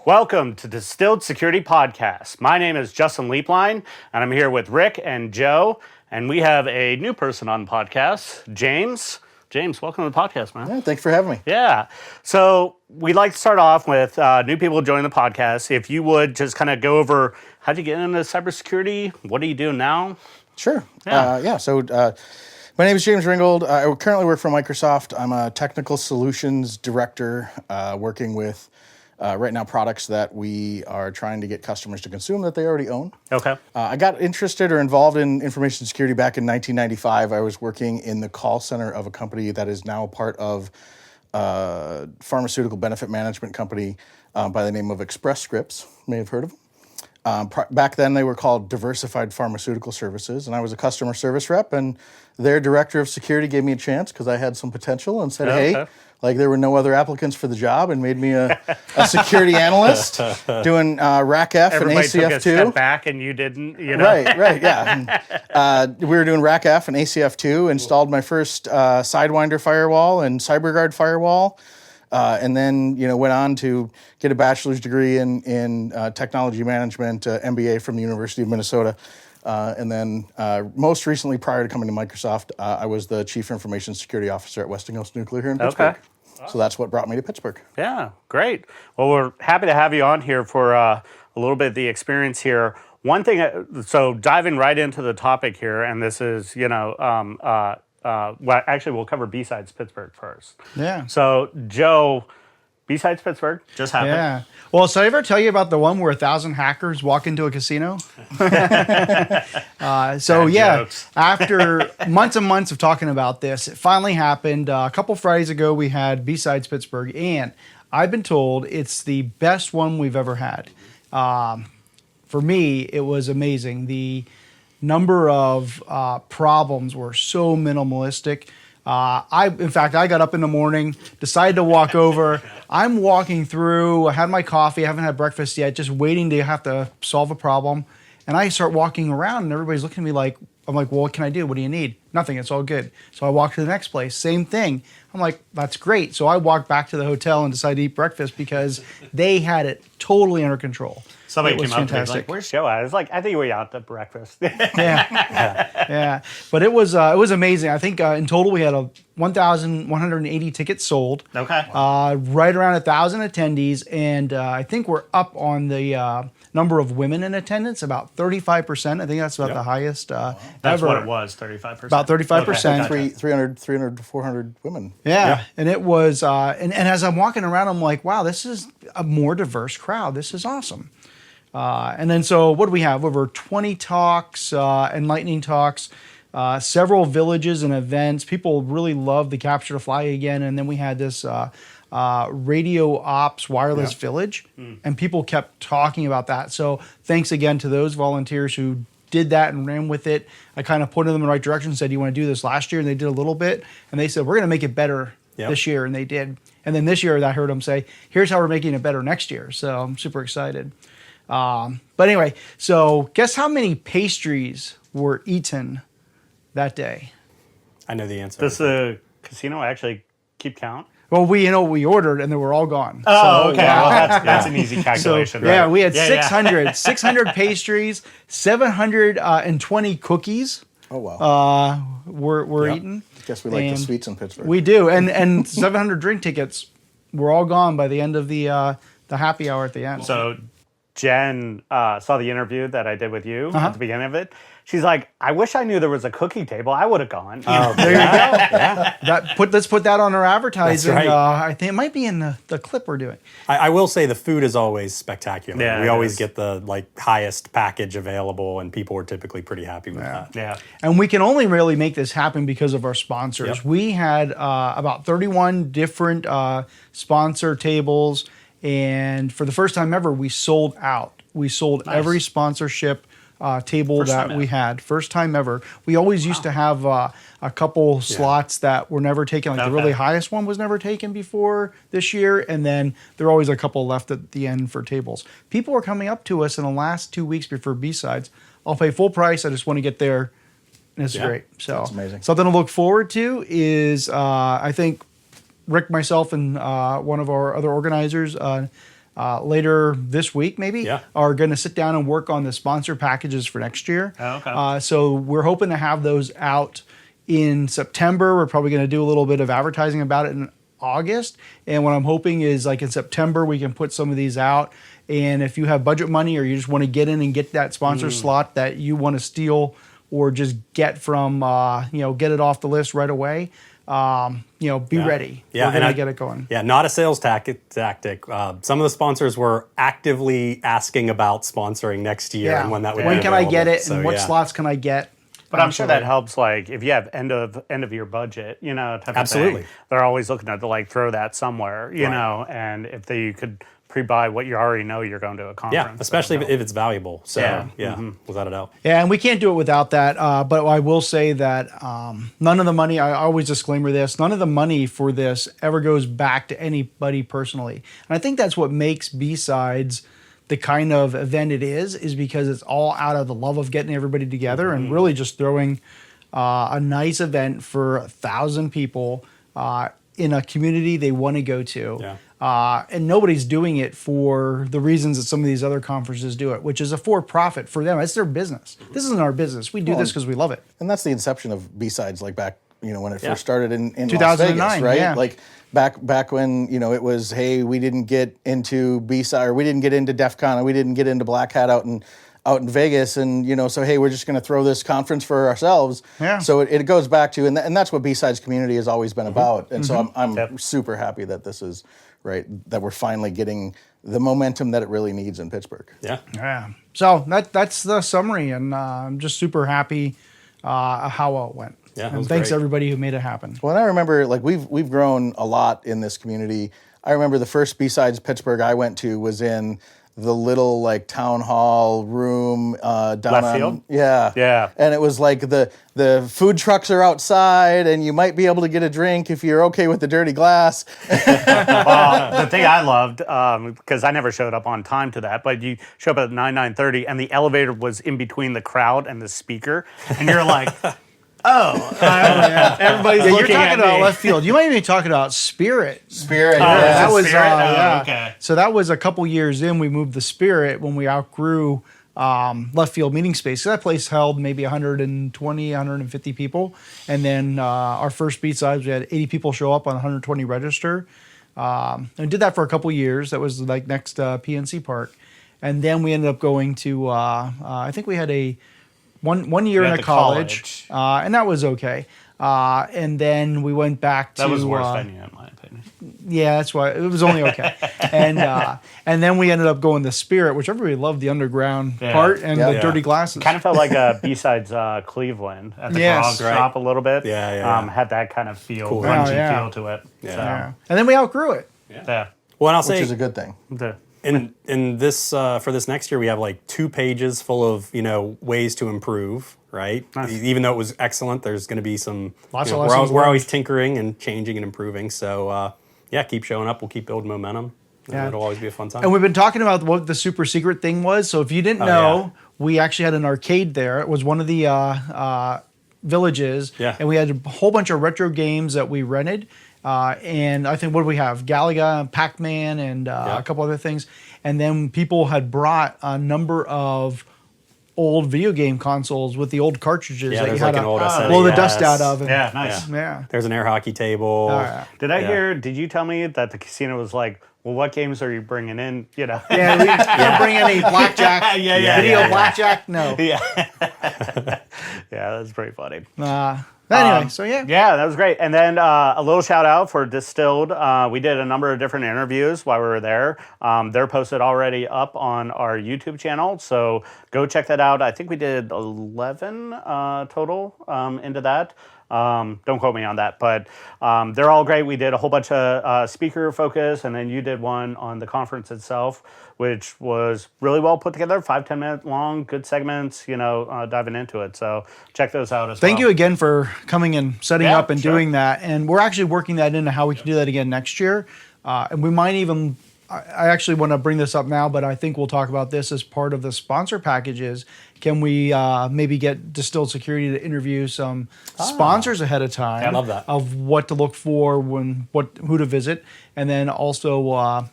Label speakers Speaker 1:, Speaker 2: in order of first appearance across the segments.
Speaker 1: Welcome to Distilled Security Podcast. My name is Justin Leapline, and I'm here with Rick and Joe, and we have a new person on the podcast, James. James, welcome to the podcast, man.
Speaker 2: Yeah, thanks for having me.
Speaker 1: Yeah. So we'd like to start off with new people joining the podcast. If you would just kind of go over how'd you get into cybersecurity? What are you doing now?
Speaker 2: Sure.
Speaker 1: Yeah.
Speaker 2: So my name is James Ringold. I currently work for Microsoft. I'm a technical solutions director working with right now products that we are trying to get customers to consume that they already own.
Speaker 1: Okay.
Speaker 2: I got interested or involved in information security back in 1995. I was working in the call center of a company that is now part of a pharmaceutical benefit management company by the name of Express Scripts. You may have heard of them. Back then, they were called Diversified Pharmaceutical Services, and I was a customer service rep, and their director of security gave me a chance because I had some potential and said, hey, like there were no other applicants for the job, and made me a security analyst doing RACF and
Speaker 1: Everybody
Speaker 2: ACF2.
Speaker 1: took a step back and you didn't, you know?
Speaker 2: Right, yeah. We were doing RACF and ACF2, installed my first Sidewinder firewall and CyberGuard firewall, and then went on to get a bachelor's degree in technology management, MBA from the University of Minnesota. And then most recently, prior to coming to Microsoft, I was the Chief Information Security Officer at Westinghouse Nuclear here in Pittsburgh.
Speaker 1: Okay.
Speaker 2: So that's what brought me to Pittsburgh.
Speaker 1: Yeah, great. Well, we're happy to have you on here for a little bit of the experience here. One thing, so diving right into the topic here, and this is, well, actually, we'll cover BSides Pittsburgh first.
Speaker 3: Yeah.
Speaker 1: So, Joe, BSides Pittsburgh just happened.
Speaker 3: Yeah. Well, so I ever tell you about the one where 1,000 hackers walk into a casino?
Speaker 1: Jokes.
Speaker 3: After months and months of talking about this, it finally happened. A couple Fridays ago, we had BSides Pittsburgh, and I've been told it's the best one we've ever had. For me, it was amazing. The number of problems were so minimalistic. In fact, I got up in the morning, decided to walk over. I'm walking through, I had my coffee, I haven't had breakfast yet, just waiting to have to solve a problem. And I start walking around and everybody's looking at me like, I'm like, well, what can I do? What do you need? Nothing, it's all good. So I walk to the next place, same thing. I'm like, that's great. So I walked back to the hotel and decided to eat breakfast because they had it totally under control.
Speaker 1: Somebody
Speaker 3: It was
Speaker 1: came up to me
Speaker 3: fantastic.
Speaker 1: like, where's Joe at? I was like, I think we out to breakfast.
Speaker 3: Yeah. But it was amazing. I think in total we had 1,180 tickets sold.
Speaker 1: Okay.
Speaker 3: Right around 1,000 attendees, and I think we're up on the number of women in attendance, about 35%. I think that's about the highest
Speaker 1: That's
Speaker 3: ever.
Speaker 1: what it was, 35%.
Speaker 3: About 35%.
Speaker 1: Okay.
Speaker 2: 300 to 400 women.
Speaker 3: Yeah, and it was, and as I'm walking around, I'm like, wow, this is a more diverse crowd. This is awesome. And then so what do we have? Over 20 talks, enlightening talks, several villages and events. People really love the Capture the Flag again. And then we had this radio ops wireless village, and people kept talking about that. So thanks again to those volunteers who did that and ran with it. I kind of pointed them in the right direction and said, you want to do this last year? And they did a little bit. And they said, we're going to make it better this year. And they did. And then this year I heard them say, here's how we're making it better next year. So I'm super excited. But anyway, so guess how many pastries were eaten that day?
Speaker 4: I know the answer.
Speaker 1: Does the casino actually keep count?
Speaker 3: Well, we ordered and they were all gone.
Speaker 1: Oh,
Speaker 3: So,
Speaker 1: okay. Well, that's an easy calculation.
Speaker 3: Yeah,
Speaker 1: right?
Speaker 3: we had 600 pastries, 720 cookies.
Speaker 2: Oh, wow.
Speaker 3: Were eaten.
Speaker 2: Guess we like the
Speaker 3: And
Speaker 2: sweets in Pittsburgh.
Speaker 3: We do, and 700 drink tickets were all gone by the end of the happy hour at the end.
Speaker 1: So Jen saw the interview that I did with you at the beginning of it. She's like, I wish I knew there was a cookie table. I would have gone.
Speaker 3: There you go. Let's put that on our advertising.
Speaker 4: That's right.
Speaker 3: I think it might be in the clip we're doing.
Speaker 4: I will say the food is always spectacular.
Speaker 1: Yeah,
Speaker 4: we
Speaker 1: it
Speaker 4: always
Speaker 1: is.
Speaker 4: get the highest package available, and people are typically pretty happy with that.
Speaker 1: Yeah.
Speaker 3: And we can only really make this happen because of our sponsors.
Speaker 4: Yep.
Speaker 3: We had about 31 different sponsor tables, and for the first time ever, we sold out. We sold every sponsorship table
Speaker 1: First
Speaker 3: that
Speaker 1: time
Speaker 3: we
Speaker 1: ever.
Speaker 3: had. First time ever. We always used to have a couple slots that were never taken. Like the really highest one was never taken before this year, and then there are always a couple left at the end for tables. People are coming up to us in the last 2 weeks before BSides. I'll pay full price. I just want to get there. And it's great. So
Speaker 2: That's amazing.
Speaker 3: Something to look forward to is I think Rick, myself, and one of our other organizers, later this week, maybe,
Speaker 4: Yeah.
Speaker 3: are going to sit down and work on the sponsor packages for next year.
Speaker 1: Oh, okay.
Speaker 3: So we're hoping to have those out in September. We're probably going to do a little bit of advertising about it in August. And what I'm hoping is like in September, we can put some of these out. And if you have budget money or you just want to get in and get that sponsor slot that you want to steal or just get from, get it off the list right away, be ready.
Speaker 4: Yeah,
Speaker 3: We're going to get it going.
Speaker 4: Yeah, not a sales tactic. Some of the sponsors were actively asking about sponsoring next year and when that would be
Speaker 3: When can I get
Speaker 4: available.
Speaker 3: it and what slots can I get?
Speaker 1: But I'm sure that helps, like, if you have end of your budget, type of
Speaker 4: Absolutely.
Speaker 1: thing. They're always looking to, like, throw that somewhere, you know, and if you could pre-buy what you already know you're going to a conference.
Speaker 4: Yeah, especially if it's valuable. So,
Speaker 1: Yeah.
Speaker 4: without a doubt.
Speaker 3: Yeah, and we can't do it without that. But I will say that none of the money, I always disclaimer this, none of the money for this ever goes back to anybody personally. And I think that's what makes BSides the kind of event it is because it's all out of the love of getting everybody together and really just throwing a nice event for 1,000 people in a community they want to go to.
Speaker 4: Yeah.
Speaker 3: And nobody's doing it for the reasons that some of these other conferences do it, which is a for-profit for them. It's their business. This isn't our business. We do this because we love it.
Speaker 2: And that's the inception of BSides, like back, when it
Speaker 4: Yeah.
Speaker 2: first started in Las
Speaker 3: 2009,
Speaker 2: Vegas, right?
Speaker 3: yeah.
Speaker 2: Like back when, it was, hey, we didn't get into BSides, or we didn't get into DEF CON, and we didn't get into Black Hat out in Vegas, and so hey, we're just going to throw this conference for ourselves.
Speaker 3: Yeah.
Speaker 2: So it goes back to, and that's what BSides community has always been about. And so I'm super happy that this is right, that we're finally getting the momentum that it really needs in Pittsburgh.
Speaker 4: Yeah.
Speaker 3: Yeah. So that's the summary, and I'm just super happy how well it went.
Speaker 4: Yeah, it
Speaker 3: and
Speaker 4: was
Speaker 3: thanks
Speaker 4: great.
Speaker 3: everybody who made it happen.
Speaker 2: Well, and I remember, like, we've grown a lot in this community. I remember the first BSides Pittsburgh I went to was in the little, like, town hall room down
Speaker 1: Left
Speaker 2: on
Speaker 1: field?
Speaker 2: Yeah. And it was like the food trucks are outside, and you might be able to get a drink if you're okay with the dirty glass.
Speaker 1: The thing I loved, because I never showed up on time to that, but you show up at 9:30, and the elevator was in between the crowd and the speaker, and you're like, everybody's
Speaker 3: You're
Speaker 1: looking
Speaker 3: talking
Speaker 1: at
Speaker 3: about
Speaker 1: me.
Speaker 3: left field. You might even be talking about Spirit.
Speaker 2: Spirit.
Speaker 3: That
Speaker 1: it
Speaker 3: was
Speaker 1: Spirit?
Speaker 3: yeah.
Speaker 1: Okay.
Speaker 3: So that was a couple years in. We moved the Spirit when we outgrew left field meeting space. So that place held maybe 120, 150 people, and then our first BSides, we had 80 people show up on 120 register. And did that for a couple years. That was like next PNC Park, and then we ended up going to. I think we had a one year in
Speaker 1: went
Speaker 3: a
Speaker 1: to
Speaker 3: college. And that was okay. And then we went back to
Speaker 1: That was the worst venue, in my opinion.
Speaker 3: yeah, that's why it was only okay. And then we ended up going to Spirit, which everybody loved the underground part and the dirty glasses.
Speaker 1: Kind of felt like a B-Sides Cleveland at the
Speaker 3: Yes.
Speaker 1: grog shop a little bit.
Speaker 4: Yeah.
Speaker 1: Had that kind of feel,
Speaker 4: Cool.
Speaker 1: grungy
Speaker 3: Oh, yeah.
Speaker 1: feel to it.
Speaker 3: Yeah. And then we outgrew it.
Speaker 1: Yeah.
Speaker 4: Well, and I'll
Speaker 2: Which
Speaker 4: say
Speaker 2: is a good thing.
Speaker 4: in this for this next year, we have like 2 pages full of ways to improve. Right. Even though it was excellent, there's going to be some.
Speaker 3: Lots of
Speaker 4: we're
Speaker 3: lessons
Speaker 4: always
Speaker 3: learned.
Speaker 4: tinkering and changing and improving. So keep showing up. We'll keep building momentum.
Speaker 3: Yeah.
Speaker 4: It'll always be a fun time.
Speaker 3: And we've been talking about what the super secret thing was. So if you didn't know,
Speaker 4: yeah.
Speaker 3: we actually had an arcade there. It was one of the villages.
Speaker 4: Yeah.
Speaker 3: And we had a whole bunch of retro games that we rented. And I think, what do we have? Galaga, Pac-Man, and a couple other things. And then people had brought a number of old video game consoles with the old cartridges that you
Speaker 4: there's
Speaker 3: had
Speaker 4: like an
Speaker 3: to
Speaker 4: old SNES.
Speaker 3: blow the dust out of. And,
Speaker 1: Yeah, nice.
Speaker 3: Yeah.
Speaker 4: There's an air hockey table.
Speaker 3: yeah.
Speaker 1: Did you tell me that the casino was like, well, what games are you bringing in?
Speaker 3: Yeah, we didn't bring any blackjack. Video blackjack? No.
Speaker 1: Yeah, that's pretty funny.
Speaker 3: Anyway, so yeah.
Speaker 1: Yeah, that was great. And then a little shout out for Distilled. We did a number of different interviews while we were there. They're posted already up on our YouTube channel, so go check that out. I think we did 11 total into that. Don't quote me on that, but they're all great. We did a whole bunch of speaker focus, and then you did one on the conference itself, which was really well put together, 5-10 minute long, good segments, diving into it. So check those out as well.
Speaker 3: Thank you again for coming and setting
Speaker 1: Yeah,
Speaker 3: up and
Speaker 1: sure.
Speaker 3: doing that. And we're actually working that into how we can do that again next year. And we might even I actually want to bring this up now, but I think we'll talk about this as part of the sponsor packages. Can we maybe get Distilled Security to interview some sponsors ahead of time?
Speaker 4: I love that.
Speaker 3: Of what to look for, who to visit, and then also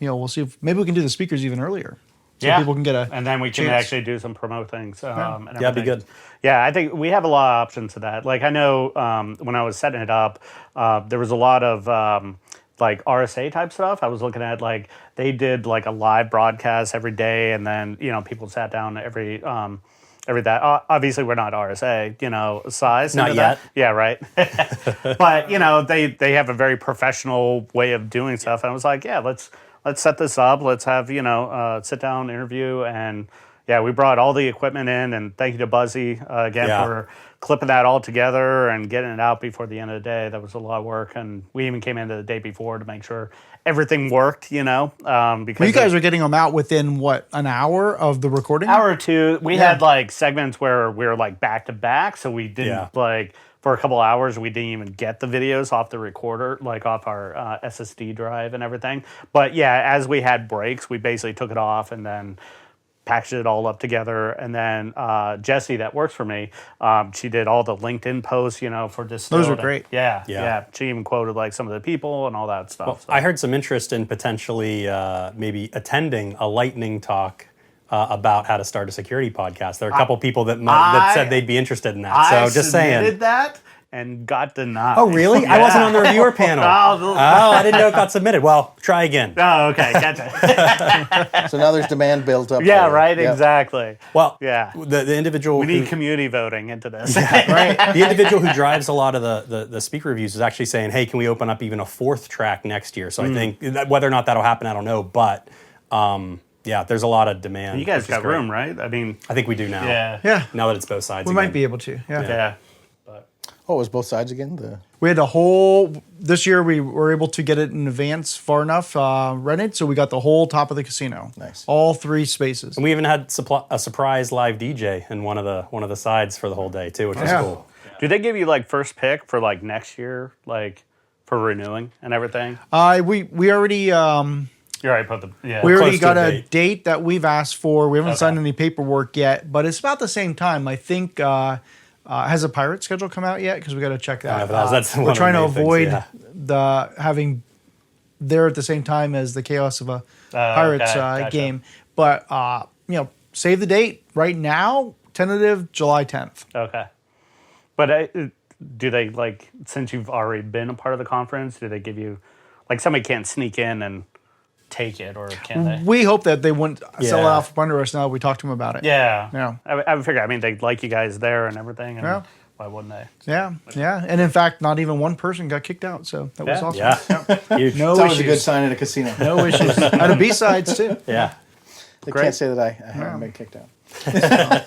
Speaker 3: we'll see if maybe we can do the speakers even earlier. So people can get
Speaker 1: and then we can
Speaker 3: chance.
Speaker 1: actually do some promote things. And
Speaker 4: That'd be good.
Speaker 1: Yeah, I think we have a lot of options to that. Like I know when I was setting it up, there was a lot of like RSA type stuff. I was looking at like they did like a live broadcast every day, and then people sat down every that. Obviously, we're not RSA, size.
Speaker 4: Not yet.
Speaker 1: Yeah, right. But they have a very professional way of doing stuff. And I was like, yeah, let's set this up. Let's have sit down interview, and we brought all the equipment in. And thank you to Buzzy again for clipping that all together and getting it out before the end of the day. That was a lot of work, and we even came in the day before to make sure everything worked. Because
Speaker 3: you guys are getting them out within an hour of the recording?
Speaker 1: Hour or two. We had like segments where we were like back to back, so we didn't like. For a couple hours, we didn't even get the videos off the recorder, like off our SSD drive and everything. But as we had breaks, we basically took it off and then packaged it all up together. And then Jessie, that works for me, she did all the LinkedIn posts, for Distilled.
Speaker 3: Those were great.
Speaker 1: Yeah. She even quoted like some of the people and all that stuff.
Speaker 4: Well, I heard some interest in potentially maybe attending a lightning talk about how to start a security podcast. There are a couple people that said they'd be interested in that. So just saying.
Speaker 1: I submitted that and got denied.
Speaker 4: Oh, really? I wasn't on the reviewer panel. I didn't know it got submitted. Well, try again.
Speaker 1: Oh, okay. Gotcha.
Speaker 2: So now there's demand built up.
Speaker 1: Yeah, right. Yep. Exactly.
Speaker 4: Well, the individual.
Speaker 1: We need community voting into this.
Speaker 4: Right. The individual who drives a lot of the speaker reviews is actually saying, hey, can we open up even a 4th track next year? So I think whether or not that'll happen, I don't know. But there's a lot of demand.
Speaker 1: You guys got room, right? I mean,
Speaker 4: I think we do now.
Speaker 3: Yeah.
Speaker 4: Now that it's both sides.
Speaker 3: We might be able to.
Speaker 1: Yeah.
Speaker 2: Oh, it was both sides again?
Speaker 3: We had this year we were able to get it in advance far enough rented, so we got the whole top of the casino.
Speaker 2: Nice.
Speaker 3: All 3 spaces.
Speaker 4: And we even had a surprise live DJ in one of the sides for the whole day too, which was cool.
Speaker 1: Do they give you like first pick for like next year, like for renewing and everything?
Speaker 3: We already
Speaker 1: You already put the
Speaker 3: we already got a date that we've asked for. We haven't signed any paperwork yet, but it's about the same time. I think has a pirate schedule come out yet? Because we got to check that.
Speaker 4: That's
Speaker 3: we're trying to avoid the having there at the same time as the chaos of a pirates game. But save the date right now. Tentative July 10th.
Speaker 1: Okay. But do they since you've already been a part of the conference? Do they give you somebody can't sneak in and take it, or can they?
Speaker 3: We hope that they wouldn't sell it off under us now that we talked to them about it.
Speaker 1: Yeah. I would figure, they like you guys there and everything, and why wouldn't they?
Speaker 3: Yeah. And in fact, not even one person got kicked out, so that was awesome.
Speaker 4: Yeah.
Speaker 3: No
Speaker 2: It's always
Speaker 3: issues.
Speaker 2: a good sign at a casino.
Speaker 3: No issues. Out of BSides, too.
Speaker 4: Yeah.
Speaker 2: They can't say that I haven't been kicked out.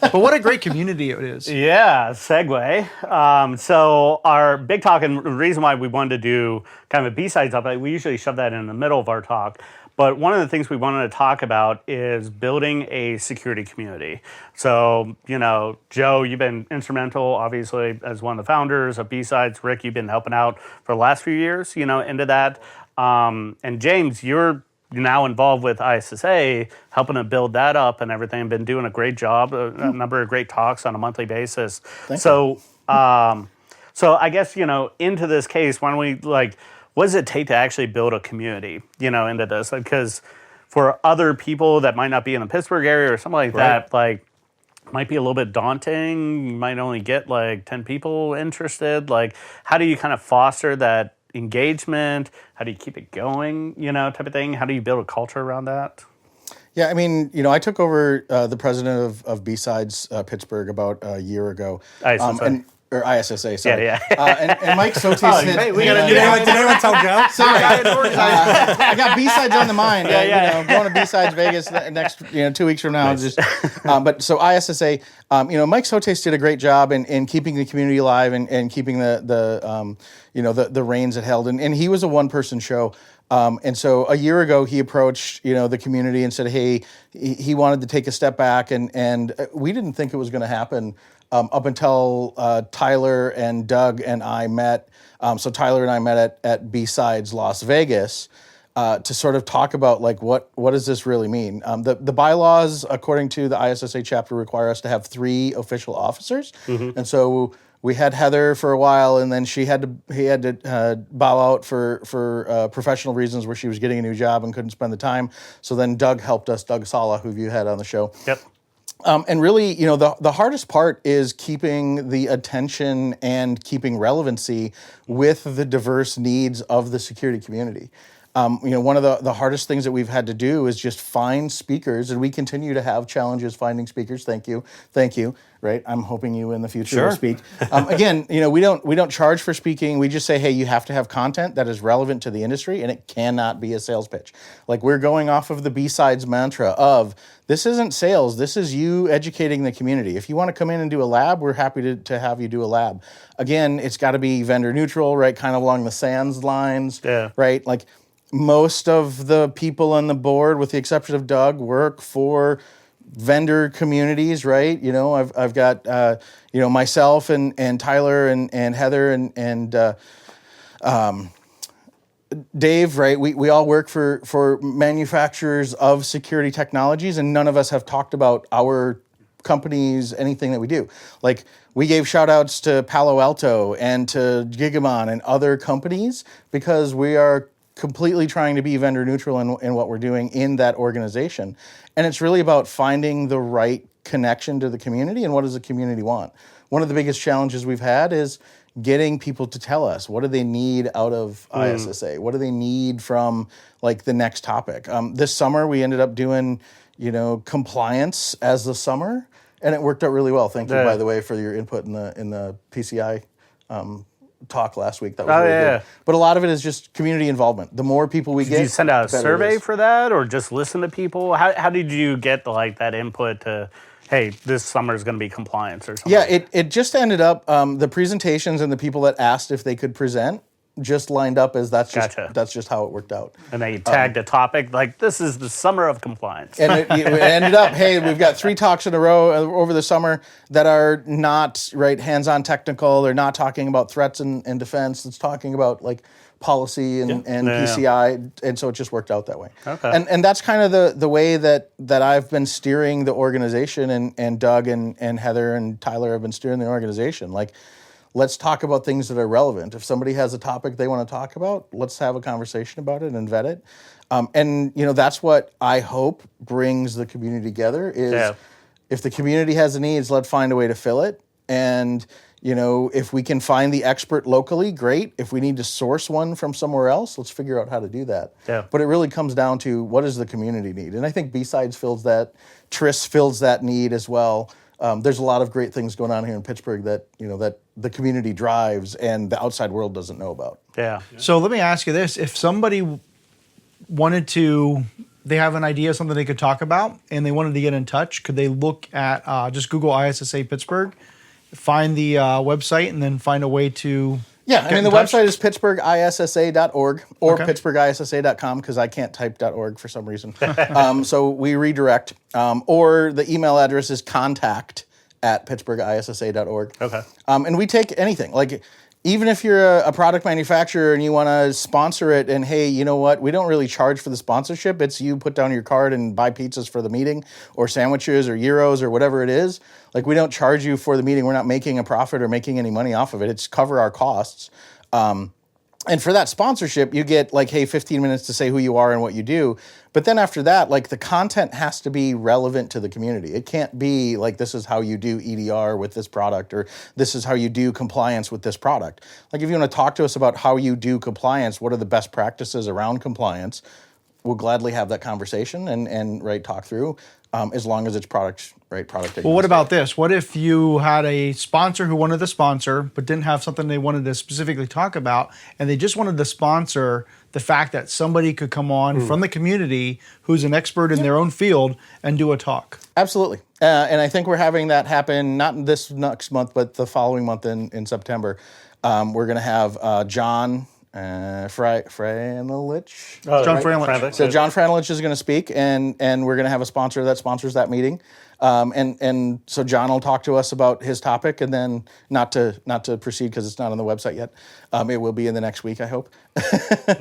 Speaker 3: But what a great community it is.
Speaker 1: Yeah, segue. So our big talk, and the reason why we wanted to do kind of a B-sides up, we usually shove that in the middle of our talk. But one of the things we wanted to talk about is building a security community. So, Joe, you've been instrumental, obviously, as one of the founders of B-Sides. Rick, you've been helping out for the last few years, into that. And James, you're now involved with ISSA, helping to build that up and everything. Been doing a great job, a number of great talks on a monthly basis.
Speaker 2: Thank you.
Speaker 1: So I guess, into this case, why don't we, what does it take to actually build a community, into this? Because for other people that might not be in the Pittsburgh area or something like that, might be a little bit daunting. You might only get 10 people interested. How do you kind of foster that engagement? How do you keep it going, type of thing? How do you build a culture around that?
Speaker 2: Yeah, I mean, I took over the president of BSides Pittsburgh about a year ago. Or ISSA, sorry.
Speaker 1: Yeah.
Speaker 2: And Mike Sotis said...
Speaker 3: we got
Speaker 4: Did anyone tell Joe?
Speaker 2: Sorry. I got B-sides on the mind. Going to B-sides Vegas next 2 weeks from now.
Speaker 4: Nice.
Speaker 2: But so ISSA, Mike Sotis did a great job in keeping the community alive and keeping the reins it held. And he was a one-person show. And so a year ago, he approached, the community and said, hey, he wanted to take a step back. And we didn't think it was going to happen up until Tyler and Doug and I met. So Tyler and I met at B-Sides Las Vegas. to sort of talk about like what does this really mean. The bylaws, according to the ISSA chapter, require us to have 3 official officers, and so we had Heather for a while, and then he had to bow out for professional reasons where she was getting a new job and couldn't spend the time. So then Doug helped us, Doug Sala, who you had on the show.
Speaker 1: Yep.
Speaker 2: And really, the hardest part is keeping the attention and keeping relevancy with the diverse needs of the security community. One of the hardest things that we've had to do is just find speakers, and we continue to have challenges finding speakers. Thank you. Right, I'm hoping you in the future will speak. Again, we don't charge for speaking. We just say, hey, you have to have content that is relevant to the industry, and it cannot be a sales pitch. Like, we're going off of the BSides mantra of this isn't sales. This is you educating the community. If you want to come in and do a lab, we're happy to have you do a lab. Again, it's got to be vendor neutral, right? Kind of along the SANS lines, right? Like, most of the people on the board, with the exception of Doug, work for vendor communities, right? I've got myself and Tyler and Heather and Dave, right? We all work for manufacturers of security technologies, and none of us have talked about our companies, anything that we do. Like, we gave shout outs to Palo Alto and to Gigamon and other companies because we are completely trying to be vendor neutral in what we're doing in that organization. And it's really about finding the right connection to the community and what does the community want. One of the biggest challenges we've had is getting people to tell us, what do they need out of ISSA? What do they need from like the next topic? This summer we ended up doing, compliance as the summer, and it worked out really well. Thank you, by the way, for your input in the PCI talk last week. That was really good. But a lot of it is just community involvement. The more people we get,
Speaker 1: did you send out a survey for that, or just listen to people? How did you get that input to, hey, this summer is going to be compliance or something?
Speaker 2: Yeah, it just ended up the presentations and the people that asked if they could present just lined up as that's just how it worked out.
Speaker 1: And they tagged a topic like, this is the summer of compliance.
Speaker 2: And it ended up, hey, we've got 3 talks in a row over the summer that are not hands-on technical. They're not talking about threats and defense. It's talking about like policy and PCI, and so it just worked out that way.
Speaker 1: Okay.
Speaker 2: And that's kind of the way that I've been steering the organization, and Doug and Heather and Tyler have been steering the organization. Like, let's talk about things that are relevant. If somebody has a topic they want to talk about, let's have a conversation about it and vet it. And that's what I hope brings the community together is if the community has the needs, let's find a way to fill it. And, if we can find the expert locally, great. If we need to source one from somewhere else, let's figure out how to do that.
Speaker 1: Yeah.
Speaker 2: But it really comes down to what does the community need? And I think BSides fills that. TRIS fills that need as well. There's a lot of great things going on here in Pittsburgh that that the community drives and the outside world doesn't know about.
Speaker 1: Yeah.
Speaker 3: So let me ask you this: if somebody wanted to, they have an idea of something they could talk about, and they wanted to get in touch, could they look at just Google ISSA Pittsburgh, find the website, and then find a way to?
Speaker 2: Yeah, the website is pittsburghissa.org or pittsburghissa.com because I can't type .org for some reason. So we redirect. Or the email address is contact@pittsburghissa.org.
Speaker 1: Okay.
Speaker 2: And we take anything. Like, even if you're a product manufacturer and you want to sponsor it, and hey, you know what? We don't really charge for the sponsorship. It's you put down your card and buy pizzas for the meeting, or sandwiches, or gyros, or whatever it is. Like, we don't charge you for the meeting. We're not making a profit or making any money off of it. It's cover our costs. And for that sponsorship, you get 15 minutes to say who you are and what you do. But then after that, the content has to be relevant to the community. It can't be this is how you do EDR with this product, or this is how you do compliance with this product. If you want to talk to us about how you do compliance, what are the best practices around compliance, we'll gladly have that conversation and talk through, as long as it's product.
Speaker 3: Well, what about this? What if you had a sponsor who wanted to sponsor but didn't have something they wanted to specifically talk about, and they just wanted to sponsor the fact that somebody could come on from the community who's an expert in their own field and do a talk?
Speaker 2: Absolutely. And I think we're having that happen, not this next month, but the following month in September. We're going to have John Franelich.
Speaker 3: John Franelich.
Speaker 2: So John Franelich is going to speak, and we're going to have a sponsor that sponsors that meeting. And so John will talk to us about his topic, and then not to proceed because it's not on the website yet. It will be in the next week, I hope.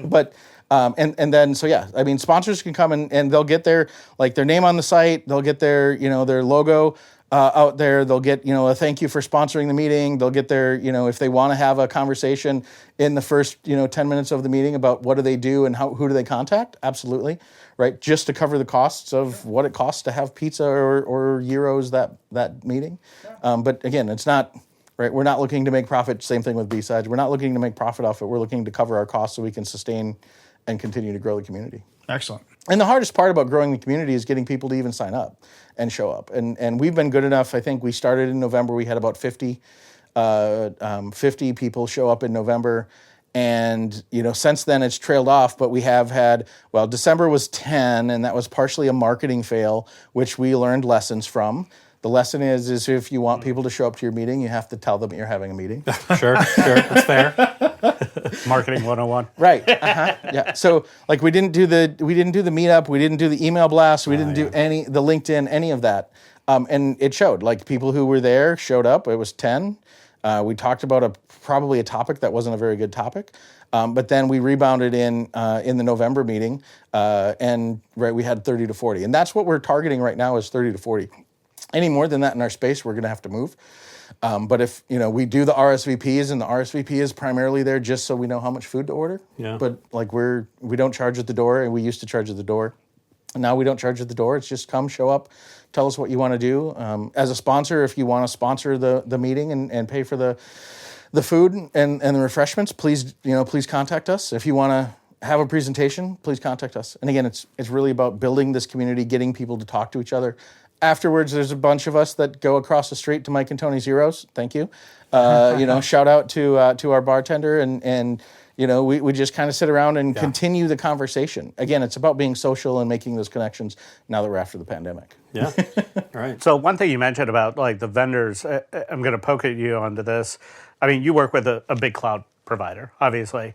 Speaker 2: But And then, so yeah, I mean, sponsors can come and they'll get their name on the site. They'll get their, their logo out there. They'll get, a thank you for sponsoring the meeting. They'll get their, if they want to have a conversation in the first, 10 minutes of the meeting about what do they do and who do they contact? Absolutely. Right. Just to cover the costs of what it costs to have pizza or gyros that meeting. But again, it's not, right. We're not looking to make profit. Same thing with BSides. We're not looking to make profit off it. We're looking to cover our costs so we can sustain and continue to grow the community.
Speaker 3: Excellent.
Speaker 2: And the hardest part about growing the community is getting people to even sign up and show up. And we've been good enough. I think we started in November. We had about 50 people show up in November. And, since then it's trailed off, but we have had, December was 10, and that was partially a marketing fail, which we learned lessons from. The lesson is if you want people to show up to your meeting, you have to tell them you're having a meeting.
Speaker 4: Sure, that's fair.
Speaker 1: Marketing 101.
Speaker 2: Right. Yeah. So we didn't do the meetup, we didn't do the email blast, we didn't do the LinkedIn, any of that. And it showed. People who were there showed up. It was 10. We talked about probably a topic that wasn't a very good topic. But then we rebounded in the November meeting, and we had 30 to 40. And that's what we're targeting right now is 30 to 40. Any more than that in our space, we're going to have to move. But if we do the RSVPs, and the RSVP is primarily there just so we know how much food to order.
Speaker 4: Yeah.
Speaker 2: But we don't charge at the door, and we used to charge at the door. And now we don't charge at the door. It's just come, show up, tell us what you want to do. As a sponsor, if you want to sponsor the meeting and pay for the food and the refreshments, please contact us. If you want to have a presentation, please contact us. And again, it's really about building this community, getting people to talk to each other. Afterwards, there's a bunch of us that go across the street to Mike and Tony's Zeros. Thank you. Shout out to our bartender, and we just kind of sit around and continue the conversation. Again, it's about being social and making those connections now that we're after the pandemic.
Speaker 4: Yeah. All right.
Speaker 1: So one thing you mentioned about the vendors, I'm going to poke at you onto this. I mean, you work with a big cloud provider, obviously.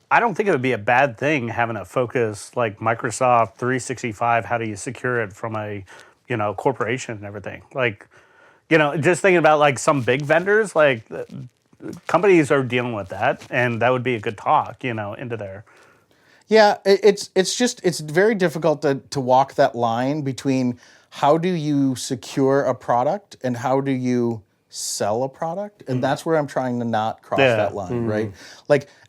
Speaker 1: I don't think it would be a bad thing having a focus like Microsoft 365. How do you secure it from a corporation and everything? Just thinking about some big vendors, companies are dealing with that, and that would be a good talk, into there.
Speaker 2: Yeah, it's very difficult to walk that line between how do you secure a product and how do you sell a product, and that's where I'm trying to not cross that line, right?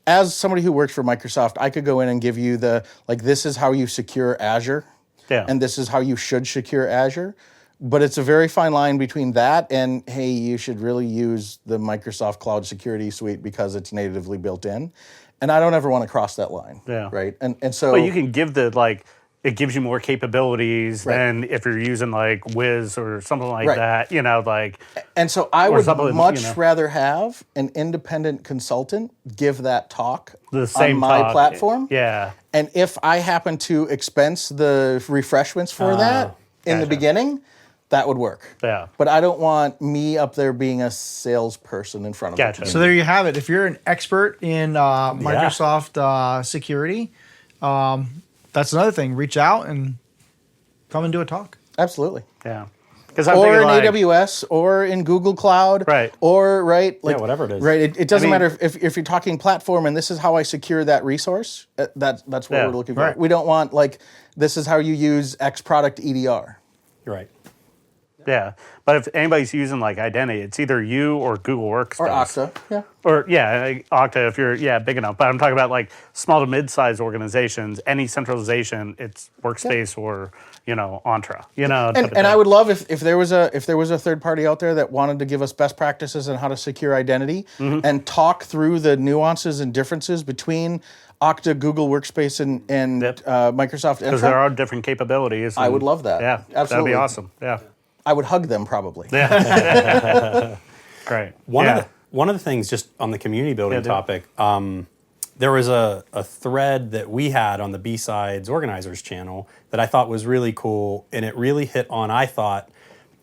Speaker 2: As somebody who works for Microsoft, I could go in and give you this is how you secure Azure. Yeah. And this is how you should secure Azure. But it's a very fine line between that and, hey, you should really use the Microsoft Cloud Security Suite because it's natively built in. And I don't ever want to cross that line. Yeah. Right. And so.
Speaker 1: But you can give it gives you more capabilities than if you're using Wiz or something like that,
Speaker 2: And so I would much rather have an independent consultant give that talk
Speaker 1: the same
Speaker 2: on my platform.
Speaker 1: Yeah.
Speaker 2: And if I happen to expense the refreshments for that in the beginning, that would work. Yeah. But I don't want me up there being a salesperson in front of me.
Speaker 3: So there you have it. If you're an expert in Microsoft security, that's another thing. Reach out and come and do a talk.
Speaker 2: Absolutely.
Speaker 1: Yeah.
Speaker 2: Or in AWS, or in Google Cloud,
Speaker 1: right?
Speaker 2: Or
Speaker 4: whatever it is,
Speaker 2: right? It doesn't matter if you're talking platform, and this is how I secure that resource. That's what we're looking for. Right. We don't want this is how you use X product EDR.
Speaker 4: Right.
Speaker 1: Yeah, but if anybody's using identity, it's either you or Google Workspace.
Speaker 2: Or Okta, yeah.
Speaker 1: Or Okta if you're big enough. But I'm talking about small to mid-sized organizations. Any centralization, it's Workspace or Entra.
Speaker 2: And I would love if there was a third party out there that wanted to give us best practices on how to secure identity and talk through the nuances and differences between Okta, Google Workspace, and Microsoft Entra.
Speaker 1: Because there are different capabilities.
Speaker 2: I would love that.
Speaker 1: Yeah,
Speaker 2: absolutely.
Speaker 1: That'd be awesome. Yeah.
Speaker 2: I would hug them probably.
Speaker 1: Yeah. Great.
Speaker 4: One of the things, just on the community building topic, there was a thread that we had on the BSides organizers channel that I thought was really cool, and it really hit on, I thought,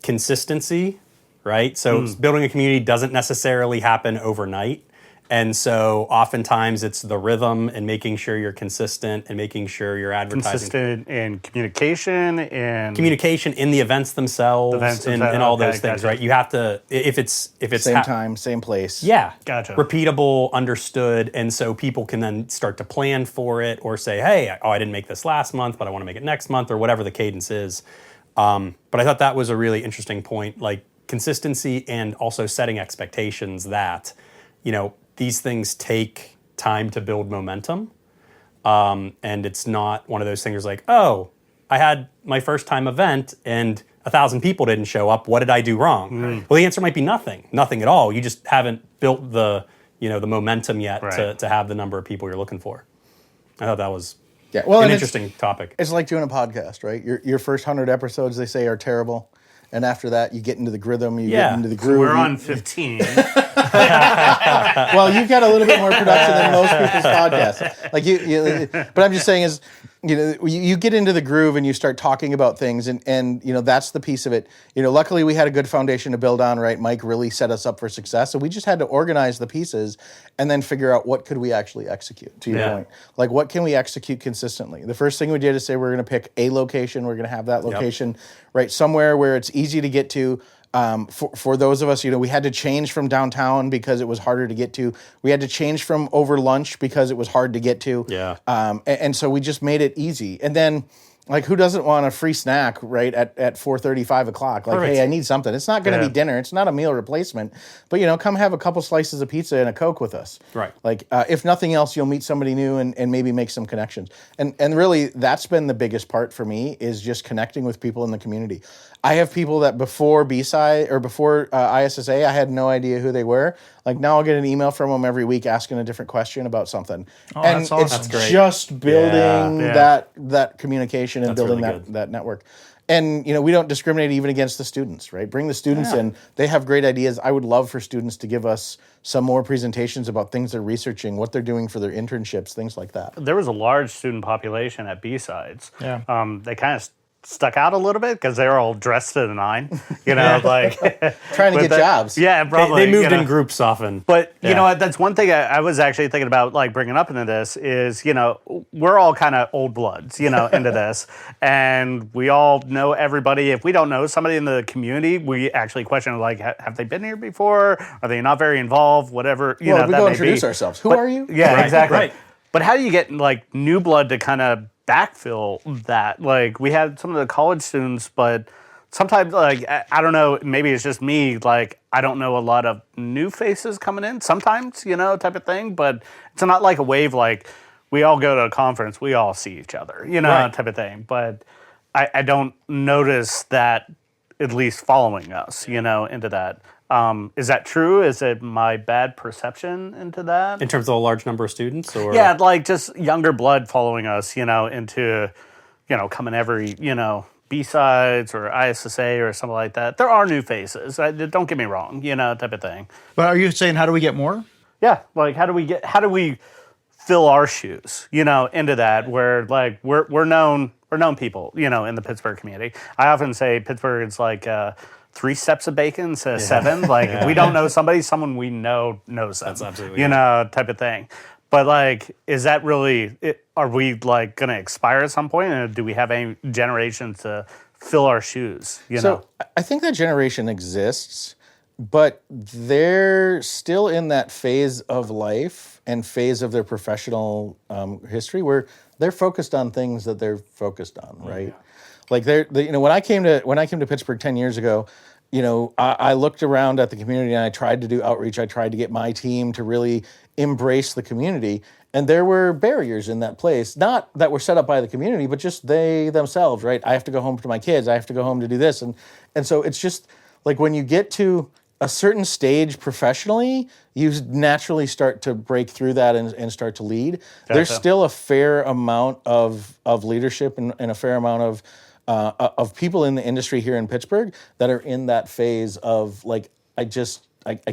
Speaker 4: consistency, right? So building a community doesn't necessarily happen overnight. And so oftentimes it's the rhythm and making sure you're consistent and making sure you're advertising.
Speaker 1: Consistent in communication and
Speaker 4: Communication in the events themselves and all those things,
Speaker 1: gotcha.
Speaker 4: right? You have to, if it's
Speaker 2: Same time, same place.
Speaker 4: yeah,
Speaker 1: Gotcha.
Speaker 4: repeatable, understood, and so people can then start to plan for it or say, hey, I didn't make this last month, but I want to make it next month, or whatever the cadence is. But I thought that was a really interesting point, like consistency and also setting expectations that, these things take time to build momentum. And it's not one of those things like, oh, I had my first time event and 1,000 people didn't show up. What did I do wrong? Well, the answer might be nothing at all. You just haven't built the momentum yet to have the number of people you're looking for. I thought that was an interesting topic.
Speaker 2: It's like doing a podcast, right? Your first 100 episodes, they say, are terrible. And after that, you get into the rhythm, you get into the groove.
Speaker 1: We're on 15.
Speaker 2: Well, you've got a little bit more production than most people's podcasts. But I'm just saying is, you get into the groove and you start talking about things, and that's the piece of it. Luckily we had a good foundation to build on, right? Mike really set us up for success, so we just had to organize the pieces and then figure out what could we actually execute. To your point, like what can we execute consistently? The first thing we did is say we're going to pick a location. We're going to have that location right somewhere where it's easy to get to. For those of us, we had to change from downtown because it was harder to get to. We had to change from over lunch because it was hard to get to.
Speaker 4: Yeah.
Speaker 2: And so we just made it easy. And then, like, who doesn't want a free snack right at 4:30, 5 o'clock? Like, hey, I need something. It's not going to be dinner. It's not a meal replacement. But, come have a couple slices of pizza and a Coke with us.
Speaker 4: Right.
Speaker 2: Like, if nothing else, you'll meet somebody new and maybe make some connections. And really, that's been the biggest part for me, is just connecting with people in the community. I have people that before BSides or before ISSA, I had no idea who they were. Like, now I'll get an email from them every week asking a different question about something.
Speaker 3: Oh,
Speaker 2: and
Speaker 3: that's awesome.
Speaker 2: it's
Speaker 3: That's
Speaker 4: great.
Speaker 2: just building that communication and
Speaker 4: That's
Speaker 2: building
Speaker 4: really
Speaker 2: that network. And, we don't discriminate even against the students, right? Bring the students in. They have great ideas. I would love for students to give us some more presentations about things they're researching, what they're doing for their internships, things like that.
Speaker 1: There was a large student population at BSides.
Speaker 3: Yeah.
Speaker 1: They kind of stuck out a little bit because they were all dressed to the nine, like
Speaker 2: Trying to get jobs.
Speaker 1: Yeah, probably.
Speaker 4: They moved in groups often.
Speaker 1: But you know what? That's one thing I was actually thinking about, like bringing up into this is, we're all kind of old bloods, into this, and we all know everybody. If we don't know somebody in the community, we actually question, like, have they been here before? Are they not very involved? Whatever.
Speaker 2: We go introduce ourselves. Who are you?
Speaker 1: Yeah,
Speaker 4: Right,
Speaker 1: exactly.
Speaker 4: right.
Speaker 1: But how do you get like new blood to kind of backfill that? Like, we had some of the college students, but sometimes, like, I don't know, maybe it's just me, like, I don't know a lot of new faces coming in sometimes, type of thing, but it's not like a wave, like, we all go to a conference, we all see each other, type of thing. But I don't notice that, at least following us, into that. Is that true? Is it my bad perception into that?
Speaker 4: In terms of a large number of students? Or?
Speaker 1: Yeah, like just younger blood following us, into, coming every, BSides or ISSA or something like that. There are new faces. Don't get me wrong, type of thing.
Speaker 3: But are you saying, how do we get more?
Speaker 1: Yeah, like how do we fill our shoes, into that, where like we're known people, in the Pittsburgh community. I often say Pittsburgh is like 3 steps of bacon instead of 7. Like, if we don't know somebody, someone we know knows them.
Speaker 4: That's absolutely
Speaker 1: type of thing. But like, is that really? Are we like going to expire at some point, and do we have any generations to fill our shoes?
Speaker 2: So I think that generation exists, but they're still in that phase of life and phase of their professional history where they're focused on things that they're focused on, right? Yeah. Like when I came to Pittsburgh 10 years ago, I looked around at the community and I tried to do outreach. I tried to get my team to really embrace the community, and there were barriers in that place, not that were set up by the community, but just they themselves, right? I have to go home to my kids. I have to go home to do this, and so it's just like when you get to a certain stage professionally, you naturally start to break through that and start to lead. Gotcha. There's still a fair amount of leadership and a fair amount of people in the industry here in Pittsburgh that are in that phase of like, I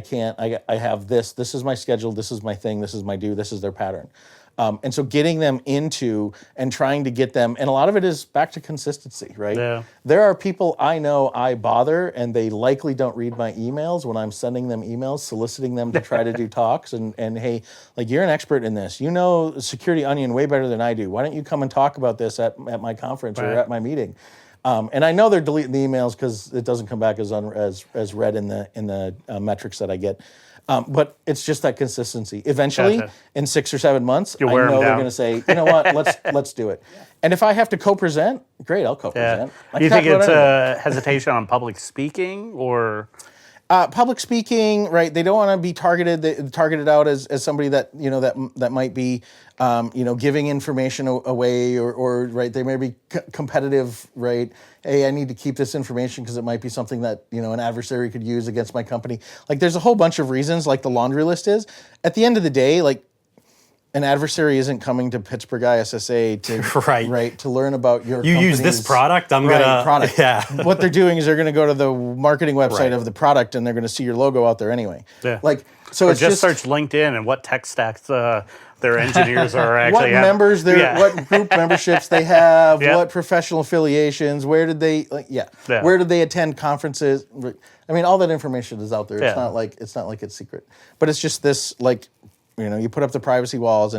Speaker 2: can't, I have this is my schedule, this is my thing, this is my due, this is their pattern. And so getting them into and trying to get them, and a lot of it is back to consistency, right?
Speaker 1: Yeah.
Speaker 2: There are people I know I bother, and they likely don't read my emails when I'm sending them emails, soliciting them to try to do talks. And hey, like, you're an expert in this. You know Security Onion way better than I do. Why don't you come and talk about this at my conference or at my meeting? And I know they're deleting the emails because it doesn't come back as read in the metrics that I get. But it's just that consistency. Eventually, in 6 or 7 months, I know they're going to say, you know what, let's do it. And if I have to co-present, great, I'll co-present.
Speaker 1: Do you think it's a hesitation on public speaking or?
Speaker 2: Public speaking, right? They don't want to be targeted out as somebody that that might be giving information away or right. They may be competitive, right? Hey, I need to keep this information because it might be something that an adversary could use against my company. Like, there's a whole bunch of reasons. Like the laundry list is. At the end of the day, like, an adversary isn't coming to Pittsburgh ISSA to learn about your
Speaker 4: You use this product, I'm gonna
Speaker 2: product.
Speaker 4: Yeah.
Speaker 2: What they're doing is they're going to go to the marketing website of the product and they're going to see your logo out there anyway.
Speaker 1: Yeah.
Speaker 2: Like, so
Speaker 1: or
Speaker 2: it's
Speaker 1: just search LinkedIn and what tech stacks their engineers are actually
Speaker 2: what members what group memberships they have, what professional affiliations, where did they where did they attend conferences? I mean, all that information is out there. It's not like it's secret, but it's just this, like, you put up the privacy walls,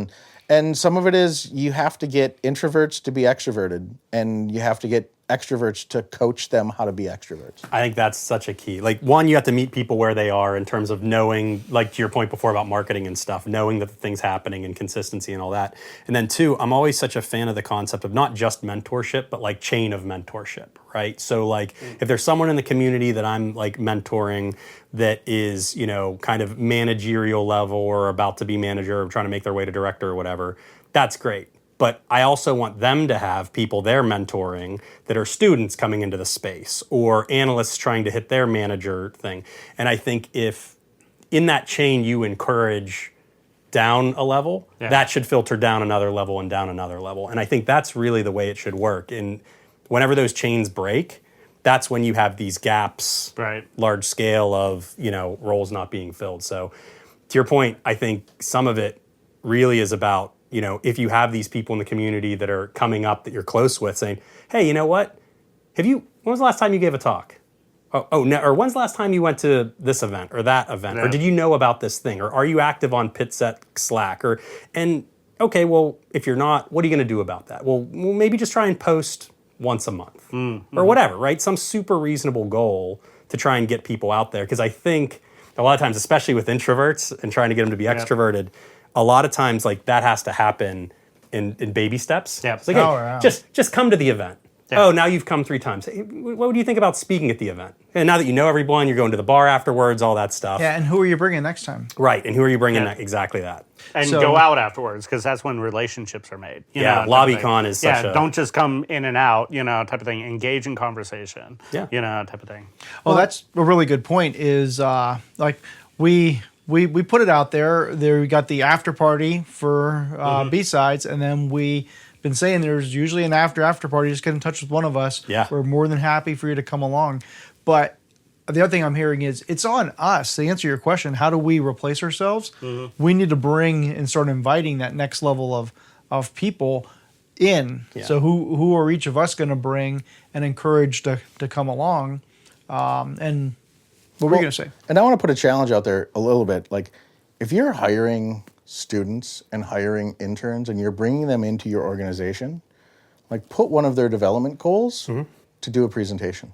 Speaker 2: and some of it is you have to get introverts to be extroverted, and you have to get extroverts to coach them how to be extroverts.
Speaker 4: I think that's such a key. Like, one, you have to meet people where they are in terms of knowing, like to your point before about marketing and stuff, knowing that the thing's happening and consistency and all that. And then two, I'm always such a fan of the concept of not just mentorship, but like chain of mentorship, right? So like if there's someone in the community that I'm like mentoring that is, kind of managerial level or about to be manager or trying to make their way to director or whatever, that's great. But I also want them to have people they're mentoring that are students coming into the space or analysts trying to hit their manager thing. And I think if in that chain you encourage down a level, that should filter down another level and down another level. And I think that's really the way it should work. And whenever those chains break, that's when you have these gaps, large scale of, roles not being filled. So to your point, I think some of it really is about, if you have these people in the community that are coming up that you're close with saying, hey, you know what? When was the last time you gave a talk? No, or when's the last time you went to this event or that event? Or did you know about this thing? Or are you active on PitSet Slack? Okay, well, if you're not, what are you going to do about that? Well, maybe just try and post once a month or whatever, right? Some super reasonable goal to try and get people out there. Because I think a lot of times, especially with introverts and trying to get them to be extroverted, a lot of times, like, that has to happen in baby steps.
Speaker 1: Yeah.
Speaker 4: It's like, hey, just come to the event. Yeah. Oh, now you've come 3 times. Hey, what would you think about speaking at the event? And now that you know everyone, you're going to the bar afterwards, all that stuff.
Speaker 3: Yeah, and who are you bringing next time?
Speaker 4: Right, and who are you bringing next? Exactly that.
Speaker 1: And go out afterwards, because that's when relationships are made.
Speaker 4: LobbyCon is such a...
Speaker 1: don't just come in and out, type of thing. Engage in conversation, type of thing.
Speaker 3: Well, that's a really good point is, we put it out there. We got the after party for BSides, and then we been saying there's usually an after party. Just get in touch with one of us.
Speaker 4: Yeah.
Speaker 3: We're more than happy for you to come along. But the other thing I'm hearing is it's on us to answer your question. How do we replace ourselves? We need to bring and start inviting that next level of people in. Yeah. So who are each of us going to bring and encourage to come along? And what were you going to say?
Speaker 2: And I want to put a challenge out there a little bit. Like, if you're hiring students and hiring interns and you're bringing them into your organization, like, put one of their development goals to do a presentation.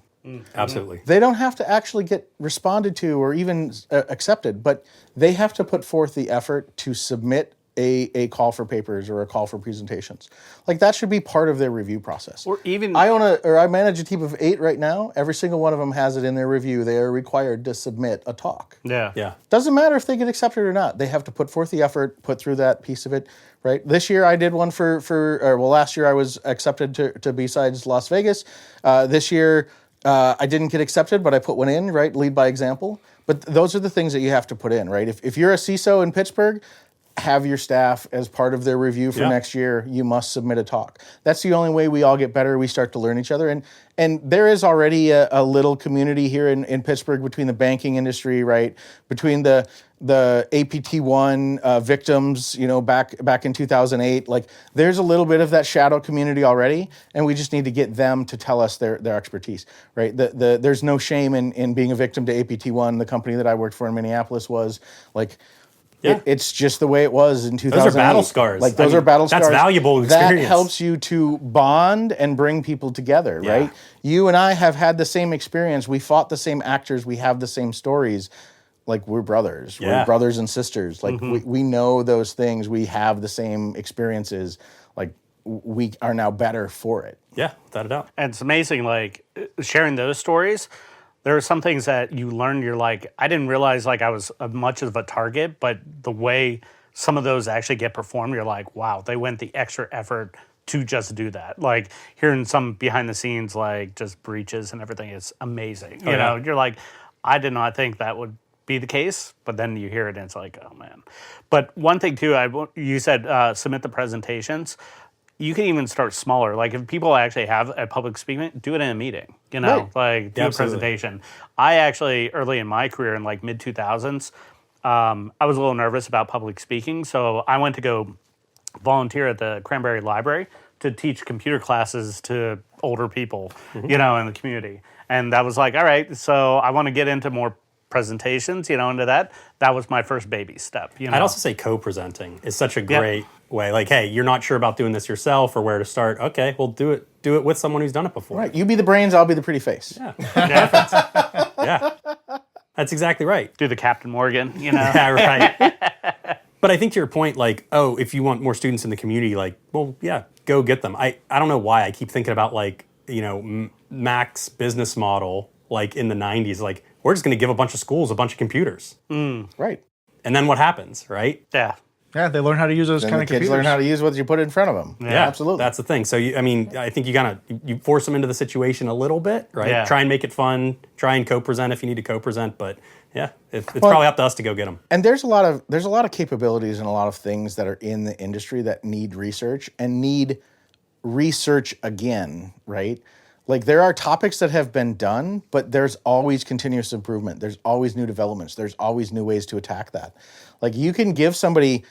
Speaker 4: Absolutely.
Speaker 2: They don't have to actually get responded to or even accepted, but they have to put forth the effort to submit a call for papers or a call for presentations. Like, that should be part of their review process.
Speaker 1: Or even
Speaker 2: I manage a team of 8 right now. Every single one of them has it in their review. They are required to submit a talk.
Speaker 1: Yeah.
Speaker 2: Doesn't matter if they get accepted or not. They have to put forth the effort, put through that piece of it, right? This year I did one last year I was accepted to BSides Las Vegas. This year I didn't get accepted, but I put one in, right? Lead by example. But those are the things that you have to put in, right? If you're a CISO in Pittsburgh, have your staff as part of their review for
Speaker 4: Yeah.
Speaker 2: next year. You must submit a talk. That's the only way we all get better. We start to learn each other. And there is already a little community here in Pittsburgh between the banking industry, right? Between the APT1 victims, back in 2008. Like, there's a little bit of that shadow community already, and we just need to get them to tell us their expertise, right? There's no shame in being a victim to APT1. The company that I worked for in Minneapolis was like,
Speaker 4: Yeah.
Speaker 2: it's just the way it was in 2008.
Speaker 4: Those are battle scars.
Speaker 2: Like, those are battle scars.
Speaker 4: That's valuable experience.
Speaker 2: That helps you to bond and bring people together,
Speaker 4: Yeah.
Speaker 2: right? You and I have had the same experience. We fought the same actors. We have the same stories. Like, we're brothers.
Speaker 4: Yeah.
Speaker 2: We're brothers and sisters. Like, we know those things. We have the same experiences. Like, we are now better for it.
Speaker 4: Yeah, without a doubt.
Speaker 1: And it's amazing, like, sharing those stories. There are some things that you learn, you're like, I didn't realize like I was much of a target, but the way some of those actually get performed, you're like, wow, they went the extra effort to just do that. Like, hearing some behind the scenes, like just breaches and everything is amazing. You know, you're like, I did not think that would be the case, but then you hear it and it's like, oh man. But one thing too, you said submit the presentations. You can even start smaller. Like, if people actually have a public speaking, do it in a meeting,
Speaker 2: Right.
Speaker 1: like do
Speaker 4: Yeah,
Speaker 1: a
Speaker 4: absolutely.
Speaker 1: presentation. I actually, early in my career in like mid 2000s, I was a little nervous about public speaking. So I went to go volunteer at the Cranberry Library to teach computer classes to older people, in the community. And that was like, all right, so I want to get into more presentations, into that. That was my first baby step.
Speaker 4: I'd also say co-presenting is such a great way. Like, hey, you're not sure about doing this yourself or where to start. Okay, well, do it with someone who's done it before.
Speaker 2: Right. You be the brains, I'll be the pretty face.
Speaker 4: Yeah.
Speaker 1: Yeah.
Speaker 4: Yeah. That's exactly right.
Speaker 1: Do the Captain Morgan,
Speaker 4: Yeah, right. But I think to your point, like, oh, if you want more students in the community, like, well, yeah, go get them. I don't know why I keep thinking about, like, Mac's business model, like in the 90s, like, we're just going to give a bunch of schools a bunch of computers.
Speaker 2: Right.
Speaker 4: And then what happens, right?
Speaker 1: Yeah.
Speaker 3: Yeah, they learn how to use those
Speaker 2: Then
Speaker 3: kind
Speaker 2: the
Speaker 3: of
Speaker 2: kids
Speaker 3: computers.
Speaker 2: learn how to use what you put in front of them.
Speaker 1: Yeah,
Speaker 2: absolutely.
Speaker 4: That's the thing. So, I think you force them into the situation a little bit, right?
Speaker 1: Yeah.
Speaker 4: Try and make it fun. Try and co-present if you need to co-present. But yeah, it's probably up to us to go get them.
Speaker 2: And there's a lot of capabilities and a lot of things that are in the industry that need research and need research again, right? Like, there are topics that have been done, but there's always continuous improvement. There's always new developments. There's always new ways to attack that. Like, you can give somebody,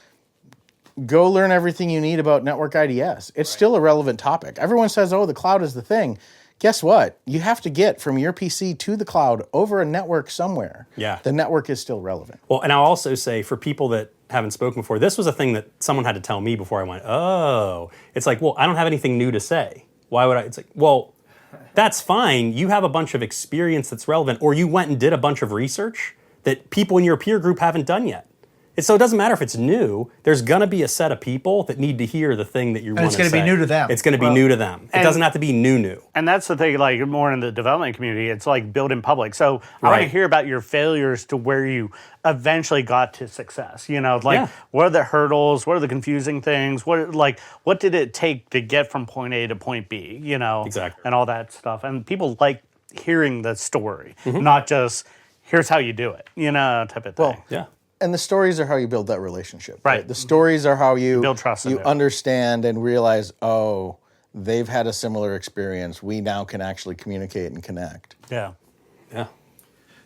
Speaker 2: go learn everything you need about network IDS. It's still a relevant topic. Everyone says, oh, the cloud is the thing. Guess what? You have to get from your PC to the cloud over a network somewhere.
Speaker 4: Yeah.
Speaker 2: The network is still relevant.
Speaker 4: Well, and I'll also say for people that haven't spoken before, this was a thing that someone had to tell me before I went, oh. It's like, well, I don't have anything new to say. Why would I? It's like, well, that's fine. You have a bunch of experience that's relevant, or you went and did a bunch of research that people in your peer group haven't done yet. So it doesn't matter if it's new. There's going to be a set of people that need to hear the thing that you want to say.
Speaker 3: it's gonna be new to them.
Speaker 4: It's going to be new to them. It doesn't have to be new.
Speaker 1: And that's the thing, like, more in the development community, it's like build in public. So I want to
Speaker 4: Right.
Speaker 1: hear about your failures to where you eventually got to success.
Speaker 4: Yeah.
Speaker 1: What are the hurdles? What are the confusing things? What did it take to get from point A to point B,
Speaker 4: Exactly.
Speaker 1: and all that stuff. And people like hearing the story, not just, here's how you do it, type of thing.
Speaker 2: Well,
Speaker 4: Yeah.
Speaker 2: And the stories are how you build that relationship.
Speaker 1: Right.
Speaker 2: The stories are how you
Speaker 1: Build trust in
Speaker 2: you
Speaker 1: it.
Speaker 2: understand and realize, oh, they've had a similar experience. We now can actually communicate and connect.
Speaker 1: Yeah.
Speaker 4: Yeah.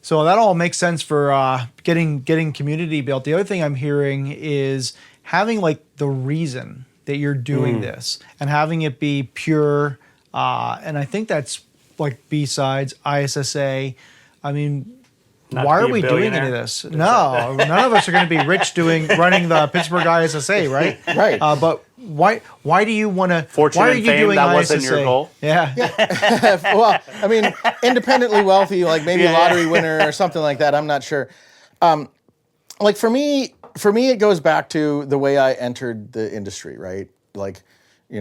Speaker 3: So that all makes sense for getting community built. The other thing I'm hearing is having like the reason that you're doing this and having it be pure. And I think that's like BSides, ISSA. I mean,
Speaker 1: Not
Speaker 3: why
Speaker 1: to
Speaker 3: are
Speaker 1: be a
Speaker 3: we doing
Speaker 1: billionaire.
Speaker 3: any of this? No, none of us are going to be rich running the Pittsburgh ISSA, right?
Speaker 2: Right.
Speaker 3: But why do you want to?
Speaker 1: Fortune
Speaker 3: why are
Speaker 1: and
Speaker 3: you
Speaker 1: fame,
Speaker 3: doing
Speaker 1: that
Speaker 3: ISSA?
Speaker 1: wasn't your goal?
Speaker 3: Yeah.
Speaker 2: Well, I mean, independently wealthy, like maybe a lottery winner or something like that. I'm not sure. Like for me, it goes back to the way I entered the industry, right? Like,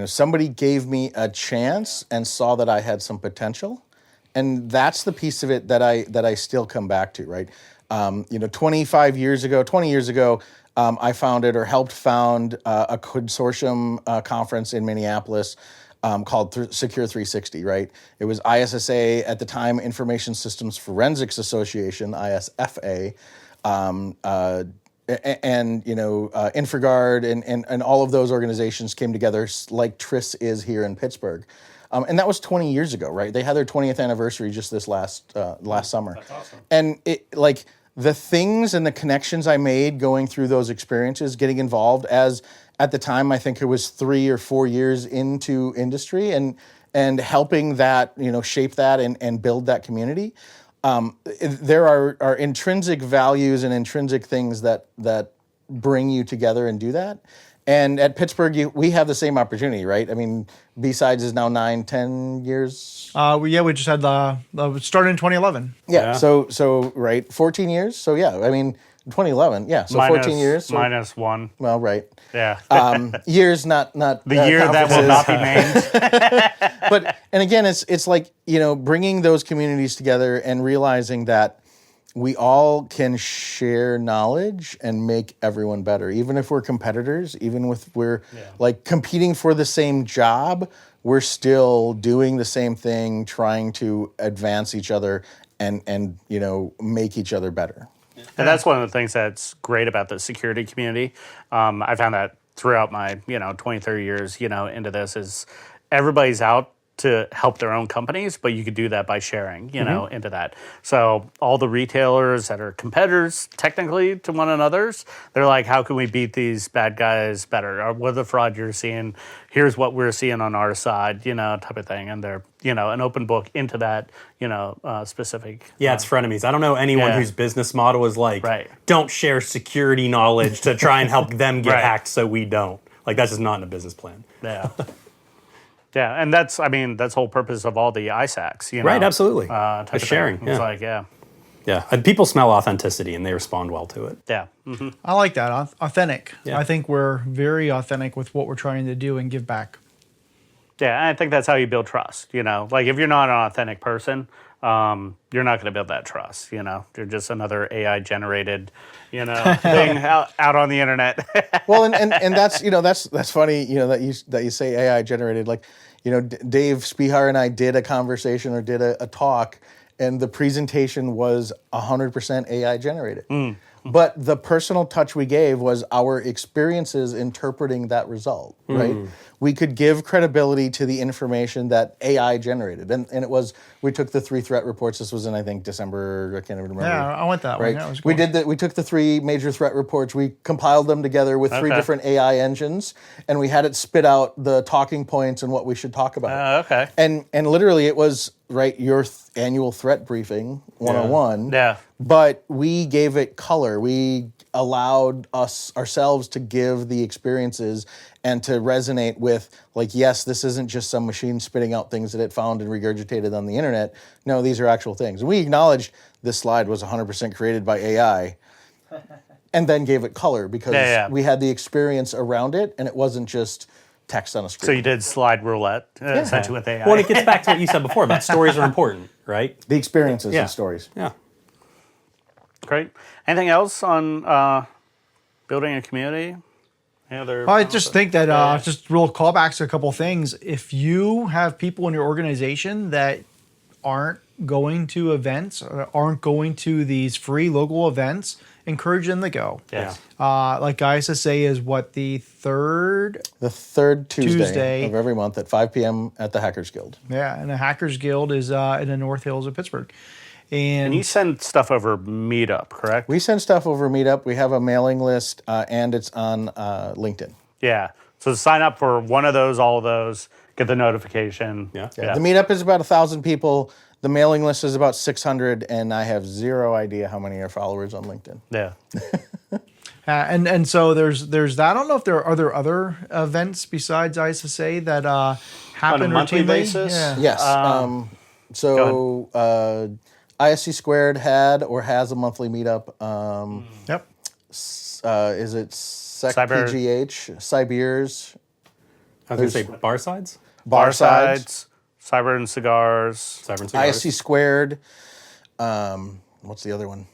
Speaker 2: somebody gave me a chance and saw that I had some potential. And that's the piece of it that I still come back to, right? 20 years ago, I founded or helped found a consortium conference in Minneapolis called Secure 360, right? It was ISSA at the time, Information Systems Forensics Association, ISFA, and Infraguard and all of those organizations came together like TRIS is here in Pittsburgh. And that was 20 years ago, right? They had their 20th anniversary just this last summer.
Speaker 1: That's awesome.
Speaker 2: And the things and the connections I made going through those experiences, getting involved as at the time I think it was 3 or 4 years into industry and helping that shape that and build that community. There are intrinsic values and intrinsic things that bring you together and do that. And at Pittsburgh, we have the same opportunity, right? I mean, BSides is now 9-10 years.
Speaker 3: We just had started in 2011.
Speaker 2: Yeah. So right, 14 years. So yeah, I mean, 2011. Yeah. So 14 years. So,
Speaker 1: minus one.
Speaker 2: well, right.
Speaker 1: Yeah.
Speaker 2: Years, not
Speaker 1: the year that will not be named.
Speaker 2: But and again, it's like bringing those communities together and realizing that we all can share knowledge and make everyone better, even if we're competitors, even if we're like competing for the same job, we're still doing the same thing, trying to advance each other and make each other better.
Speaker 1: And that's one of the things that's great about the security community. I found that throughout my 20, 30 years into this is everybody's out to help their own companies, but you could do that by sharing, into that. So all the retailers that are competitors technically to one another's, they're like, how can we beat these bad guys better? Or what are the fraud you're seeing? Here's what we're seeing on our side, type of thing. And they're, an open book into that, specific.
Speaker 4: Yeah, it's frenemies. I don't know anyone whose business model is like, don't share security knowledge to try and help them get hacked so we don't. Like, that's just not in a business plan.
Speaker 1: Yeah. Yeah, and that's the whole purpose of all the ISACs,
Speaker 4: Right, absolutely.
Speaker 1: Type of
Speaker 4: sharing.
Speaker 1: thing. It's like,
Speaker 4: Yeah, and people smell authenticity and they respond well to it.
Speaker 1: Yeah. Mm-hmm.
Speaker 3: I like that. Authentic.
Speaker 4: Yeah.
Speaker 3: I think we're very authentic with what we're trying to do and give back.
Speaker 1: Yeah, and I think that's how you build trust, Like, if you're not an authentic person, you're not going to build that trust, You're just another AI-generated, thing out on the internet.
Speaker 2: Well, and that's funny, that you say AI generated. Like, Dave Spihar and I did a conversation or did a talk, and the presentation was 100% AI generated. But the personal touch we gave was our experiences interpreting that result, right? We could give credibility to the information that AI generated. And it was, we took the 3 threat reports. This was in, I think, December, I can't even remember.
Speaker 3: Yeah, I went that
Speaker 2: right?
Speaker 3: one. Yeah, it was cool.
Speaker 2: We took the 3 major threat reports. We compiled them together with 3 different AI engines, and we had it spit out the talking points and what we should talk about.
Speaker 1: Okay.
Speaker 2: And literally it was, your annual threat briefing 101.
Speaker 1: Yeah.
Speaker 2: But we gave it color. We allowed ourselves to give the experiences and to resonate with, like, yes, this isn't just some machine spitting out things that it found and regurgitated on the internet. No, these are actual things. And we acknowledged this slide was 100% created by AI and then gave it color because we had the experience around it and it wasn't just text on a screen.
Speaker 1: So you did slide roulette, essentially, with AI.
Speaker 4: Well, it gets back to what you said before about stories are important, right?
Speaker 2: The experiences and stories.
Speaker 4: Yeah.
Speaker 1: Great. Anything else on building a community? Any other?
Speaker 3: I just think that just real callbacks to a couple of things. If you have people in your organization that aren't going to events, or aren't going to these free local events, encourage them to go.
Speaker 1: Yeah.
Speaker 3: Like ISSA is what, the third?
Speaker 2: The third Tuesday of every month at 5 p.m. at the Hackers Guild.
Speaker 3: Yeah, and the Hackers Guild is in the North Hills of Pittsburgh.
Speaker 1: And you send stuff over Meetup, correct?
Speaker 2: We send stuff over Meetup. We have a mailing list, and it's on LinkedIn.
Speaker 1: Yeah. So sign up for one of those, all of those, get the notification.
Speaker 2: Yeah. The Meetup is about 1,000 people. The mailing list is about 600, and I have zero idea how many are followers on LinkedIn.
Speaker 1: Yeah.
Speaker 3: And so there's that. I don't know if there are other events besides ISSA that happen
Speaker 1: on a monthly
Speaker 3: routinely.
Speaker 1: basis.
Speaker 3: Yeah.
Speaker 2: Yes. So ISC Squared had or has a monthly meetup.
Speaker 3: Yep.
Speaker 2: Is it PGH? Cybeers?
Speaker 4: I was going to say BSides?
Speaker 1: BSides, Cyber and Cigars.
Speaker 4: Cyber and Cigars.
Speaker 2: ISC Squared. What's the other one?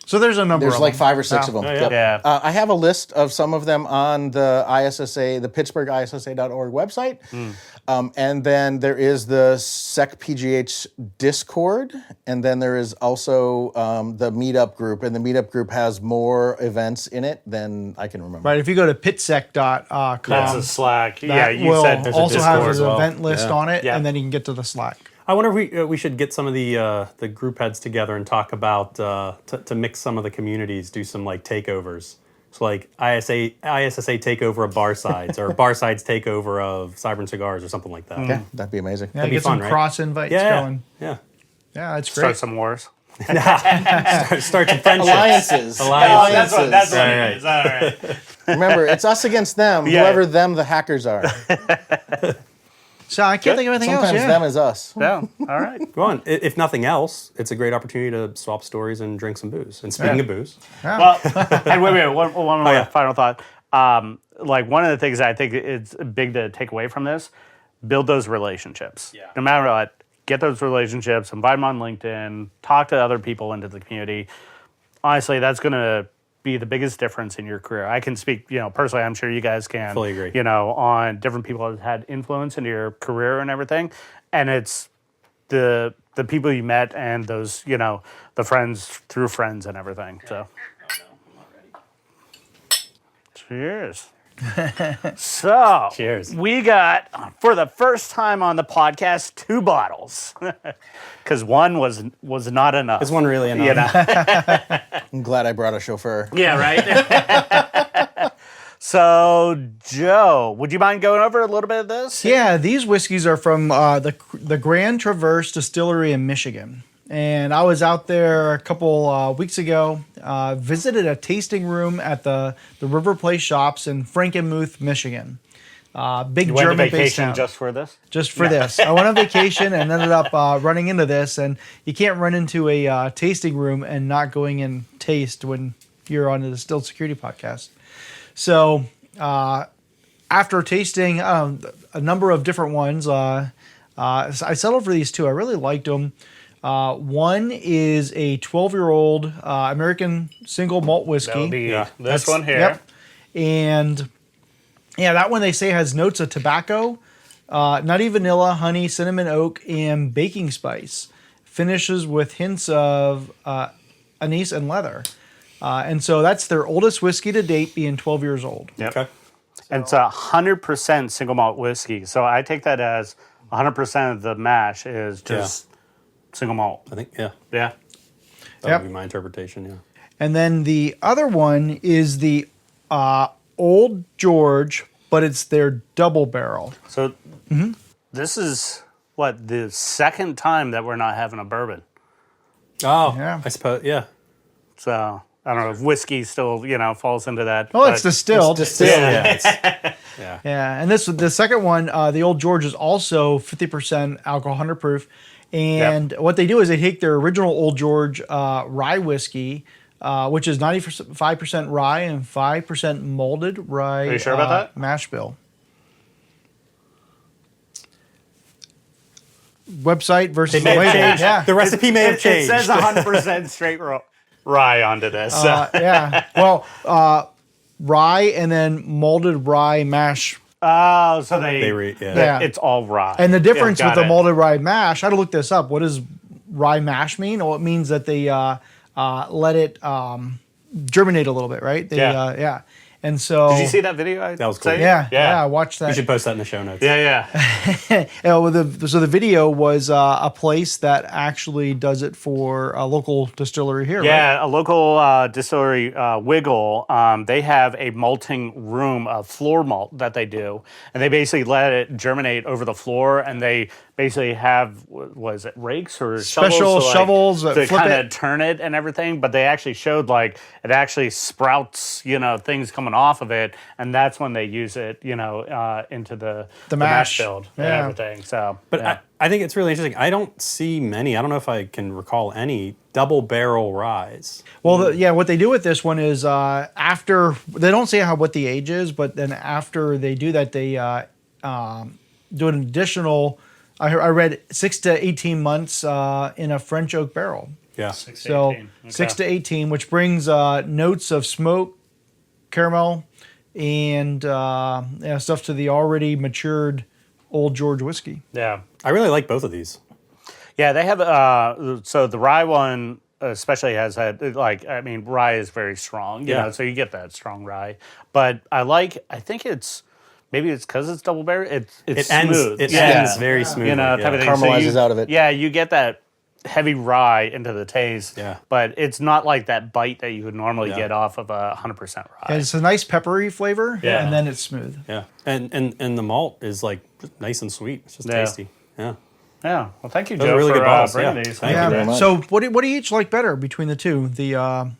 Speaker 3: So there's a number
Speaker 2: There's
Speaker 3: of
Speaker 2: like
Speaker 3: them.
Speaker 2: 5 or 6 of them.
Speaker 4: Oh, yeah.
Speaker 2: Yep.
Speaker 1: Yeah.
Speaker 2: I have a list of some of them on the ISSA, the Pittsburgh ISSA.org website. And then there is the SecPGH Discord. And then there is also the Meetup group. And the Meetup group has more events in it than I can remember.
Speaker 3: Right. If you go to pitsec.com,
Speaker 1: That's a Slack.
Speaker 3: that
Speaker 1: Yeah, you
Speaker 3: will
Speaker 1: said
Speaker 4: there's a
Speaker 3: also
Speaker 4: Discord
Speaker 3: have
Speaker 4: as
Speaker 3: an
Speaker 4: well.
Speaker 3: event list
Speaker 4: Yeah.
Speaker 3: on it,
Speaker 1: Yeah.
Speaker 3: and then you can get to the Slack.
Speaker 4: I wonder if we should get some of the group heads together and talk about to mix some of the communities, do some like takeovers. So like ISSA takeover of BarSides or BarSides takeover of Cyber and Cigars or something like that.
Speaker 2: Yeah, that'd be amazing.
Speaker 3: Yeah,
Speaker 4: That'd be
Speaker 3: get some
Speaker 4: fun, right?
Speaker 3: cross invites
Speaker 4: Yeah,
Speaker 3: going.
Speaker 4: yeah.
Speaker 3: Yeah, that's great.
Speaker 1: start some wars.
Speaker 4: Start some friendships.
Speaker 2: Alliances.
Speaker 4: Alliances.
Speaker 1: That's what
Speaker 4: Right,
Speaker 1: it
Speaker 4: right.
Speaker 1: is. All right.
Speaker 2: Remember, it's us against them,
Speaker 1: Yeah.
Speaker 2: whoever them the hackers are.
Speaker 3: So I can't think of anything
Speaker 2: Sometimes
Speaker 3: else. Yeah.
Speaker 2: them is us.
Speaker 1: Yeah. All right.
Speaker 4: Go on. If nothing else, it's a great opportunity to swap stories and drink some booze. And speaking of booze,
Speaker 1: Well, and wait, one more
Speaker 4: yeah.
Speaker 1: final thought. Like one of the things I think it's big to take away from this, build those relationships.
Speaker 4: Yeah.
Speaker 1: No matter what, get those relationships, invite them on LinkedIn, talk to other people into the community. Honestly, that's going to be the biggest difference in your career. I can speak, personally, I'm sure you guys can.
Speaker 4: Fully agree.
Speaker 1: On different people that had influence into your career and everything. And it's the people you met and those, the friends through friends and everything. So cheers. So,
Speaker 4: Cheers.
Speaker 1: we got, for the first time on the podcast, 2 bottles. Because one was not enough.
Speaker 4: is one really enough?
Speaker 2: I'm glad I brought a chauffeur.
Speaker 1: Yeah, right? So, Joe, would you mind going over a little bit of this?
Speaker 3: Yeah, these whiskeys are from the Grand Traverse Distillery in Michigan. And I was out there a couple weeks ago, visited a tasting room at the River Place Shops in Frankenmuth, Michigan. Big
Speaker 1: You went on
Speaker 3: German-based
Speaker 1: vacation
Speaker 3: town.
Speaker 1: just for this?
Speaker 3: Just for this. I went on vacation and ended up running into this. And you can't run into a tasting room and not going and taste when you're on the Distilled Security podcast. So after tasting a number of different ones, I settled for these 2. I really liked them. One is a 12-year-old American single malt whiskey.
Speaker 1: That would be
Speaker 4: Yeah.
Speaker 1: this one here.
Speaker 3: Yep. And yeah, that one they say has notes of tobacco, nutty vanilla, honey, cinnamon, oak, and baking spice. Finishes with hints of anise and leather. And so that's their oldest whiskey to date, being 12 years old.
Speaker 1: Yep.
Speaker 4: Okay.
Speaker 1: And it's 100% single malt whiskey. So I take that as 100% of the mash is just single malt.
Speaker 4: I think, yeah.
Speaker 1: Yeah.
Speaker 4: That
Speaker 3: Yep.
Speaker 4: would be my interpretation, yeah.
Speaker 3: And then the other one is the Old George, but it's their double barrel.
Speaker 1: So this is what, the second time that we're not having a bourbon.
Speaker 4: Oh,
Speaker 3: Yeah.
Speaker 4: I suppose, yeah.
Speaker 1: So I don't know if whiskey still, falls into that.
Speaker 3: Oh, it's
Speaker 1: but-
Speaker 3: distilled.
Speaker 4: Yeah.
Speaker 3: Yeah, and the second one, the Old George, is also 50% alcohol, 100 proof. And what they do is they take their original Old George rye whiskey, which is 95% rye and 5% malted rye.
Speaker 1: Are you sure about that?
Speaker 3: Mash bill. Website versus
Speaker 4: May have
Speaker 3: label.
Speaker 4: changed.
Speaker 3: Yeah.
Speaker 4: The recipe may have
Speaker 1: It
Speaker 4: changed.
Speaker 1: says 100% straight rye onto this.
Speaker 3: Yeah. Well, rye and then malted rye mash.
Speaker 1: Oh, so they
Speaker 3: Yeah.
Speaker 1: it's all rye.
Speaker 3: And the difference
Speaker 1: Yeah,
Speaker 3: with
Speaker 1: got
Speaker 3: the
Speaker 1: it.
Speaker 3: malted rye mash, I had to look this up. What does rye mash mean? Well, it means that they let it germinate a little bit, right? They,
Speaker 1: Yeah.
Speaker 3: yeah. And so.
Speaker 1: Did you see that video?
Speaker 4: That was cool.
Speaker 3: Yeah, I watched that.
Speaker 4: We should post that in the show notes.
Speaker 1: Yeah.
Speaker 3: Well, so the video was a place that actually does it for a local distillery here, right?
Speaker 1: Yeah, a local distillery, Wiggle, they have a malting room, a floor malt that they do, and they basically let it germinate over the floor, and they basically have, was it rakes or
Speaker 3: Special shovels that
Speaker 1: to
Speaker 3: flip
Speaker 1: kind
Speaker 3: it.
Speaker 1: of turn it and everything, but they actually showed like it actually sprouts, things coming off of it, and that's when they use it, into the mash build and
Speaker 3: Yeah.
Speaker 1: everything. So,
Speaker 4: But
Speaker 1: yeah.
Speaker 4: I think it's really interesting. I don't see many. I don't know if I can recall any double barrel ryes.
Speaker 3: Well, what they do with this one is after they don't say what the age is, but then after they do that, they do an additional. I read 6 to 18 months in a French oak barrel.
Speaker 4: Yeah.
Speaker 1: 6 to
Speaker 3: So
Speaker 1: 18. Okay.
Speaker 3: 6 to 18, which brings notes of smoke, caramel, and stuff to the already matured Old George whiskey.
Speaker 1: Yeah.
Speaker 4: I really like both of these.
Speaker 1: Yeah, they have, so the rye one especially has had, rye is very strong, you know, so you get that strong rye. But I think maybe it's because it's double berry, it's smooth.
Speaker 4: It ends very smoothly.
Speaker 1: You know, type of thing.
Speaker 2: Caramelizes out of it.
Speaker 1: Yeah, you get that heavy rye into the taste,
Speaker 4: Yeah.
Speaker 1: but it's not like that bite that you would normally get off of 100% rye.
Speaker 3: And it's a nice peppery flavor,
Speaker 1: Yeah.
Speaker 3: and then it's smooth.
Speaker 4: Yeah. And the malt is like nice and sweet. It's just
Speaker 1: Yeah.
Speaker 4: tasty. Yeah.
Speaker 1: Yeah, well, thank you,
Speaker 4: Those
Speaker 1: Joe,
Speaker 4: are really
Speaker 1: for
Speaker 4: good bottles,
Speaker 1: bringing
Speaker 4: yeah.
Speaker 1: these.
Speaker 4: Thank you very
Speaker 2: much.
Speaker 3: So what do you each like better between the two? The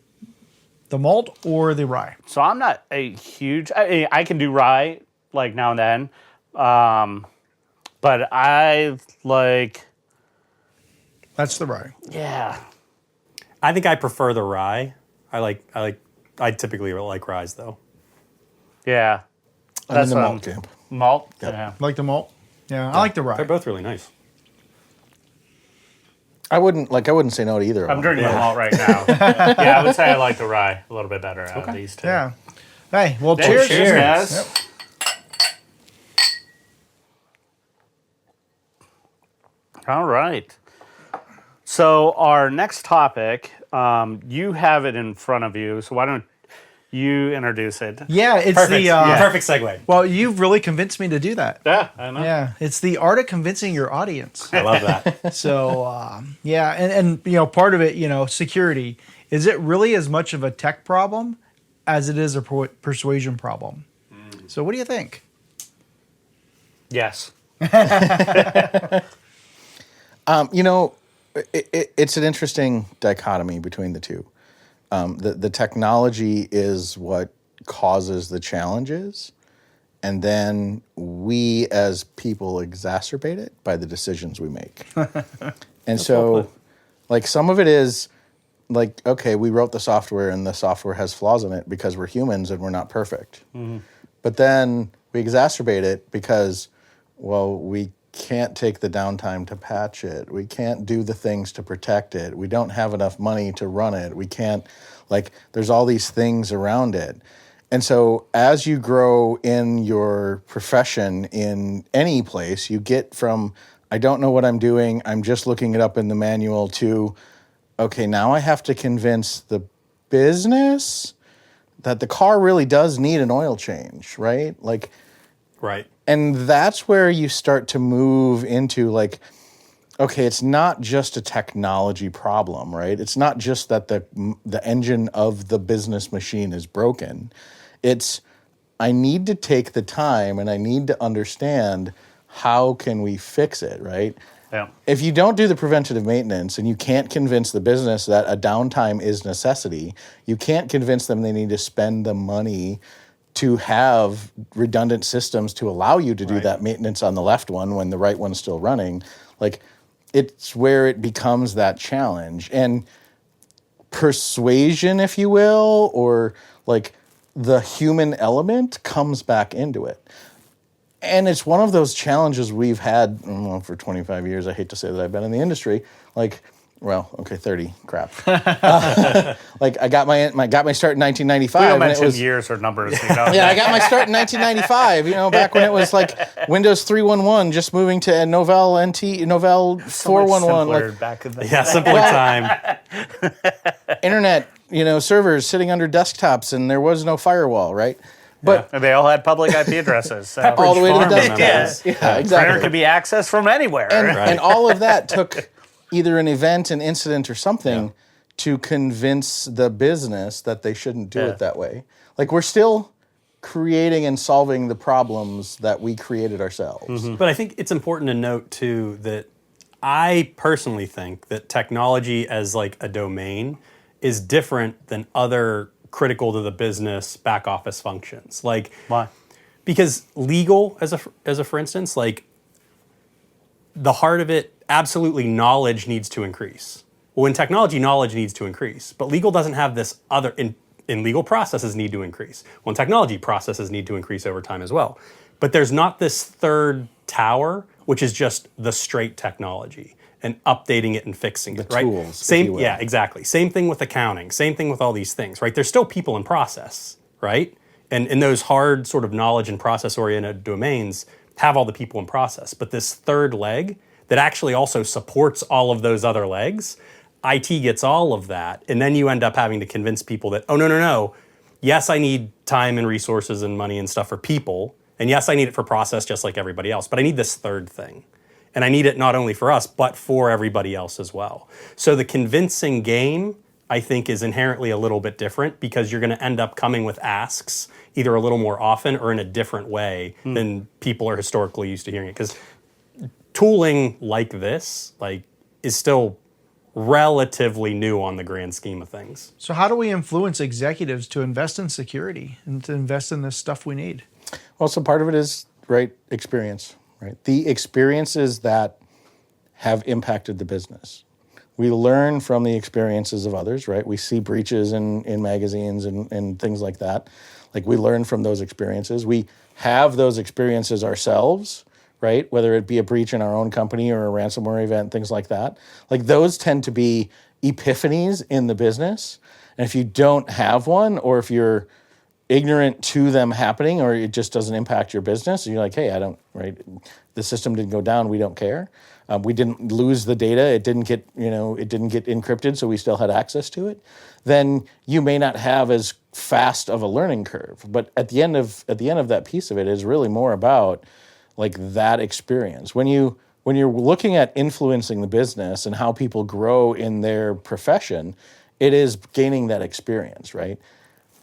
Speaker 3: malt or the rye?
Speaker 1: So I'm not a huge. I can do rye like now and then, but I like.
Speaker 3: That's the rye.
Speaker 1: Yeah,
Speaker 4: I think I prefer the rye. I typically like ryes though.
Speaker 1: yeah.
Speaker 2: I'm in the
Speaker 1: what
Speaker 2: malt camp.
Speaker 1: Malt. Yeah.
Speaker 3: Like the malt? Yeah, I like the rye.
Speaker 4: They're both really nice.
Speaker 2: I wouldn't say no to either of
Speaker 1: I'm
Speaker 2: them.
Speaker 1: drinking the malt right now. Yeah, I would say I like the rye a little bit better out of these two.
Speaker 3: Yeah. Hey, well,
Speaker 1: Yeah,
Speaker 3: cheers.
Speaker 1: cheers, guys.
Speaker 3: Yep.
Speaker 1: All right. So our next topic, you have it in front of you. So why don't you introduce it?
Speaker 3: Yeah, it's
Speaker 4: Perfect.
Speaker 3: the.
Speaker 4: Perfect segue.
Speaker 3: Well, you've really convinced me to do that.
Speaker 1: Yeah, I know.
Speaker 3: Yeah, it's the art of convincing your audience.
Speaker 4: I love that.
Speaker 3: So yeah, and part of it, security. Is it really as much of a tech problem as it is a persuasion problem? So what do you think?
Speaker 1: Yes.
Speaker 2: It's an interesting dichotomy between the two. The technology is what causes the challenges, and then we as people exacerbate it by the decisions we make. And so, like, some of it is like, okay, we wrote the software and the software has flaws in it because we're humans and we're not perfect. Mm-hmm. But then we exacerbate it because, well, we can't take the downtime to patch it. We can't do the things to protect it. We don't have enough money to run it. We can't, there's all these things around it. And so as you grow in your profession in any place, you get from, I don't know what I'm doing, I'm just looking it up in the manual, to, okay, now I have to convince the business that the car really does need an oil change, right?
Speaker 4: Right.
Speaker 2: And that's where you start to move into okay, it's not just a technology problem, right? It's not just that the engine of the business machine is broken. It's, I need to take the time and I need to understand how can we fix it, right?
Speaker 1: Yeah.
Speaker 2: If you don't do the preventative maintenance and you can't convince the business that a downtime is necessity, you can't convince them they need to spend the money to have redundant systems to allow you to do that maintenance on the left one when the right one's still running. It's where it becomes that challenge. And persuasion, if you will, or the human element comes back into it. And it's one of those challenges we've had for 25 years. I hate to say that I've been in the industry. 30, crap. I got my start in 1995.
Speaker 1: We don't
Speaker 2: and it
Speaker 1: mention
Speaker 2: was,
Speaker 1: years or numbers.
Speaker 2: yeah, I got my start in 1995, back when it was Windows 3.11, just moving to Novell 4.11.
Speaker 1: Back in the
Speaker 4: Yeah, simpler time.
Speaker 2: Internet, servers sitting under desktops, and there was no firewall, right? But
Speaker 1: and they all had public IP addresses. So.
Speaker 2: all the way to the
Speaker 4: Farm
Speaker 2: desktop.
Speaker 4: members.
Speaker 2: Yeah, exactly.
Speaker 1: Printer could be accessed from anywhere.
Speaker 2: And all of that took either an event, an incident, or something to convince the business that they shouldn't do it that way. We're still creating and solving the problems that we created ourselves.
Speaker 4: Mm-hmm. But I think it's important to note, too, that I personally think that technology as a domain is different than other critical to the business back office functions.
Speaker 1: Why?
Speaker 4: Because legal, as a for instance, the heart of it, absolutely knowledge needs to increase. Well, in technology, knowledge needs to increase, but legal doesn't have this other, in legal, processes need to increase. Well, in technology, processes need to increase over time as well. But there's not this third tower which is just the straight technology and updating it and fixing it, right?
Speaker 2: Tools,
Speaker 4: Same, yeah, exactly. Same thing with accounting. Same thing with all these things, right? There's still people in process, right? And in those hard sort of knowledge and process-oriented domains have all the people in process. But this third leg that actually also supports all of those other legs, IT gets all of that. And then you end up having to convince people that, oh, no. Yes, I need time and resources and money and stuff for people. And yes, I need it for process just like everybody else. But I need this third thing. And I need it not only for us, but for everybody else as well. So the convincing game, I think, is inherently a little bit different because you're going to end up coming with asks either a little more often or in a different way than people are historically used to hearing it. Because tooling like this is still relatively new on the grand scheme of things.
Speaker 3: So how do we influence executives to invest in security and to invest in this stuff we need?
Speaker 2: Well, so part of it is, right, experience, right? The experiences that have impacted the business. We learn from the experiences of others, right? We see breaches in magazines and things like that. Like, we learn from those experiences. We have those experiences ourselves, right? Whether it be a breach in our own company or a ransomware event, things like that. Like, those tend to be epiphanies in the business. And if you don't have one, or if you're ignorant to them happening, or it just doesn't impact your business, and you're like, hey, I don't, right? The system didn't go down, we don't care. We didn't lose the data, it didn't get encrypted, so we still had access to it. Then you may not have as fast of a learning curve. But at the end of that piece of it is really more about like that experience. When you're looking at influencing the business and how people grow in their profession, it is gaining that experience, right?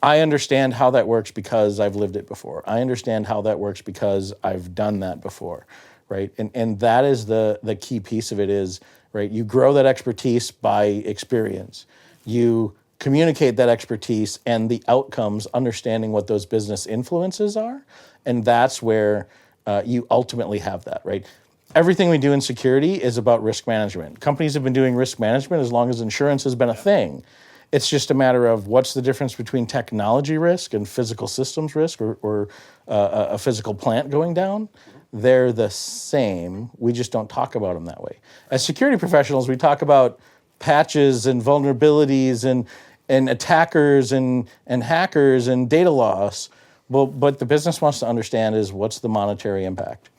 Speaker 2: I understand how that works because I've lived it before. I understand how that works because I've done that before, right? And that is the key piece of it is, right, you grow that expertise by experience. You communicate that expertise and the outcomes, understanding what those business influences are, and that's where you ultimately have that, right? Everything we do in security is about risk management. Companies have been doing risk management as long as insurance has been a thing. It's just a matter of what's the difference between technology risk and physical systems risk or a physical plant going down. They're the same. We just don't talk about them that way. As security professionals, we talk about patches and vulnerabilities and attackers and hackers and data loss. Well, but the business wants to understand is what's the monetary impact.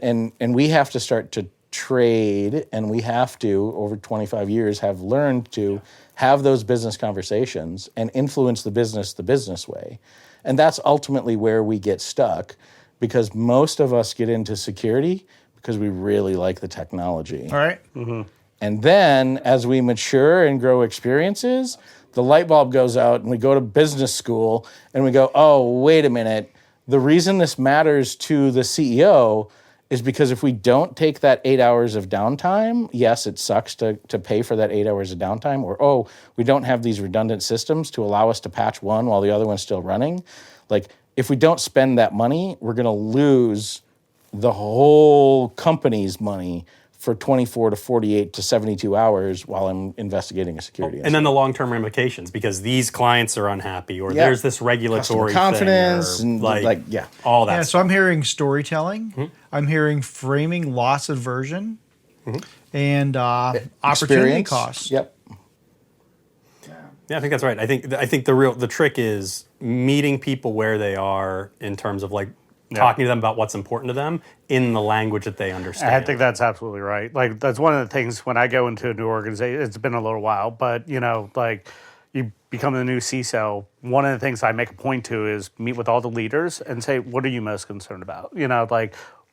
Speaker 2: And we have to start to trade, and we have to, over 25 years, have learned to have those business conversations and influence the business way. And that's ultimately where we get stuck, because most of us get into security because we really like the technology.
Speaker 3: All right.
Speaker 2: Mm-hmm. And then as we mature and grow experiences, the light bulb goes out and we go to business school and we go, oh, wait a minute. The reason this matters to the CEO is because if we don't take that 8 hours of downtime, yes, it sucks to pay for that 8 hours of downtime, or, oh, we don't have these redundant systems to allow us to patch one while the other one's still running. Like, if we don't spend that money, we're going to lose the whole company's money for 24 to 48 to 72 hours while I'm investigating a security incident.
Speaker 4: And then the long-term ramifications, because these clients are unhappy, or there's this regulatory
Speaker 2: customer confidence
Speaker 4: thing, or
Speaker 2: and
Speaker 4: all that
Speaker 3: Yeah,
Speaker 4: stuff.
Speaker 3: so I'm hearing storytelling. I'm hearing framing loss aversion and opportunity costs.
Speaker 2: Yep.
Speaker 4: Yeah, I think that's right. I think the trick is meeting people where they are in terms of talking to them about what's important to them in the language that they understand.
Speaker 1: I think that's absolutely right. Like, that's one of the things when I go into a new organization, it's been a little while, but, you become the new CISO, one of the things I make a point to is meet with all the leaders and say, what are you most concerned about?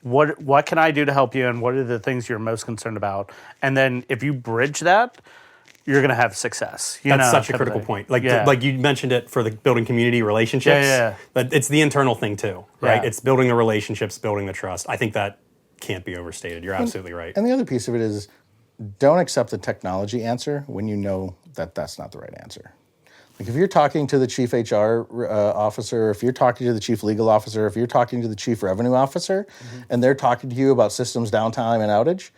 Speaker 1: What can I do to help you, and what are the things you're most concerned about? And then if you bridge that, you're going to have success.
Speaker 4: That's such a critical point. Like you mentioned it for the building community relationships.
Speaker 1: Yeah.
Speaker 4: But it's the internal thing too, right?
Speaker 1: Yeah.
Speaker 4: It's building the relationships, building the trust. I think that can't be overstated. You're absolutely right.
Speaker 2: And the other piece of it is, don't accept the technology answer when you know that that's not the right answer. Like, if you're talking to the chief HR officer, if you're talking to the chief legal officer, if you're talking to the chief revenue officer, and they're talking to you about systems downtime and outage,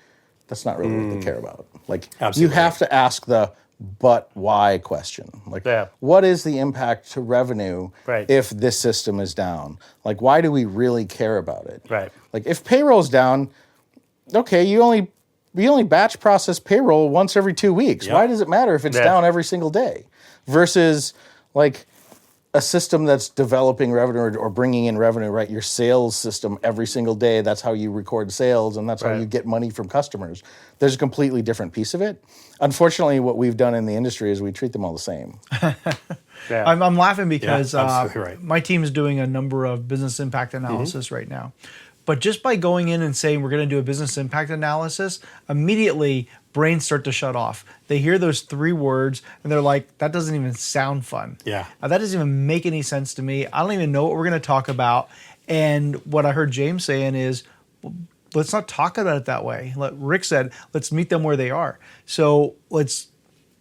Speaker 2: that's not really what they care about. Like,
Speaker 4: Absolutely.
Speaker 2: You have to ask the but why question. Like, what is the impact to revenue if this system is down? Like, why do we really care about it?
Speaker 1: Right.
Speaker 2: Like, if payroll's down, okay, you only batch process payroll once every 2 weeks.
Speaker 4: Yep.
Speaker 2: Why does it matter if it's down every single day? Versus like a system that's developing revenue or bringing in revenue, right? Your sales system every single day, that's how you record sales and that's how you get money from customers. There's a completely different piece of it. Unfortunately, what we've done in the industry is we treat them all the same.
Speaker 3: I'm laughing because
Speaker 4: absolutely right.
Speaker 3: my team is doing a number of business impact analysis right now. But just by going in and saying we're going to do a business impact analysis, immediately brains start to shut off. They hear those 3 words and they're like, that doesn't even sound fun.
Speaker 4: Yeah.
Speaker 3: That doesn't even make any sense to me. I don't even know what we're going to talk about. And what I heard James saying is, well, let's not talk about it that way. Like Rick said, let's meet them where they are. So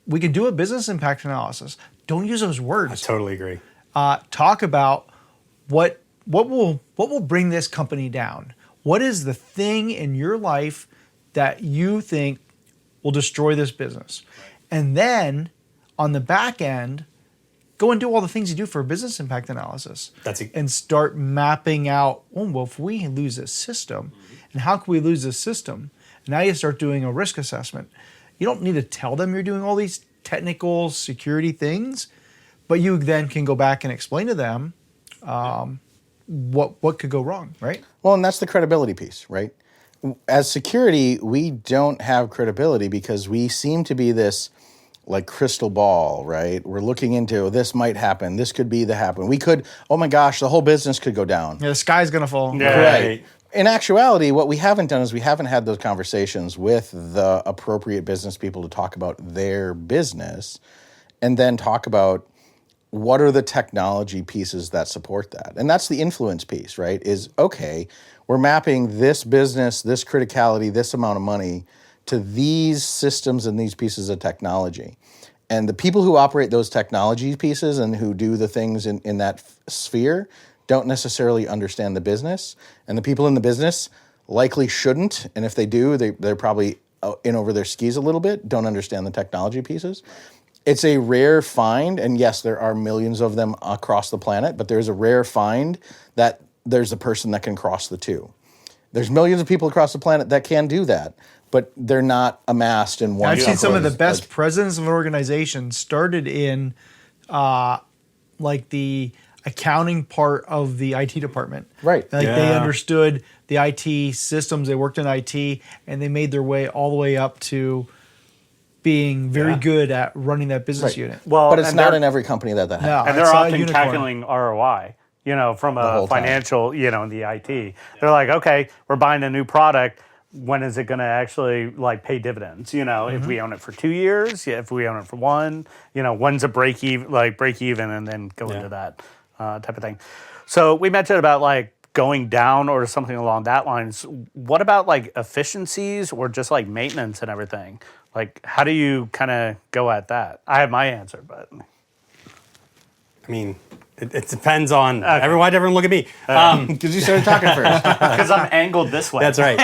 Speaker 3: we can do a business impact analysis. Don't use those words.
Speaker 4: I totally agree.
Speaker 3: Talk about what will bring this company down. What is the thing in your life that you think will destroy this business? And then on the back end, go and do all the things you do for a business impact analysis. And start mapping out, well, if we lose this system, and how can we lose this system? And now you start doing a risk assessment. You don't need to tell them you're doing all these technical security things, but you then can go back and explain to them what could go wrong, right?
Speaker 2: Well, and that's the credibility piece, right? As security, we don't have credibility because we seem to be this like crystal ball, right? We're looking into this might happen, this could be the happen. We could, oh my gosh, the whole business could go down.
Speaker 3: Yeah, the sky's gonna fall.
Speaker 1: Yeah.
Speaker 2: Right. In actuality, what we haven't done is we haven't had those conversations with the appropriate business people to talk about their business and then talk about what are the technology pieces that support that? And that's the influence piece, right? Is, okay, we're mapping this business, this criticality, this amount of money to these systems and these pieces of technology. And the people who operate those technology pieces and who do the things in that sphere don't necessarily understand the business. And the people in the business likely shouldn't. And if they do, they're probably in over their skis a little bit, don't understand the technology pieces. It's a rare find, and yes, there are millions of them across the planet, but there's a rare find that there's a person that can cross the two. There's millions of people across the planet that can do that, but they're not amassed in one.
Speaker 3: I've seen some of the best presidents of organizations started in like the accounting part of the IT department.
Speaker 2: Right.
Speaker 3: Like they understood the IT systems, they worked in IT, and they made their way all the way up to being very good at running that business unit.
Speaker 2: Well, but it's not in every company that happens.
Speaker 3: No,
Speaker 1: and they're often calculating ROI, from a financial, in the IT. They're like, okay, we're buying a new product. When is it going to actually pay dividends? If we own it for 2 years, if we own it for 1, when's a break even, and then go into that type of thing. So we mentioned about going down or something along that lines. What about efficiencies or just maintenance and everything? How do you kind of go at that? I have my answer, but
Speaker 4: I mean, it depends on why'd everyone look at me?
Speaker 2: Because you started talking first.
Speaker 1: Because I'm angled this way.
Speaker 4: That's right.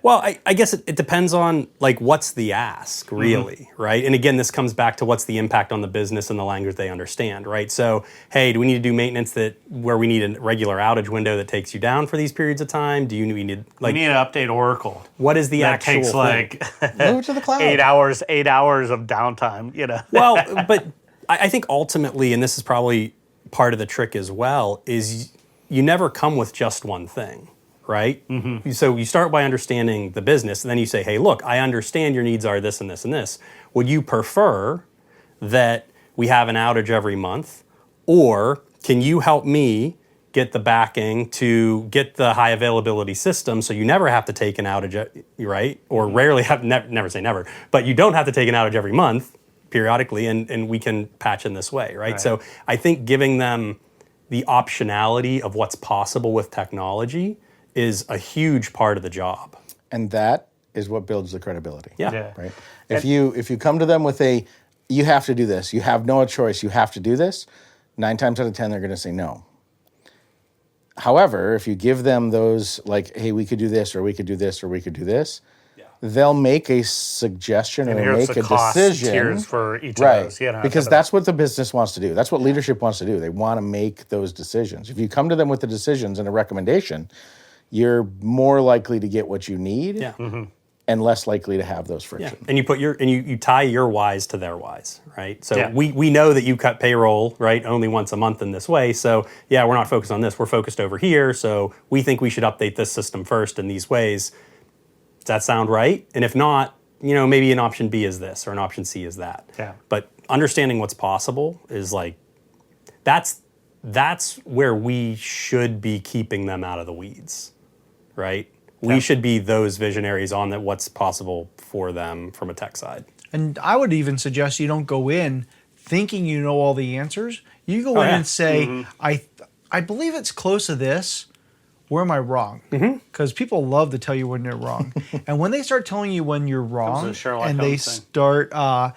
Speaker 4: Well, I guess it depends on what's the ask really, right? And again, this comes back to what's the impact on the business and the language they understand, right? So, hey, do we need to do maintenance where we need a regular outage window that takes you down for these periods of time? Do we need
Speaker 1: we need to update Oracle?
Speaker 4: What is the actual
Speaker 1: takes
Speaker 2: move it to the cloud.
Speaker 1: 8 hours of downtime,
Speaker 4: Well, but I think ultimately, and this is probably part of the trick as well, is you never come with just one thing, right? Mm-hmm. So you start by understanding the business, and then you say, hey, look, I understand your needs are this and this and this. Would you prefer that we have an outage every month, or can you help me get the backing to get the high availability system so you never have to take an outage, right? Or rarely have, never say never, but you don't have to take an outage every month, periodically, and we can patch in this way, right? So I think giving them the optionality of what's possible with technology is a huge part of the job.
Speaker 2: And that is what builds the credibility.
Speaker 4: Yeah.
Speaker 2: Right. If you come to them with you have to do this, you have no choice, you have to do this, 9 times out of 10 they're going to say no. However, if you give them those hey, we could do this, or we could do this, or we could do this, they'll make a suggestion or make a decision.
Speaker 1: Tiers for each of those.
Speaker 2: Because that's what the business wants to do. That's what leadership wants to do. They want to make those decisions. If you come to them with the decisions and a recommendation, you're more likely to get what you need.
Speaker 4: Yeah.
Speaker 2: And less likely to have those
Speaker 4: Yeah.
Speaker 2: frictions.
Speaker 4: And you tie your whys to their whys, right? So
Speaker 1: Yeah.
Speaker 4: we know that you cut payroll, right, only once a month in this way. So yeah, we're not focused on this. We're focused over here. So we think we should update this system first in these ways. Does that sound right? And if not, maybe an option B is this or an option C is that.
Speaker 1: Yeah.
Speaker 4: But understanding what's possible is like that's where we should be keeping them out of the weeds, right? We should be those visionaries on that what's possible for them from a tech side.
Speaker 3: And I would even suggest you don't go in thinking you know all the answers. You go in
Speaker 4: yeah.
Speaker 3: and say, I believe it's close to this. Where am I wrong? Because people love to tell you when they're wrong. And when they start telling you when you're wrong
Speaker 1: the Sherlock
Speaker 3: and they
Speaker 1: Holmes thing.
Speaker 3: start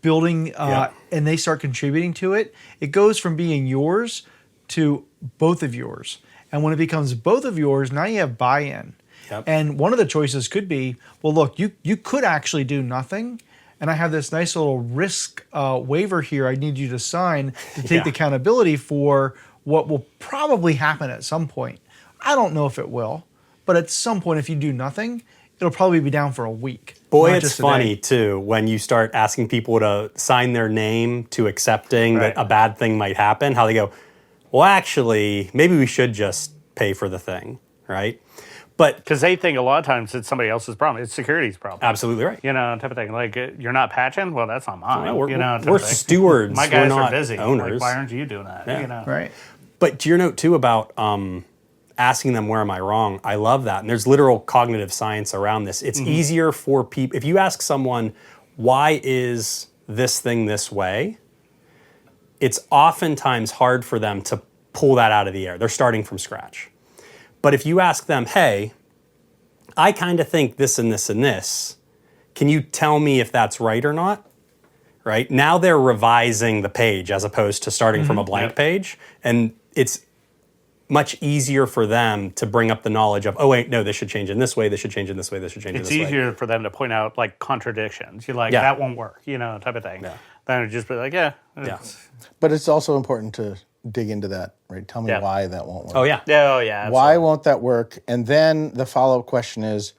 Speaker 3: building and they start contributing to it, it goes from being yours to both of yours. And when it becomes both of yours, now you have buy-in.
Speaker 4: Yep.
Speaker 3: And one of the choices could be, well, look, you could actually do nothing, and I have this nice little risk waiver here I need you to sign to take the accountability for what will probably happen at some point. I don't know if it will, but at some point, if you do nothing, it'll probably be down for a week.
Speaker 4: Boy,
Speaker 3: not
Speaker 4: it's
Speaker 3: just a
Speaker 4: funny,
Speaker 3: day.
Speaker 4: too, when you start asking people to sign their name to accepting
Speaker 1: Right.
Speaker 4: that a bad thing might happen, how they go, well, actually, maybe we should just pay for the thing, right? But
Speaker 1: Because they think a lot of times it's somebody else's problem. It's security's problem.
Speaker 4: absolutely right.
Speaker 1: Type of thing. Like, you're not patching? Well, that's not mine.
Speaker 4: No, we're
Speaker 1: type
Speaker 4: we're
Speaker 1: of thing.
Speaker 4: stewards.
Speaker 1: My
Speaker 4: we're
Speaker 1: guys
Speaker 4: not
Speaker 1: are busy.
Speaker 4: owners.
Speaker 1: Like, why aren't you doing that?
Speaker 4: Yeah.
Speaker 3: Right.
Speaker 4: But to your note, too, about asking them, where am I wrong? I love that. And there's literal cognitive science around this. It's easier for people, if you ask someone, why is this thing this way? It's oftentimes hard for them to pull that out of the air. They're starting from scratch. But if you ask them, hey, I kind of think this and this and this, can you tell me if that's right or not? Right? Now they're revising the page as opposed to starting from a blank page. And it's much easier for them to bring up the knowledge of, oh, wait, no, this should change in this way, this should change in this way, this should change in
Speaker 1: It's
Speaker 4: this way.
Speaker 1: easier for them to point out, like, contradictions. You're like,
Speaker 4: Yeah.
Speaker 1: that won't work, type of thing.
Speaker 4: Yeah.
Speaker 1: Then it'd just be like, yeah.
Speaker 4: Yeah.
Speaker 2: But it's also important to dig into that, right? Tell me
Speaker 1: Yeah.
Speaker 2: why that won't work.
Speaker 4: Oh, yeah.
Speaker 1: Yeah, oh, yeah.
Speaker 2: Why
Speaker 1: absolutely.
Speaker 2: won't that work? And then the follow-up question is,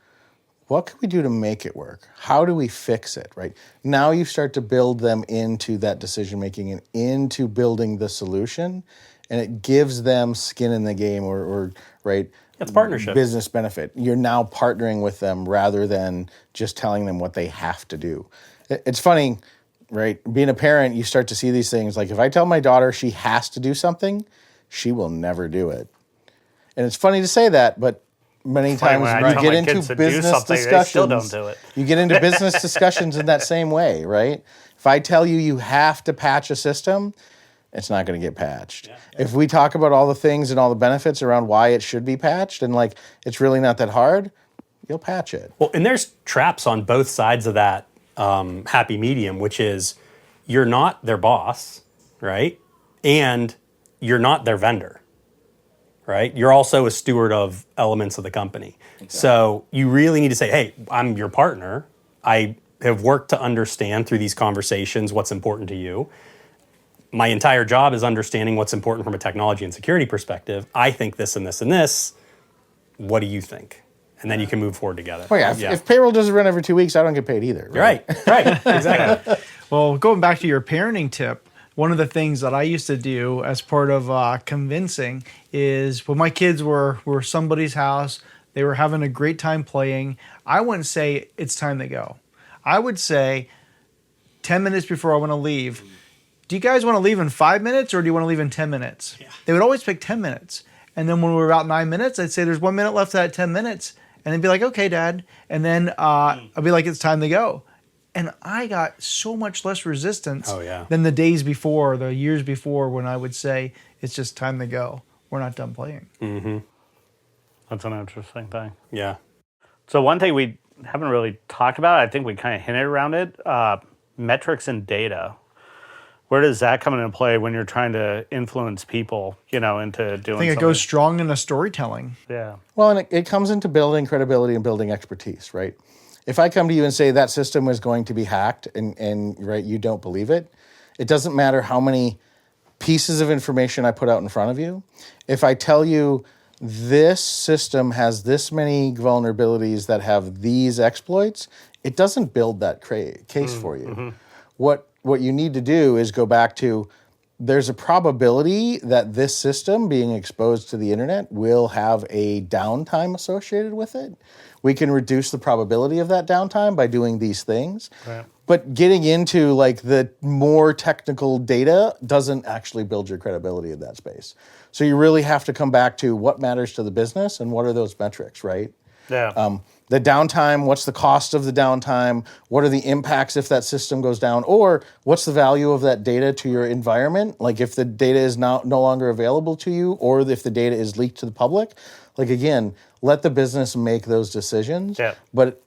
Speaker 2: what can we do to make it work? How do we fix it, right? Now you start to build them into that decision-making and into building the solution, and it gives them skin in the game or right?
Speaker 4: It's partnership.
Speaker 2: Business benefit. You're now partnering with them rather than just telling them what they have to do. It's funny, right? Being a parent, you start to see these things. Like if I tell my daughter she has to do something, she will never do it. And it's funny to say that, but many
Speaker 1: funny
Speaker 2: times
Speaker 1: when I
Speaker 2: you
Speaker 1: tell
Speaker 2: get
Speaker 1: my
Speaker 2: into
Speaker 1: kids to do
Speaker 2: business
Speaker 1: something, they
Speaker 2: discussions.
Speaker 1: still don't do it.
Speaker 2: You get into business discussions in that same way, right? If I tell you you have to patch a system, it's not going to get patched. If we talk about all the things and all the benefits around why it should be patched and like it's really not that hard, you'll patch it.
Speaker 4: Well, and there's traps on both sides of that happy medium, which is you're not their boss, right? And you're not their vendor, right? You're also a steward of elements of the company. Exactly. So you really need to say, hey, I'm your partner. I have worked to understand through these conversations what's important to you. My entire job is understanding what's important from a technology and security perspective. I think this and this and this. What do you think? And then you can move forward together.
Speaker 2: Oh yeah, if payroll doesn't run every 2 weeks, I don't get paid either.
Speaker 4: Right, exactly.
Speaker 3: Well, going back to your parenting tip, one of the things that I used to do as part of convincing is when my kids were somebody's house, they were having a great time playing, I wouldn't say it's time to go. I would say 10 minutes before I want to leave, do you guys want to leave in 5 minutes or do you want to leave in 10 minutes? Yeah. They would always pick 10 minutes. And then when we were about 9 minutes, I'd say there's 1 minute left of that 10 minutes. And they'd be like, okay, Dad. And then I'd be like, it's time to go. And I got so much less resistance than the days before, the years before, when I would say, it's just time to go. We're not done playing.
Speaker 4: Mm-hmm.
Speaker 1: That's an interesting thing.
Speaker 4: Yeah.
Speaker 1: So one thing we haven't really talked about, I think we kind of hinted around it, metrics and data. Where does that come into play when you're trying to influence people, into doing something?
Speaker 3: I think it goes strong into storytelling.
Speaker 1: Yeah.
Speaker 2: Well, and it comes into building credibility and building expertise, right? If I come to you and say that system was going to be hacked and right, you don't believe it, it doesn't matter how many pieces of information I put out in front of you. If I tell you this system has this many vulnerabilities that have these exploits, it doesn't build that case for you. What you need to do is go back to, there's a probability that this system being exposed to the internet will have a downtime associated with it. We can reduce the probability of that downtime by doing these things.
Speaker 1: Right.
Speaker 2: But getting into like the more technical data doesn't actually build your credibility in that space. So you really have to come back to what matters to the business and what are those metrics, right?
Speaker 1: Yeah.
Speaker 2: The downtime, what's the cost of the downtime? What are the impacts if that system goes down? Or what's the value of that data to your environment? Like if the data is now no longer available to you, or if the data is leaked to the public. Like again, let the business make those decisions.
Speaker 1: Yeah.
Speaker 2: But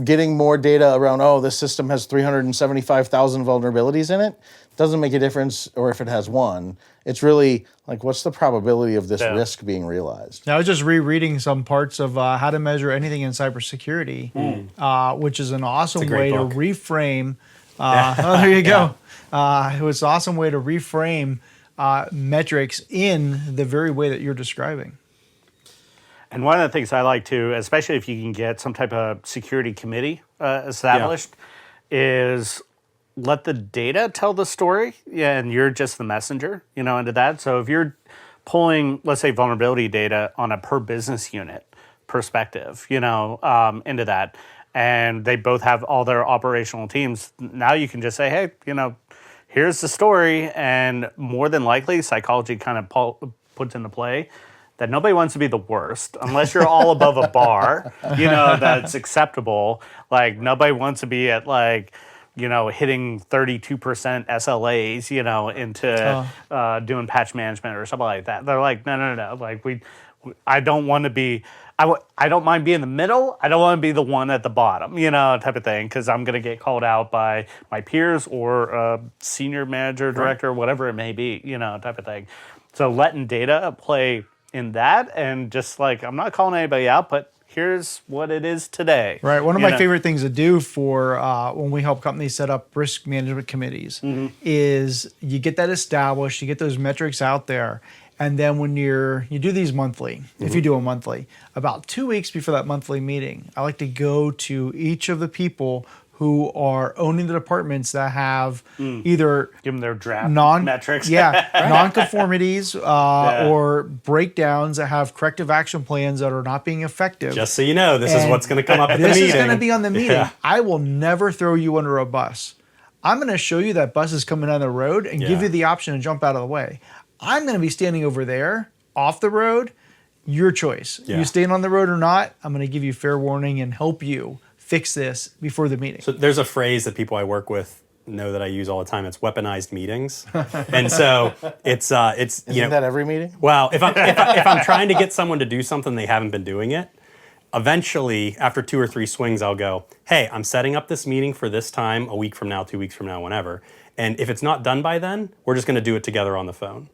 Speaker 2: getting more data around, this system has 375,000 vulnerabilities in it, doesn't make a difference, or if it has one. It's really like, what's the probability of this risk being realized?
Speaker 3: Now, I was just rereading some parts of How to Measure Anything in Cybersecurity, which is an awesome way
Speaker 4: book.
Speaker 3: to reframe. There you go. It was an awesome way to reframe metrics in the very way that you're describing.
Speaker 1: And one of the things I like to, especially if you can get some type of security committee established, is let the data tell the story, and you're just the messenger, into that. So if you're pulling, let's say, vulnerability data on a per business unit perspective, into that, and they both have all their operational teams, now you can just say, hey, here's the story, and more than likely, psychology kind of puts into play that nobody wants to be the worst unless you're all above a bar, that's acceptable. Like nobody wants to be at hitting 32% SLAs, into doing patch management or something like that. They're like, no. Like I don't want to be, I don't mind being in the middle. I don't want to be the one at the bottom, type of thing, because I'm going to get called out by my peers or a senior manager, director, whatever it may be, type of thing. So letting data play in that, and just I'm not calling anybody out, but here's what it is today.
Speaker 3: Right. One of my favorite things to do for when we help companies set up risk management committees is you get that established, you get those metrics out there, and then when you do these monthly, if you do a monthly, about 2 weeks before that monthly meeting, I like to go to each of the people who are owning the departments that have either
Speaker 1: give them their draft metrics,
Speaker 3: non-conformities or breakdowns that have corrective action plans that are not being effective.
Speaker 4: Just so you know, this is what's going to come up at the
Speaker 3: This
Speaker 4: meeting.
Speaker 3: is going to be on the meeting.
Speaker 4: Yeah.
Speaker 3: I will never throw you under a bus. I'm going to show you that bus is coming down the road and give you the option to jump out of the way. I'm going to be standing over there off the road. Your choice.
Speaker 4: Yeah.
Speaker 3: You staying on the road or not, I'm going to give you fair warning and help you fix this before the meeting.
Speaker 4: So there's a phrase that people I work with know that I use all the time. It's weaponized meetings, and so it's
Speaker 2: Isn't that every meeting?
Speaker 4: Well, if I'm trying to get someone to do something they haven't been doing it, eventually after 2 or 3 swings, I'll go, hey, I'm setting up this meeting for this time, a week from now, 2 weeks from now, whenever. And if it's not done by then, we're just going to do it together on the phone,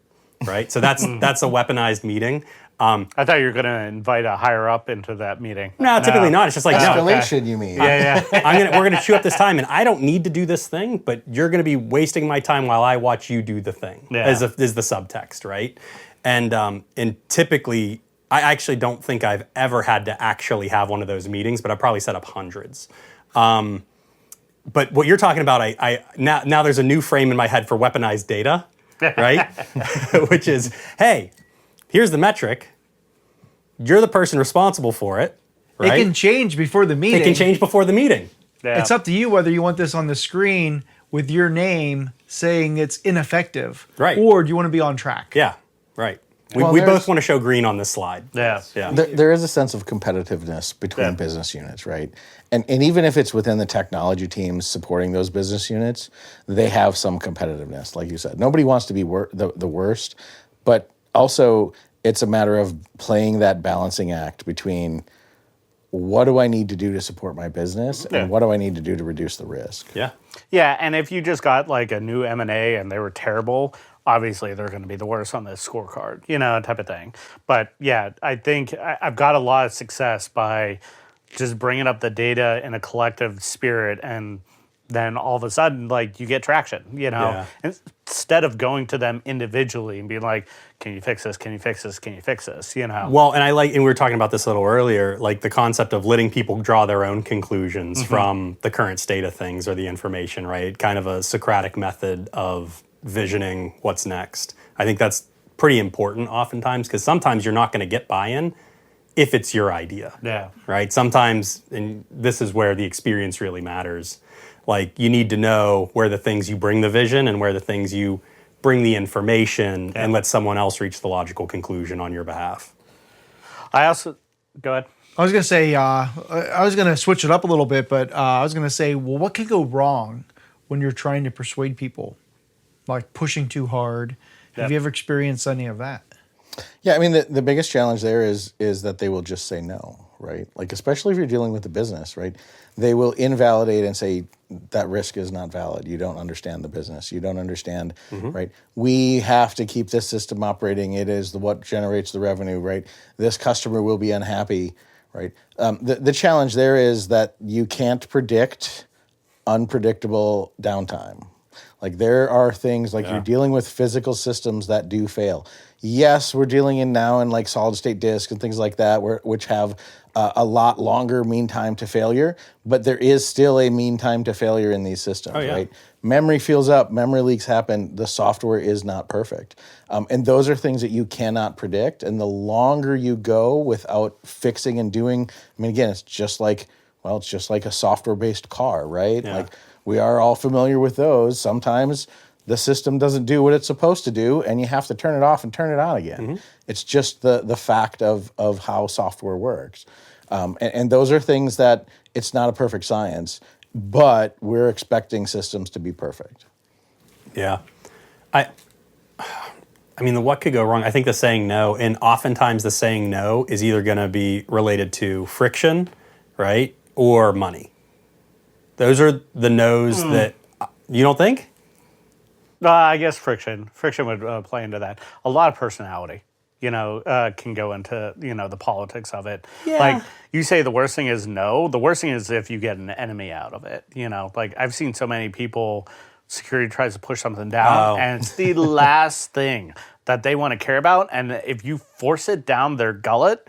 Speaker 4: right? So that's a weaponized meeting.
Speaker 1: I thought you were going to invite a higher up into that meeting.
Speaker 4: No, typically not. It's just like
Speaker 2: Escalation, you mean?
Speaker 1: Yeah.
Speaker 4: we're gonna chew up this time, and I don't need to do this thing, but you're gonna be wasting my time while I watch you do the thing. Is the subtext, right? And typically, I actually don't think I've ever had to actually have one of those meetings, but I've probably set up hundreds. But what you're talking about, I now there's a new frame in my head for weaponized data, right? Which is, hey, here's the metric. You're the person responsible for it, right?
Speaker 3: It can change before the meeting.
Speaker 4: It can change before the meeting.
Speaker 1: Yeah.
Speaker 3: It's up to you whether you want this on the screen with your name saying it's ineffective,
Speaker 4: Right.
Speaker 3: or do you want to be on track?
Speaker 4: Yeah, right. We
Speaker 2: Well,
Speaker 4: both
Speaker 2: there's-
Speaker 4: want to show green on this slide.
Speaker 1: Yeah.
Speaker 2: There is a sense of competitiveness between business units, right? And even if it's within the technology teams supporting those business units, they have some competitiveness, like you said. Nobody wants to be the worst, but also it's a matter of playing that balancing act between what do I need to do to support my business and what do I need to do to reduce the risk?
Speaker 4: Yeah.
Speaker 1: Yeah, and if you just got a new M&A and they were terrible, obviously they're going to be the worst on this scorecard, type of thing. But yeah, I think I've got a lot of success by just bringing up the data in a collective spirit and then all of a sudden, like, you get traction,
Speaker 4: Yeah.
Speaker 1: instead of going to them individually and being like, can you fix this? Can you fix this? Can you fix this?
Speaker 4: Well, and and we were talking about this a little earlier, like the concept of letting people draw their own conclusions from the current state of things or the information, right? Kind of a Socratic method of visioning what's next. I think that's pretty important oftentimes, because sometimes you're not going to get buy-in if it's your idea.
Speaker 1: Yeah.
Speaker 4: Right? Sometimes, and this is where the experience really matters, like you need to know where the things you bring the vision and where the things you bring the information and let someone else reach the logical conclusion on your behalf.
Speaker 1: I also, go ahead.
Speaker 3: I was going to say, I was going to switch it up a little bit, but I was going to say, well, what could go wrong when you're trying to persuade people? Like pushing too hard. Have you ever experienced any of that?
Speaker 2: Yeah, I mean, the biggest challenge there is that they will just say no, right? Like, especially if you're dealing with the business, right? They will invalidate and say, that risk is not valid. You don't understand the business. You don't understand, right? We have to keep this system operating. It is what generates the revenue, right? This customer will be unhappy, right? The challenge there is that you can't predict unpredictable downtime. Like, there are things like you're dealing with physical systems that do fail. Yes, we're dealing in like solid state disk and things like that, which have a lot longer mean time to failure, but there is still a mean time to failure in these systems, right? Memory fills up, memory leaks happen, the software is not perfect. And those are things that you cannot predict. And the longer you go without fixing and doing, I mean, again, it's just like a software-based car, right?
Speaker 4: Yeah.
Speaker 2: Like, we are all familiar with those. Sometimes the system doesn't do what it's supposed to do, and you have to turn it off and turn it on again. It's just the fact of how software works. And those are things that it's not a perfect science, but we're expecting systems to be perfect.
Speaker 4: Yeah. I mean, what could go wrong? I think the saying no, and oftentimes the saying no is either going to be related to friction, right, or money. Those are the no's that you don't think?
Speaker 1: I guess friction would play into that. A lot of personality, can go into, the politics of it.
Speaker 4: Yeah.
Speaker 1: Like, you say the worst thing is no. The worst thing is if you get an enemy out of it. Like, I've seen so many people, security tries to push something down, and it's the last thing that they want to care about. And if you force it down their gullet,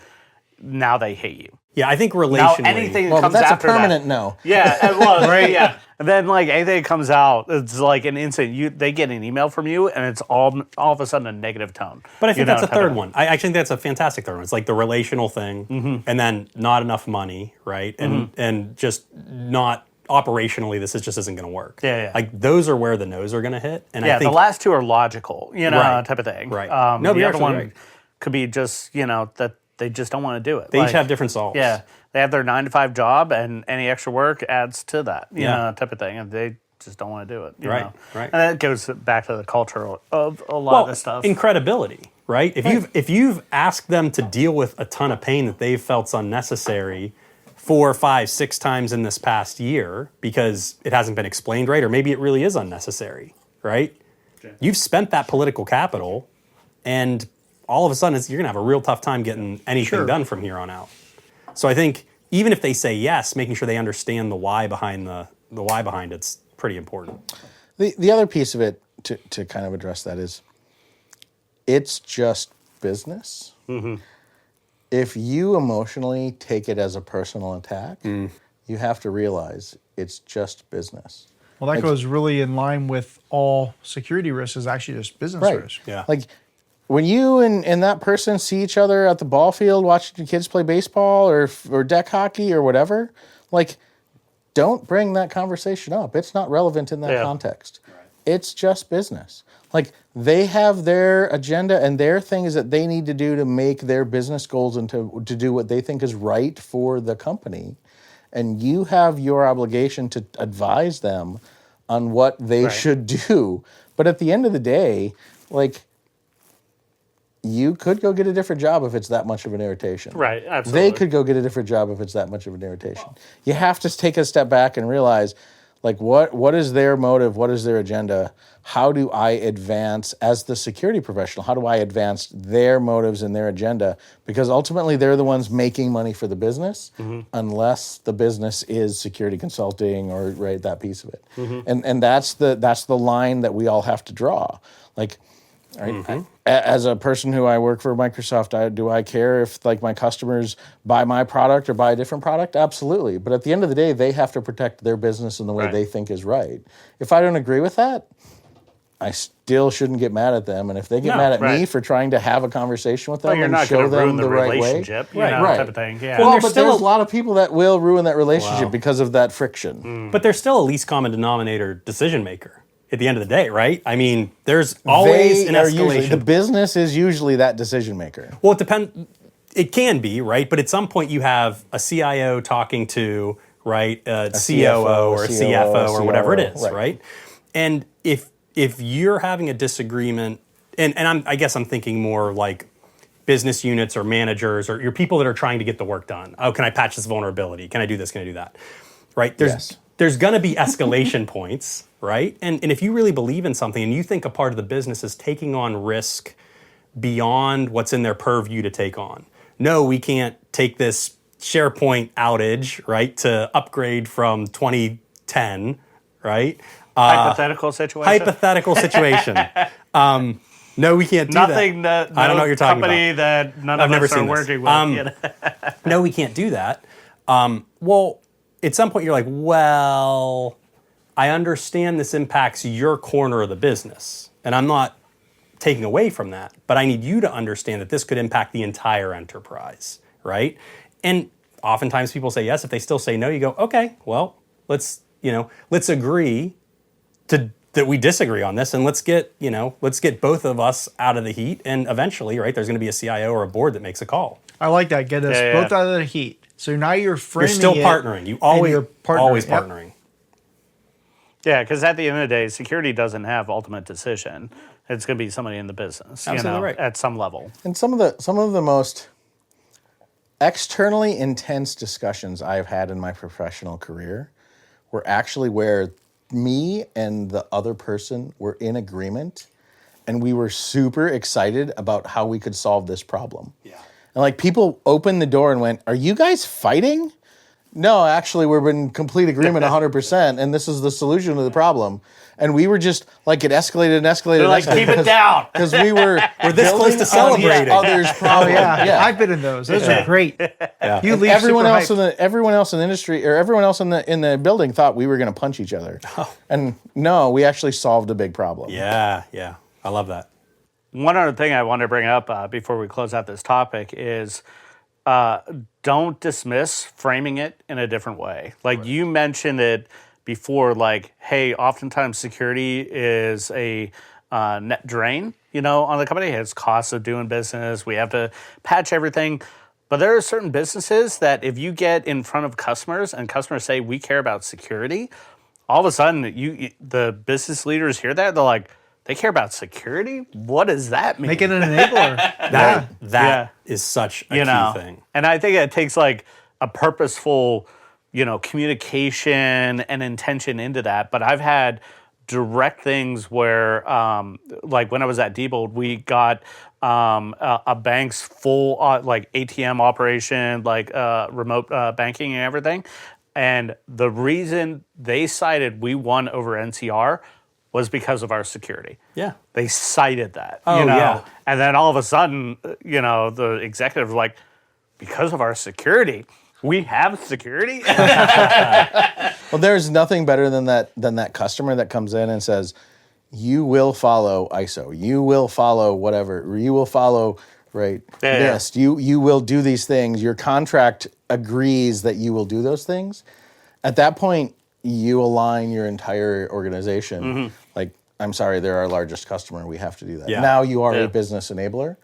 Speaker 1: now they hate you.
Speaker 4: Yeah, I think relationally.
Speaker 1: Now anything that
Speaker 2: Well,
Speaker 1: comes
Speaker 2: that's
Speaker 1: after
Speaker 2: a permanent
Speaker 1: that,
Speaker 2: no.
Speaker 1: Yeah, well, right, yeah. And then, like, anything that comes out, it's like an instant. They get an email from you, and it's all of a sudden a negative tone.
Speaker 4: But I think that's a third one. I think that's a fantastic third one. It's like the relational thing, and then not enough money, right? And just not operationally, this just isn't going to work.
Speaker 1: Yeah.
Speaker 4: Like, those are where the no's are going to hit. And
Speaker 1: Yeah,
Speaker 4: I think
Speaker 1: the last two are logical,
Speaker 4: Right.
Speaker 1: type of thing.
Speaker 4: Right.
Speaker 1: No, the other one
Speaker 4: right.
Speaker 1: could be just, that they just don't want to do it.
Speaker 4: They each have different solves.
Speaker 1: Yeah. They have their 9-to-5 job, and any extra work adds to that, you know, type of thing. And they just don't want to do it. You
Speaker 4: Right,
Speaker 1: know?
Speaker 4: right.
Speaker 1: And that goes back to the culture of a lot of this stuff.
Speaker 4: Incredibility, right? If you've asked them to deal with a ton of pain that they've felt's unnecessary 4, 5, 6 times in this past year because it hasn't been explained right, or maybe it really is unnecessary, right? Okay. You've spent that political capital, and all of a sudden you're going to have a real tough time getting anything done from here on out. So I think even if they say yes, making sure they understand the why behind the why behind it's pretty important.
Speaker 2: The other piece of it to kind of address that is, it's just business. If you emotionally take it as a personal attack, you have to realize it's just business.
Speaker 3: Well, that goes really in line with all security risks is actually just business risk.
Speaker 4: Yeah.
Speaker 2: Like, when you and that person see each other at the ball field watching your kids play baseball or deck hockey or whatever, like, don't bring that conversation up. It's not relevant in that context. Right. It's just business. Like, they have their agenda and their things that they need to do to make their business goals and to do what they think is right for the company. And you have your obligation to advise them on what they should do. But at the end of the day, like, you could go get a different job if it's that much of an irritation.
Speaker 1: Right, absolutely.
Speaker 2: They could go get a different job if it's that much of an irritation. You have to take a step back and realize, Like what is their motive? What is their agenda? How do I advance as the security professional? How do I advance their motives and their agenda? Because ultimately they're the ones making money for the business, unless the business is security consulting or that piece of it. And that's the line that we all have to draw. Like, right? As a person who I work for Microsoft, do I care if like my customers buy my product or buy a different product? Absolutely. But at the end of the day, they have to protect their business in the way they think is right. If I don't agree with that, I still shouldn't get mad at them. And if they get mad at me for trying to have a conversation with them
Speaker 1: you're
Speaker 2: and
Speaker 1: not
Speaker 2: show them
Speaker 1: ruin the
Speaker 2: right way,
Speaker 1: relationship, type of thing. Yeah.
Speaker 2: Well, but there's a lot of people that will ruin that relationship because of that friction.
Speaker 4: But there's still a least common denominator decision maker at the end of the day, right? I mean, there's always an escalation.
Speaker 2: The business is usually that decision maker.
Speaker 4: Well, it depends. It can be, right? But at some point you have a CIO talking to, right, a COO or a CFO or whatever it is, right? And if you're having a disagreement, and I guess I'm thinking more like business units or managers or your people that are trying to get the work done. Oh, can I patch this vulnerability? Can I do this? Can I do that? Right? There's going to be escalation points, right? And if you really believe in something and you think a part of the business is taking on risk beyond what's in their purview to take on. No, we can't take this SharePoint outage, right, to upgrade from 2010, right?
Speaker 1: Hypothetical situation.
Speaker 4: No, we can't do
Speaker 1: Nothing
Speaker 4: that. I don't know what you're talking
Speaker 1: company
Speaker 4: about.
Speaker 1: that none of us are working with.
Speaker 4: No, we can't do that. Well, at some point you're like, well, I understand this impacts your corner of the business, and I'm not taking away from that, but I need you to understand that this could impact the entire enterprise, right? And oftentimes people say yes. If they still say no, you go, okay, well, let's agree that we disagree on this, and let's get both of us out of the heat, and eventually, right, there's going to be a CIO or a board that makes a call.
Speaker 3: I like that. Get us both out of the heat. So now you're framing
Speaker 4: You're still partnering. You always partnering.
Speaker 1: Yeah, because at the end of the day, security doesn't have ultimate decision. It's going to be somebody in the business,
Speaker 4: right.
Speaker 1: at some level.
Speaker 2: And some of the most externally intense discussions I've had in my professional career were actually where me and the other person were in agreement, and we were super excited about how we could solve this problem.
Speaker 4: Yeah.
Speaker 2: And like people opened the door and went, "Are you guys fighting?" No, actually, we're in complete agreement 100%, and this is the solution to the problem. And we were just like, it escalated and escalated.
Speaker 1: They're like, keep it down.
Speaker 2: Because we're
Speaker 4: this close to celebrating
Speaker 2: others' problem.
Speaker 3: I've been in those. Those are great.
Speaker 2: Yeah. You leave everyone else in the industry or everyone else in the building thought we were going to punch each other. Oh. And no, we actually solved a big problem.
Speaker 4: Yeah. I love that.
Speaker 1: One other thing I want to bring up before we close out this topic is don't dismiss framing it in a different way. Like you mentioned it before, like, hey, oftentimes security is a net drain, on the company. It's costs of doing business. We have to patch everything. But there are certain businesses that if you get in front of customers and customers say, we care about security, all of a sudden the business leaders hear that, they're like, they care about security? What does that mean?
Speaker 3: Make it an enabler.
Speaker 4: That is such a key thing.
Speaker 1: And I think it takes like a purposeful, communication and intention into that. But I've had direct things where, like when I was at Distilled, we got a bank's full like ATM operation, like remote banking and everything. And the reason they cited we won over NCR was because of our security.
Speaker 4: Yeah.
Speaker 1: They cited that.
Speaker 4: Yeah.
Speaker 1: And then all of a sudden, the executive was like, because of our security, we have security?
Speaker 2: Well, there's nothing better than that customer that comes in and says, you will follow ISO, you will follow whatever, you will follow NIST, you will do these things. Your contract agrees that you will do those things. At that point, you align your entire organization. Mm-hmm. Like, I'm sorry, they're our largest customer. We have to do that. Yeah. Now you are a business enabler.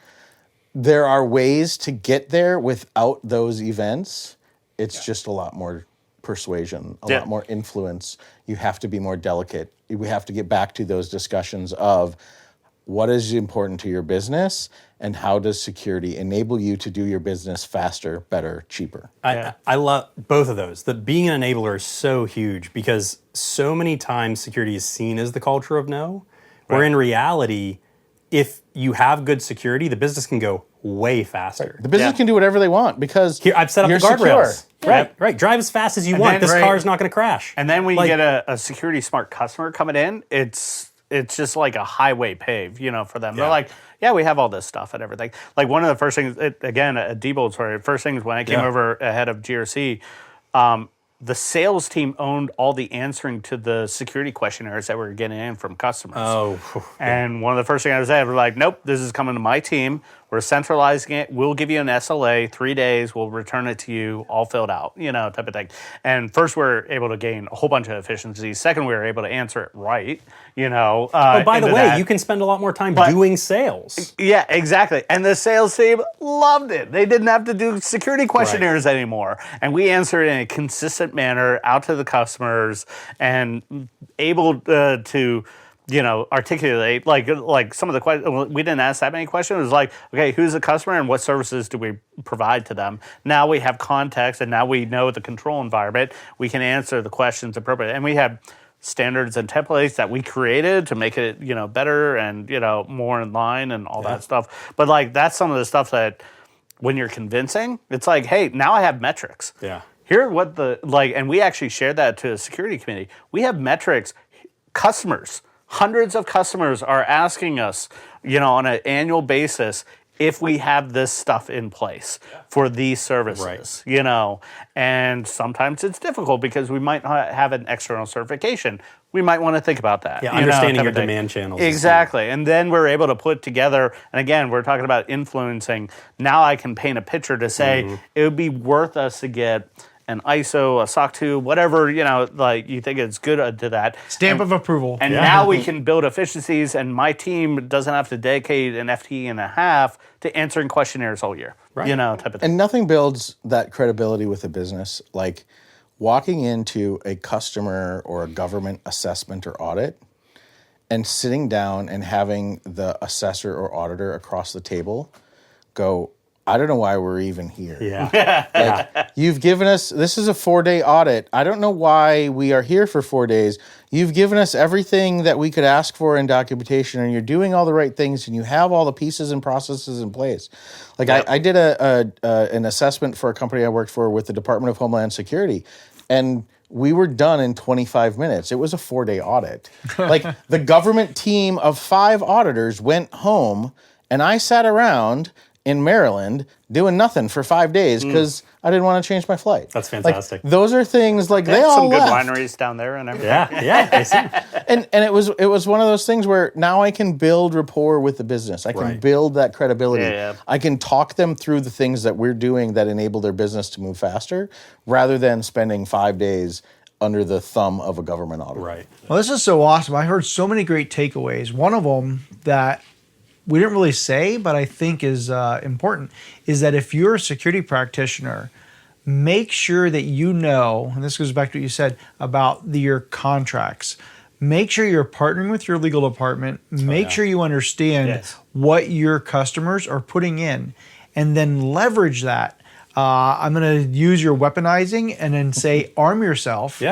Speaker 2: There are ways to get there without those events. It's just a lot more persuasion, a lot more influence. You have to be more delicate. We have to get back to those discussions of what is important to your business, and how does security enable you to do your business faster, better, cheaper?
Speaker 4: I love both of those. The being an enabler is so huge because so many times security is seen as the culture of no, where in reality, if you have good security, the business can go way faster.
Speaker 2: The business can do whatever they want because
Speaker 4: Here, I've set up
Speaker 2: you're
Speaker 4: the guardrails.
Speaker 2: secure.
Speaker 4: Right. Drive as fast as you want. This car is not going to crash.
Speaker 1: And then when you get a security smart customer coming in, it's just like a highway pave, for them. They're like, yeah, we have all this stuff and everything. Like one of the first things, again, a Diebold story, first things when I came over ahead of GRC, the sales team owned all the answering to the security questionnaires that we were getting in from customers. And one of the first things I said, we're like, nope, this is coming to my team. We're centralizing it. We'll give you an SLA, 3 days. We'll return it to you all filled out, type of thing. And first, we're able to gain a whole bunch of efficiencies. Second, we were able to answer it right,
Speaker 4: by the way, you can spend a lot more time doing sales.
Speaker 1: Yeah, exactly. And the sales team loved it. They didn't have to do security questionnaires anymore. And we answered in a consistent manner out to the customers and able to articulate like some of the questions. We didn't ask that many questions. It was like, okay, who's the customer and what services do we provide to them? Now we have context and now we know the control environment. We can answer the questions appropriately. And we have standards and templates that we created to make it, better and, more in line and all that stuff. But that's some of the stuff that when you're convincing, it's like, hey, now I have metrics.
Speaker 4: Yeah.
Speaker 1: Here are what and we actually shared that to the security committee. We have metrics, customers. Hundreds of customers are asking us, on an annual basis, if we have this stuff in place for these services, and sometimes it's difficult because we might not have an external certification. We might want to think about that.
Speaker 4: Yeah, understanding your demand channels.
Speaker 1: Exactly. And then we're able to put together, and again, we're talking about influencing. Now I can paint a picture to say it would be worth us to get an ISO, a SOC 2, whatever, you think it's good to that.
Speaker 3: Stamp of approval.
Speaker 1: And now we can build efficiencies, and my team doesn't have to dedicate an FTE and a half to answering questionnaires all year, type of thing.
Speaker 2: And nothing builds that credibility with a business like walking into a customer or a government assessment or audit and sitting down and having the assessor or auditor across the table go, I don't know why we're even here.
Speaker 4: Yeah.
Speaker 2: You've given us, this is a 4-day audit. I don't know why we are here for 4 days. You've given us everything that we could ask for in documentation, and you're doing all the right things, and you have all the pieces and processes in place. I did an assessment for a company I worked for with the Department of Homeland Security, and we were done in 25 minutes. It was a 4-day audit. The government team of 5 auditors went home, and I sat around in Maryland doing nothing for 5 days because I didn't want to change my flight.
Speaker 4: That's fantastic.
Speaker 2: Those are things they all
Speaker 1: some good
Speaker 2: left.
Speaker 1: wineries down there and everything.
Speaker 4: Yeah. I see.
Speaker 2: And it was one of those things where now I can build rapport with the business. I can build that credibility.
Speaker 1: Yeah.
Speaker 2: I can talk them through the things that we're doing that enable their business to move faster rather than spending 5 days under the thumb of a government auditor.
Speaker 4: Right.
Speaker 3: Well, this is so awesome. I heard so many great takeaways. One of them that we didn't really say, but I think is important, is that if you're a security practitioner, make sure that you know, and this goes back to what you said about your contracts, make sure you're partnering with your legal department, make sure you understand what your customers are putting in, and then leverage that. I'm going to use your weaponizing and then say arm yourself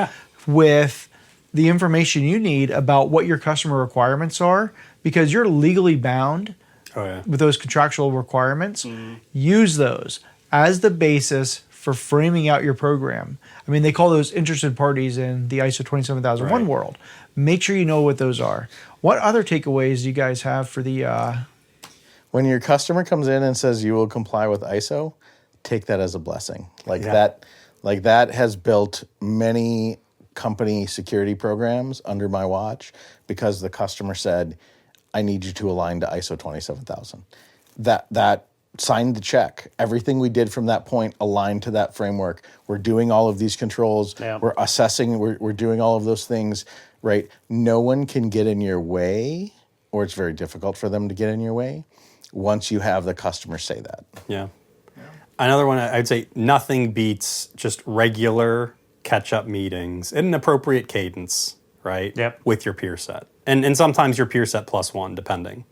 Speaker 3: with the information you need about what your customer requirements are, because you're legally bound with those contractual requirements. Use those as the basis for framing out your program. I mean, they call those interested parties in the ISO 27001 world. Make sure you know what those are. What other takeaways do you guys have for the...
Speaker 2: When your customer comes in and says you will comply with ISO, take that as a blessing. That has built many company security programs under my watch because the customer said, I need you to align to ISO 27000. That signed the check. Everything we did from that point aligned to that framework. We're doing all of these controls. We're assessing. We're doing all of those things, right? No one can get in your way, or it's very difficult for them to get in your way once you have the customer say that.
Speaker 4: Yeah. Another one, I'd say nothing beats just regular catch-up meetings in an appropriate cadence, right?
Speaker 1: Yep.
Speaker 4: With your peer set. And sometimes your peer set plus one, depending,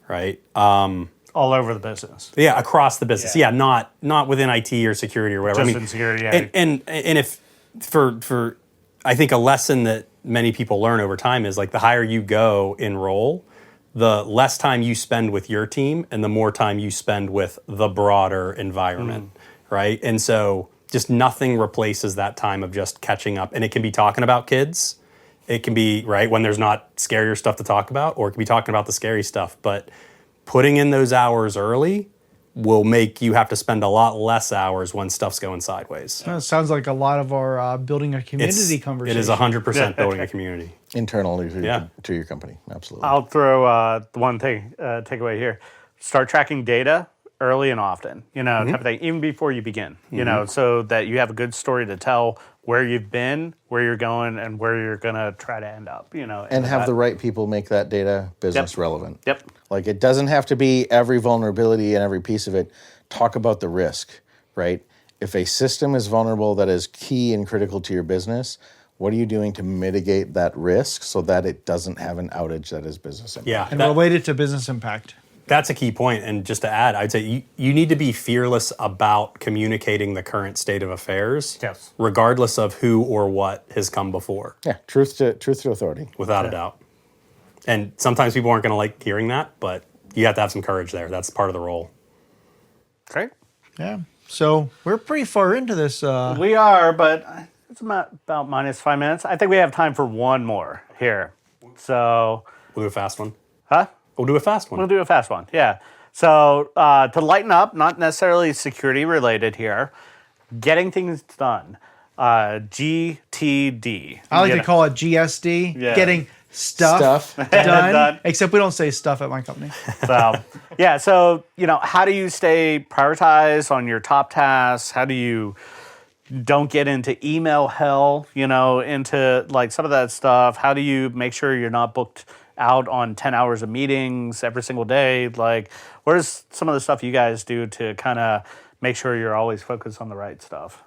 Speaker 4: right?
Speaker 1: All over the business.
Speaker 4: Yeah, across the business. Yeah, not within IT or security or whatever.
Speaker 1: Just in security. Yeah.
Speaker 4: And if for I think a lesson that many people learn over time is like the higher you go in role, the less time you spend with your team and the more time you spend with the broader environment, right? And so just nothing replaces that time of just catching up. And it can be talking about kids. It can be, right, when there's not scarier stuff to talk about, or it can be talking about the scary stuff. But putting in those hours early will make you have to spend a lot less hours when stuff's going sideways.
Speaker 3: It sounds like a lot of our building a community conversation.
Speaker 4: It is 100% building a community.
Speaker 2: Internally to your company, absolutely.
Speaker 1: I'll throw one thing, takeaway here. Start tracking data early and often, type of thing, even before you begin, so that you have a good story to tell where you've been, where you're going, and where you're going to try to end up,
Speaker 2: And have the right people make that data business relevant.
Speaker 1: Yep.
Speaker 2: Like, it doesn't have to be every vulnerability and every piece of it. Talk about the risk, right? If a system is vulnerable that is key and critical to your business, what are you doing to mitigate that risk so that it doesn't have an outage that is business impact?
Speaker 4: Yeah.
Speaker 3: And related to business impact.
Speaker 4: That's a key point. And just to add, I'd say you need to be fearless about communicating the current state of affairs,
Speaker 1: Yes.
Speaker 4: regardless of who or what has come before.
Speaker 2: Yeah, truth to authority.
Speaker 4: Without a doubt. And sometimes people aren't going to like hearing that, but you have to have some courage there. That's part of the role.
Speaker 1: Great.
Speaker 3: Yeah. So we're pretty far into this.
Speaker 1: We are, but it's about -5 minutes. I think we have time for one more here. So,
Speaker 4: We'll do a fast one.
Speaker 1: huh?
Speaker 4: We'll do a fast one.
Speaker 1: We'll do a fast one, yeah. So to lighten up, not necessarily security related here, getting things done. GTD.
Speaker 3: I like to call it GSD, getting stuff done,
Speaker 1: Done.
Speaker 3: except we don't say stuff at my company.
Speaker 1: So, yeah, so, how do you stay prioritized on your top tasks? How do you don't get into email hell, into like some of that stuff? How do you make sure you're not booked out on 10 hours of meetings every single day? Like, where's some of the stuff you guys do to kind of make sure you're always focused on the right stuff?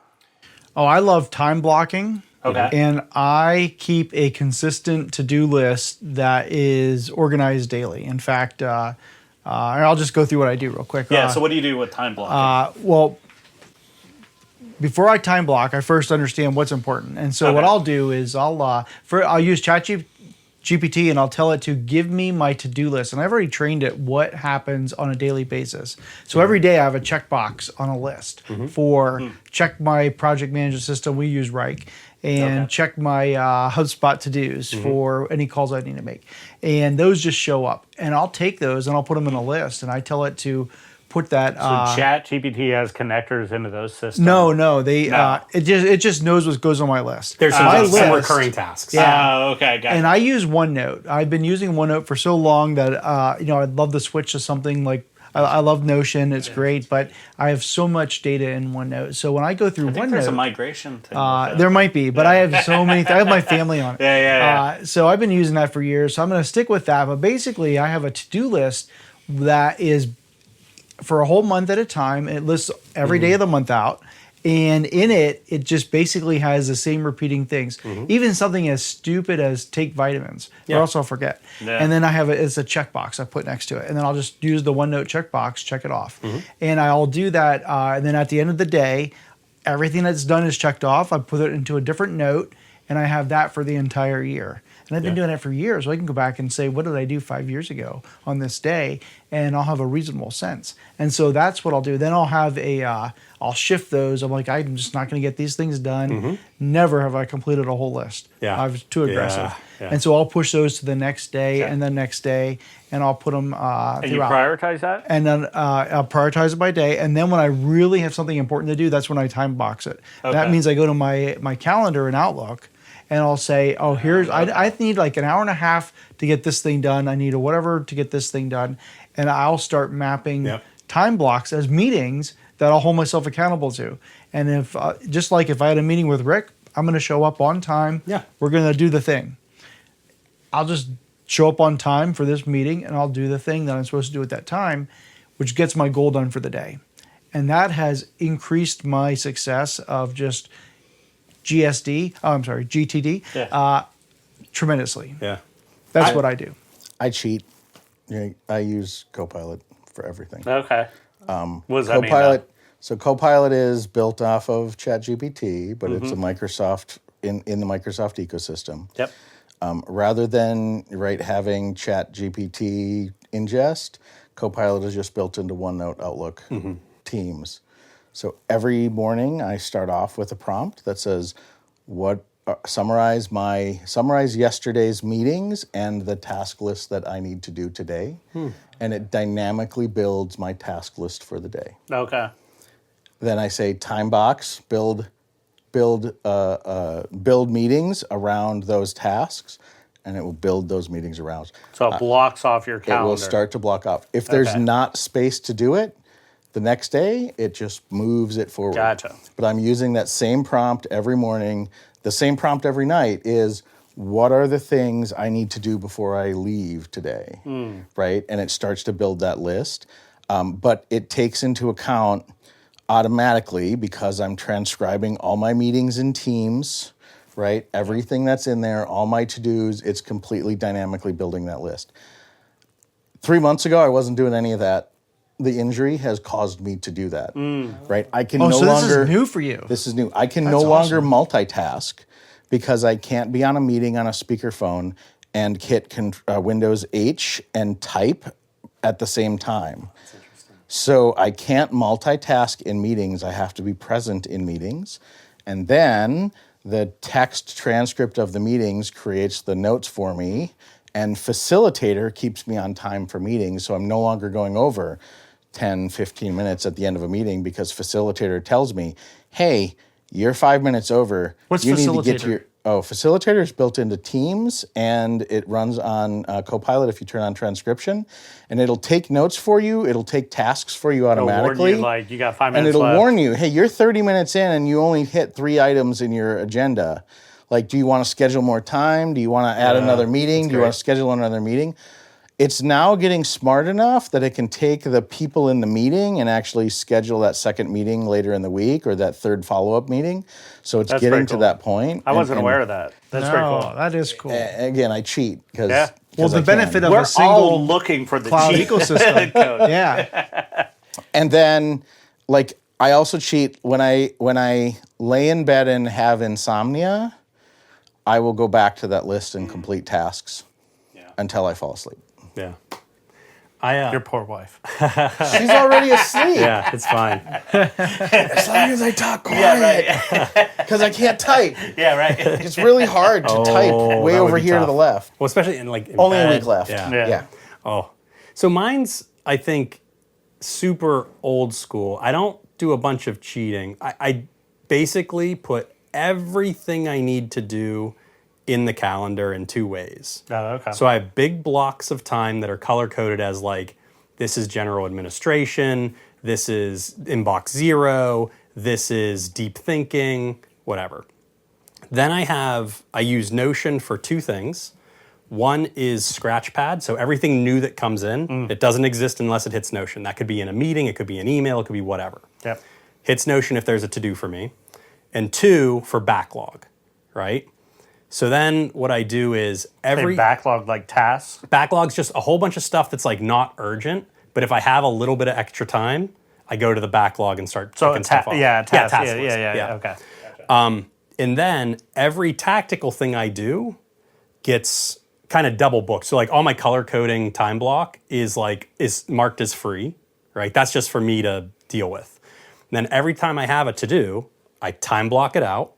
Speaker 3: Oh, I love time blocking.
Speaker 1: Okay.
Speaker 3: And I keep a consistent to-do list that is organized daily. In fact, I'll just go through what I do real quick.
Speaker 1: Yeah, so what do you do with time blocking?
Speaker 3: Well, before I time block, I first understand what's important. And so what I'll do is I'll use ChatGPT and I'll tell it to give me my to-do list. And I've already trained it what happens on a daily basis. So every day I have a checkbox on a list for check my project management system. We use Rike. And check my HubSpot to-dos for any calls I need to make. And those just show up. And I'll take those and I'll put them in a list. And I tell it to put that.
Speaker 1: So ChatGPT has connectors into those systems?
Speaker 3: No. It just knows what goes on my list.
Speaker 4: There's some recurring tasks.
Speaker 3: Yeah.
Speaker 1: Oh, okay, got it.
Speaker 3: And I use OneNote. I've been using OneNote for so long that I'd love to switch to something like I love Notion. It's great, but I have so much data in OneNote. So when I go through OneNote,
Speaker 1: there's a migration thing.
Speaker 3: there might be, but I have so many. I have my family on it.
Speaker 1: Yeah.
Speaker 3: So I've been using that for years. So I'm going to stick with that. But basically, I have a to-do list that is for a whole month at a time. It lists every day of the month out. And in it, it just basically has the same repeating things. Even something as stupid as take vitamins, or else I'll forget.
Speaker 1: Yeah.
Speaker 3: And then it's a checkbox I put next to it. And then I'll just use the OneNote checkbox, check it off. And I'll do that. And then at the end of the day, everything that's done is checked off. I put it into a different note, and I have that for the entire year. And I've been doing it for years. So I can go back and say, what did I do 5 years ago on this day? And I'll have a reasonable sense. And so that's what I'll do. Then I'll have I'll shift those. I'm like, I'm just not going to get these things done. Never have I completed a whole list.
Speaker 4: Yeah.
Speaker 3: I was too aggressive.
Speaker 4: Yeah.
Speaker 3: And so I'll push those to the next day and the next day, and I'll put them
Speaker 1: And you
Speaker 3: throughout.
Speaker 1: prioritize that?
Speaker 3: And then I'll prioritize it by day. And then when I really have something important to do, that's when I time box it. That means I go to my calendar in Outlook, and I'll say, I need like an hour and a half to get this thing done. I need a whatever to get this thing done. And I'll start mapping time blocks as meetings that I'll hold myself accountable to. And if just like if I had a meeting with Rick, I'm going to show up on time.
Speaker 4: Yeah.
Speaker 3: We're going to do the thing. I'll just show up on time for this meeting, and I'll do the thing that I'm supposed to do at that time, which gets my goal done for the day. And that has increased my success of just GTD, tremendously.
Speaker 4: Yeah.
Speaker 3: That's what I do.
Speaker 2: I cheat. I use Copilot for everything.
Speaker 1: Okay. What does that mean?
Speaker 2: Copilot. So Copilot is built off of ChatGPT, but it's a Microsoft in the Microsoft ecosystem.
Speaker 1: Yep.
Speaker 2: Rather than having ChatGPT ingest, Copilot is just built into OneNote, Outlook, Teams. So every morning I start off with a prompt that says, summarize yesterday's meetings and the task list that I need to do today, and it dynamically builds my task list for the day.
Speaker 1: Okay.
Speaker 2: Then I say time box, build meetings around those tasks, and it will build those meetings around.
Speaker 1: So it blocks off your calendar.
Speaker 2: It will start to block off. If there's not space to do it, the next day it just moves it forward.
Speaker 1: Gotcha.
Speaker 2: But I'm using that same prompt every morning. The same prompt every night is, what are the things I need to do before I leave today, right? And it starts to build that list. But it takes into account automatically, because I'm transcribing all my meetings in Teams, right? Everything that's in there, all my to-dos, it's completely dynamically building that list. 3 months ago, I wasn't doing any of that. The injury has caused me to do that, right? I can no
Speaker 3: so
Speaker 2: longer.
Speaker 3: This is new for you.
Speaker 2: This is new. I can no longer multitask because I can't be on a meeting on a speakerphone and hit Windows H and type at the same time. So I can't multitask in meetings. I have to be present in meetings. And then the text transcript of the meetings creates the notes for me, and Facilitator keeps me on time for meetings, so I'm no longer going over 10, 15 minutes at the end of a meeting, because Facilitator tells me, hey, you're 5 minutes over.
Speaker 3: What's
Speaker 2: you
Speaker 3: Facilitator?
Speaker 2: Need to get to your Facilitator is built into Teams, and it runs on Copilot if you turn on transcription, and it'll take notes for you. It'll take tasks for you automatically.
Speaker 1: It'll warn you, like, you got 5 minutes
Speaker 2: and it'll
Speaker 1: left.
Speaker 2: warn you, hey, you're 30 minutes in and you only hit 3 items in your agenda. Like, do you want to schedule more time? Do you want to add another meeting? Do you want to schedule another meeting? It's now getting smart enough that it can take the people in the meeting and actually schedule that second meeting later in the week, or that third follow-up meeting. So it's getting to that point.
Speaker 1: I wasn't aware of that. That's pretty cool.
Speaker 3: That is cool.
Speaker 2: Again, I cheat because
Speaker 3: Well, the benefit of
Speaker 1: We're
Speaker 3: a single
Speaker 1: all looking for the
Speaker 3: cloud
Speaker 1: cheat
Speaker 3: ecosystem.
Speaker 1: code.
Speaker 3: Yeah.
Speaker 2: And then, like, I also cheat when I lay in bed and have insomnia. I will go back to that list and complete tasks until I fall asleep.
Speaker 4: Yeah.
Speaker 1: Your poor wife.
Speaker 2: She's already asleep.
Speaker 4: Yeah, it's fine.
Speaker 2: As long as I talk quiet. Because I can't type.
Speaker 1: Yeah, right.
Speaker 2: It's really hard to type way
Speaker 4: that would
Speaker 2: over
Speaker 4: be
Speaker 2: here to
Speaker 4: tough.
Speaker 2: the left.
Speaker 4: Well, especially in
Speaker 2: Only
Speaker 4: bed.
Speaker 2: a week left.
Speaker 4: Yeah. Oh, so mine's, I think, super old school. I don't do a bunch of cheating. I basically put everything I need to do in the calendar in 2 ways.
Speaker 1: Oh, okay.
Speaker 4: So I have big blocks of time that are color-coded as, like, this is general administration, this is inbox 0, this is deep thinking, whatever. Then I use Notion for 2 things. One is Scratchpad, so everything new that comes in, it doesn't exist unless it hits Notion. That could be in a meeting, it could be an email, it could be whatever.
Speaker 1: Yep.
Speaker 4: Hits Notion if there's a to-do for me. And 2, for backlog, right? So then what I do is every
Speaker 1: backlog, like tasks.
Speaker 4: backlog's just a whole bunch of stuff that's, like, not urgent, but if I have a little bit of extra time, I go to the backlog and start checking stuff off.
Speaker 1: Task
Speaker 4: task
Speaker 1: list.
Speaker 4: list.
Speaker 1: Okay.
Speaker 4: And then every tactical thing I do gets kind of double booked. So, like, all my color coding time block is marked as free, right? That's just for me to deal with. And then every time I have a to-do, I time block it out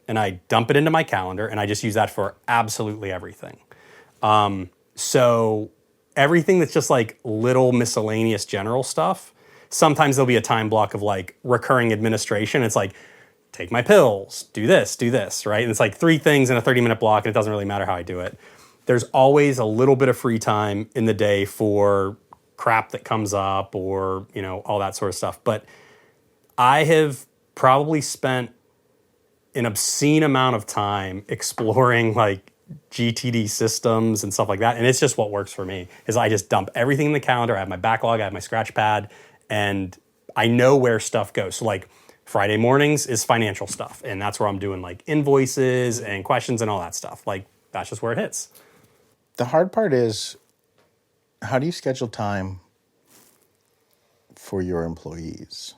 Speaker 4: and I dump it into my calendar, and I just use that for absolutely everything. So everything that's just, like, little miscellaneous general stuff, sometimes there'll be a time block of, like, recurring administration. It's like, take my pills, do this, right? And it's like 3 things in a 30-minute block, and it doesn't really matter how I do it. There's always a little bit of free time in the day for crap that comes up, or, you know, all that sort of stuff. But I have probably spent an obscene amount of time exploring, like, GTD systems and stuff like that. And it's just what works for me, is I just dump everything in the calendar. I have my backlog, I have my Scratchpad, and I know where stuff goes. So, like, Friday mornings is financial stuff, and that's where I'm doing, like, invoices and questions and all that stuff. Like, that's just where it hits.
Speaker 2: The hard part is, how do you schedule time for your employees?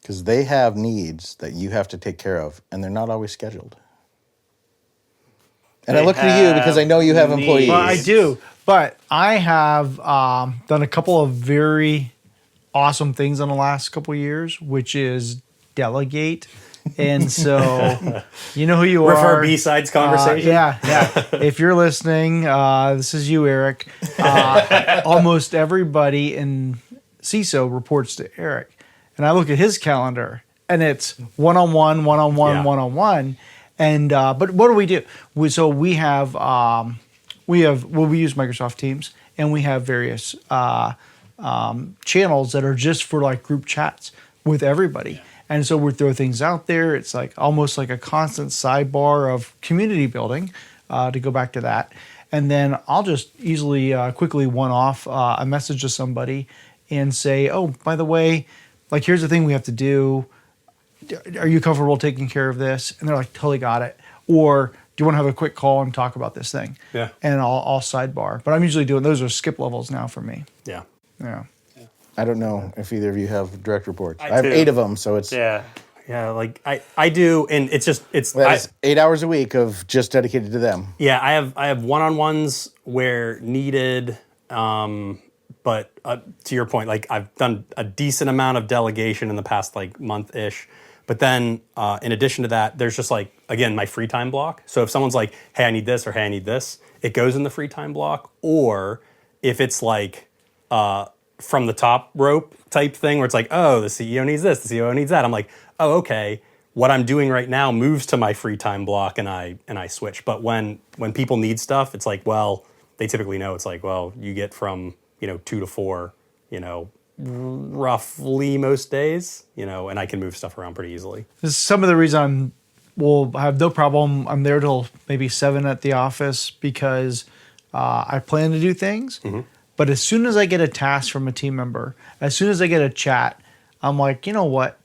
Speaker 2: Because they have needs that you have to take care of, and they're not always scheduled. And I look at you because I know you have employees.
Speaker 3: Well, I do, but I have done a couple of very awesome things in the last couple of years, which is delegate. And so, you know who you are.
Speaker 4: Refer BSides conversation.
Speaker 3: Yeah. If you're listening, this is you, Eric. Almost everybody in CISO reports to Eric. And I look at his calendar, and it's one-on-one, one-on-one,
Speaker 4: Yeah.
Speaker 3: one-on-one. And but what do? We use Microsoft Teams, and we have various channels that are just for like group chats with everybody. Yeah. And so we throw things out there. It's like almost like a constant sidebar of community building, to go back to that. And then I'll just easily, quickly one-off a message to somebody and say, oh, by the way, like here's the thing we have to do. Are you comfortable taking care of this? And they're like, totally got it. Or do you want to have a quick call and talk about this thing?
Speaker 4: Yeah.
Speaker 3: And I'll sidebar. But I'm usually doing, those are skip levels now for me.
Speaker 4: Yeah.
Speaker 3: Yeah.
Speaker 2: I don't know if either of you have direct reports. I
Speaker 1: do.
Speaker 2: have 8 of them, so it's
Speaker 1: Yeah.
Speaker 4: Yeah, like I do, and it's
Speaker 2: 8 hours a week of just dedicated to them.
Speaker 4: Yeah, I have one-on-ones where needed, but to your point, like I've done a decent amount of delegation in the past like month-ish. But then in addition to that, there's just like, again, my free time block. So if someone's like, hey, I need this or hey, I need this, it goes in the free time block. Or if it's like from the top rope type thing where it's like, oh, the CEO needs this, the CEO needs that. I'm like, oh, okay. What I'm doing right now moves to my free time block and I switch. But when people need stuff, it's like, well, they typically know it's like, well, you get from, 2 to 4, roughly most days, and I can move stuff around pretty easily.
Speaker 3: This is some of the reason I have no problem. I'm there till maybe 7 at the office because I plan to do things. Mm-hmm. But as soon as I get a task from a team member, as soon as I get a chat, I'm like, you know what?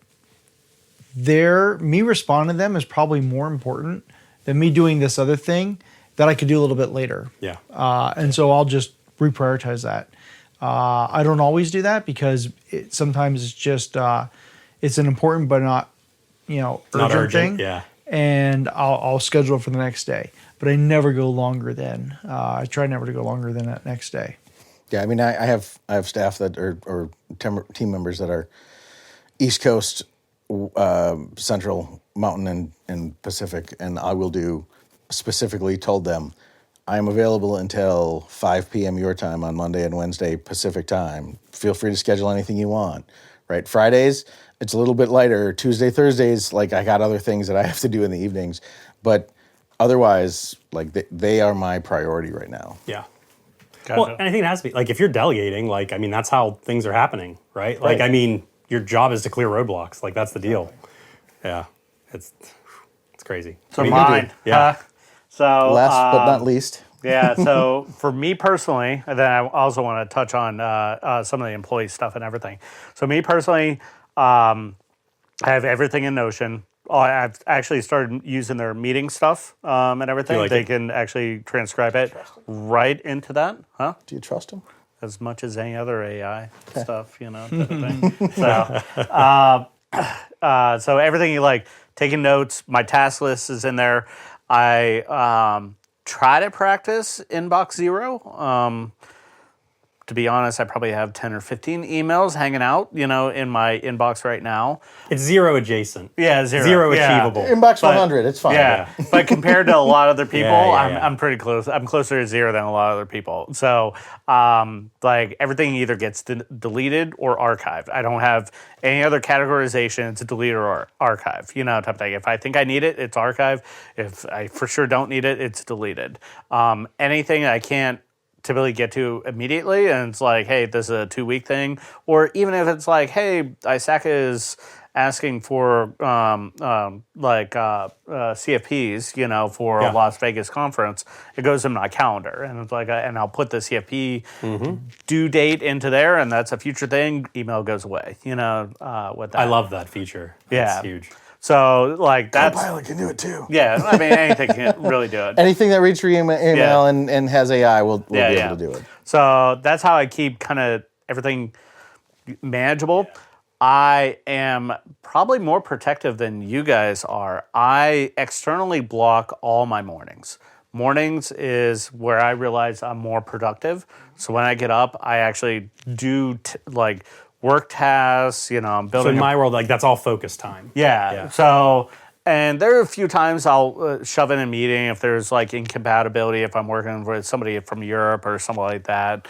Speaker 3: Me responding to them is probably more important than me doing this other thing that I could do a little bit later.
Speaker 4: Yeah.
Speaker 3: And so I'll just reprioritize that. I don't always do that because sometimes it's just it's an important but not urgent thing.
Speaker 4: Yeah.
Speaker 3: And I'll schedule it for the next day. But I never go longer than I try never to go longer than that next day.
Speaker 2: Yeah, I mean, I have staff that or team members that are East Coast, Central, Mountain, and Pacific, and I will do specifically told them, I am available until 5 p.m. your time on Monday and Wednesday Pacific time. Feel free to schedule anything you want, right? Fridays, it's a little bit lighter. Tuesday, Thursdays, like I got other things that I have to do in the evenings. But otherwise, like they are my priority right now.
Speaker 4: Yeah.
Speaker 1: Gotcha.
Speaker 4: Well, and I think it has to be, like if you're delegating, like, I mean, that's how things are happening, right? Like, I mean, your job is to clear roadblocks. Like, that's the deal. Yeah. It's crazy.
Speaker 1: So
Speaker 4: I mean,
Speaker 1: mine.
Speaker 4: Yeah.
Speaker 1: So
Speaker 2: Last but not least.
Speaker 1: Yeah. So for me personally, and then I also want to touch on some of the employee stuff and everything. So me personally, I have everything in Notion. I've actually started using their meeting stuff and everything.
Speaker 4: Like
Speaker 1: they
Speaker 4: it?
Speaker 1: can actually transcribe it right into that. Huh?
Speaker 2: Do you trust them?
Speaker 1: As much as any other AI stuff, type of thing. So everything you like, taking notes, my task list is in there. I try to practice inbox zero. To be honest, I probably have 10 or 15 emails hanging out, in my inbox right now.
Speaker 4: It's zero adjacent.
Speaker 1: Yeah, zero.
Speaker 4: Zero
Speaker 1: Yeah.
Speaker 4: achievable.
Speaker 2: Inbox 100, it's fine.
Speaker 1: Yeah, but compared to a lot of other people,
Speaker 4: Yeah.
Speaker 1: I'm pretty close. I'm closer to zero than a lot of other people. So, like everything either gets deleted or archived. I don't have any other categorization. It's a delete or archive, type of thing. If I think I need it, it's archived. If I for sure don't need it, it's deleted. Anything I can't typically get to immediately, and it's like, hey, this is a 2-week thing, or even if it's like, hey, ISSA is asking for CFPs, for a Las Vegas conference, it goes in my calendar, and it's like, and I'll put the CFP due date into there, and that's a future thing. Email goes away, with that.
Speaker 4: I love that feature.
Speaker 1: Yeah.
Speaker 4: That's huge.
Speaker 1: So like that's
Speaker 2: Copilot can do it too.
Speaker 1: yeah. I mean, anything can really do it.
Speaker 2: Anything that reads your email and has AI will be able to do it.
Speaker 1: So that's how I keep kind of everything manageable. I am probably more protective than you guys are. I externally block all my mornings. Mornings is where I realize I'm more productive. So when I get up, I actually do like work tasks. You know, I'm
Speaker 4: So
Speaker 1: building.
Speaker 4: in my world, like that's all focus time.
Speaker 1: Yeah. So, and there are a few times I'll shove in a meeting if there's like incompatibility, if I'm working with somebody from Europe or something like that.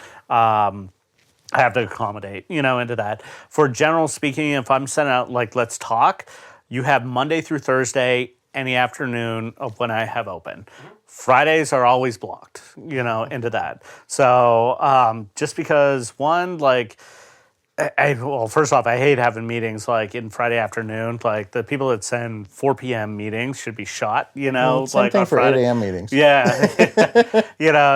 Speaker 1: I have to accommodate, into that. For general speaking, if I'm sending out like, let's talk, you have Monday through Thursday, any afternoon of when I have open. Fridays are always blocked, into that. So just because one, like, well, first off, I hate having meetings like in Friday afternoon. Like the people that send 4 p.m. meetings should be shot,
Speaker 2: Same
Speaker 1: like
Speaker 2: thing
Speaker 1: on
Speaker 2: for
Speaker 1: Friday.
Speaker 2: 8 a.m. meetings.
Speaker 1: Yeah,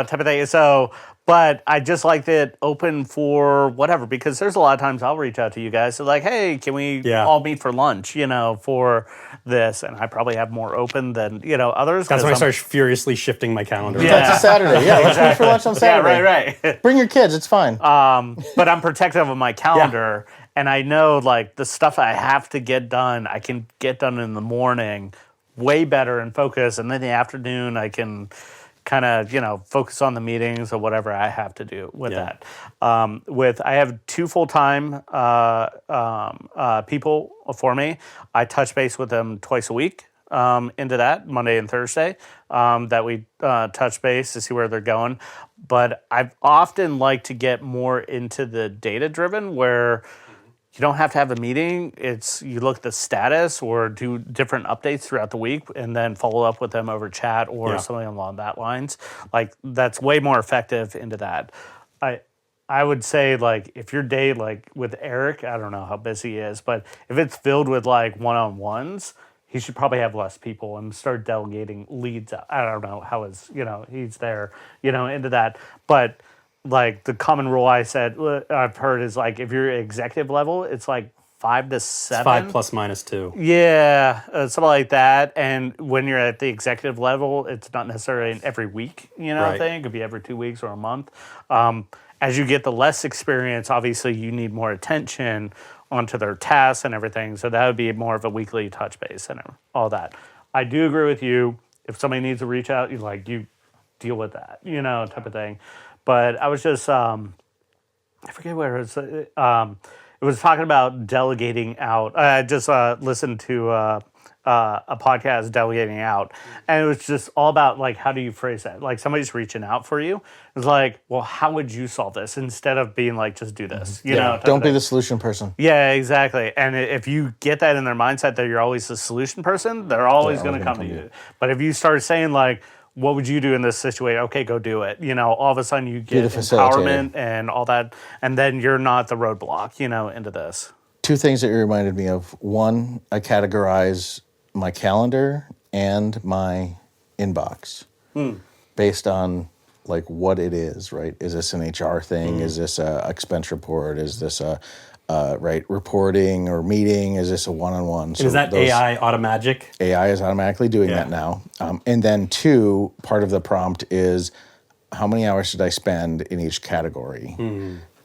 Speaker 1: type of thing. So, but I just like it open for whatever, because there's a lot of times I'll reach out to you guys. So like, hey, can we all meet for lunch, for this? And I probably have more open than, others.
Speaker 4: That's when I start furiously shifting my calendar.
Speaker 1: Yeah.
Speaker 2: That's a Saturday. Yeah, let's meet for lunch on Saturday.
Speaker 1: Yeah, right.
Speaker 2: Bring your kids. It's fine.
Speaker 1: But I'm protective of my calendar, and I know like the stuff I have to get done, I can get done in the morning way better and focus, and then in the afternoon I can kind of focus on the meetings or whatever I have to do with that. I have 2 full-time people for me. I touch base with them twice a week. Into that Monday and Thursday, that we touch base to see where they're going. But I've often liked to get more into the data driven, where you don't have to have a meeting. It's you look at the status or do different updates throughout the week and then follow up with them over chat or something along that lines. Like that's way more effective into that. I would say like if your day like with Eric, I don't know how busy he is, but if it's filled with like one-on-ones, he should probably have less people and start delegating leads out. I don't know how he's there, into that. But like the common rule I've heard is like if you're executive level, it's like 5 to 7.
Speaker 4: It's 5 plus minus 2.
Speaker 1: Yeah, something like that. And when you're at the executive level, it's not necessarily every week, thing. It could be every 2 weeks or a month. As you get the less experience, obviously you need more attention onto their tasks and everything. So that would be more of a weekly touch base and all that. I do agree with you. If somebody needs to reach out, you deal with that, type of thing. But I was just, I forget where it was. It was talking about delegating out. I just listened to a podcast, Delegating Out, and it was just all about like how do you phrase that? Like somebody's reaching out for you. It's like, well, how would you solve this instead of being like, just do this? You know,
Speaker 2: don't be the solution person.
Speaker 1: Yeah, exactly. And if you get that in their mindset that you're always the solution person, they're always going to come to you. But if you start saying like, what would you do in this situation? Okay, go do it. All of a sudden you get empowerment and all that, and then you're not the roadblock, into this.
Speaker 2: 2 things that you reminded me of. One, I categorize my calendar and my inbox based on like what it is, right? Is this an HR thing? Is this a expense report? Is this a reporting or meeting? Is this a one-on-one? So
Speaker 4: is that AI automagic?
Speaker 2: AI is automatically doing that now. And then 2, part of the prompt is how many hours did I spend in each category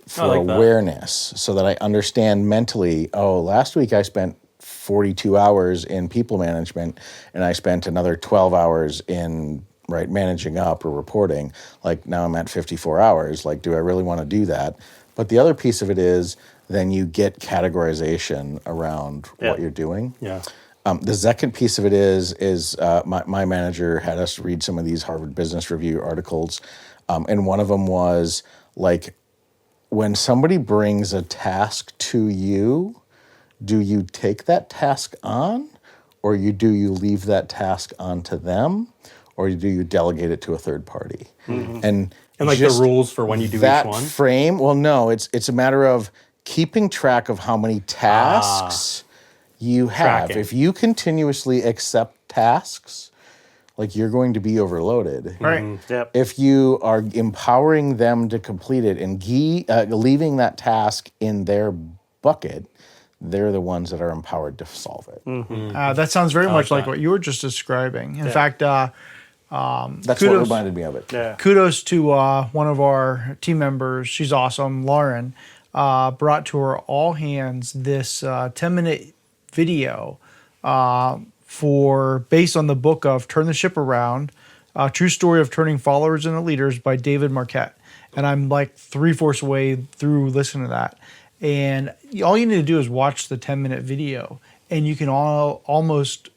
Speaker 2: for awareness, so that I understand mentally, last week I spent 42 hours in people management and I spent another 12 hours in managing up or reporting. Like now I'm at 54 hours. Like, do I really want to do that? But the other piece of it is then you get categorization around what you're doing.
Speaker 4: Yeah.
Speaker 2: The second piece of it is my manager had us read some of these Harvard Business Review articles, and one of them was like, when somebody brings a task to you, do you take that task on, or do you leave that task onto them, or do you delegate it to a third party? And
Speaker 4: like the rules for when you do
Speaker 2: that
Speaker 4: each one?
Speaker 2: frame, well, no, it's a matter of keeping track of how many tasks you have.
Speaker 4: Tracking.
Speaker 2: If you continuously accept tasks, like you're going to be overloaded.
Speaker 1: Right. Yep.
Speaker 2: If you are empowering them to complete it and leaving that task in their bucket, they're the ones that are empowered to solve it.
Speaker 3: That sounds very much like
Speaker 4: that.
Speaker 3: what you were just describing. In fact,
Speaker 2: That's what reminded me of it.
Speaker 1: Yeah.
Speaker 3: kudos to one of our team members. She's awesome, Lauren. Brought to her all hands this 10-minute video based on the book of Turn the Ship Around, True Story of Turning Followers into Leaders by David Marquette. And I'm like 3/4 way through listening to that. And all you need to do is watch the 10-minute video, and you can almost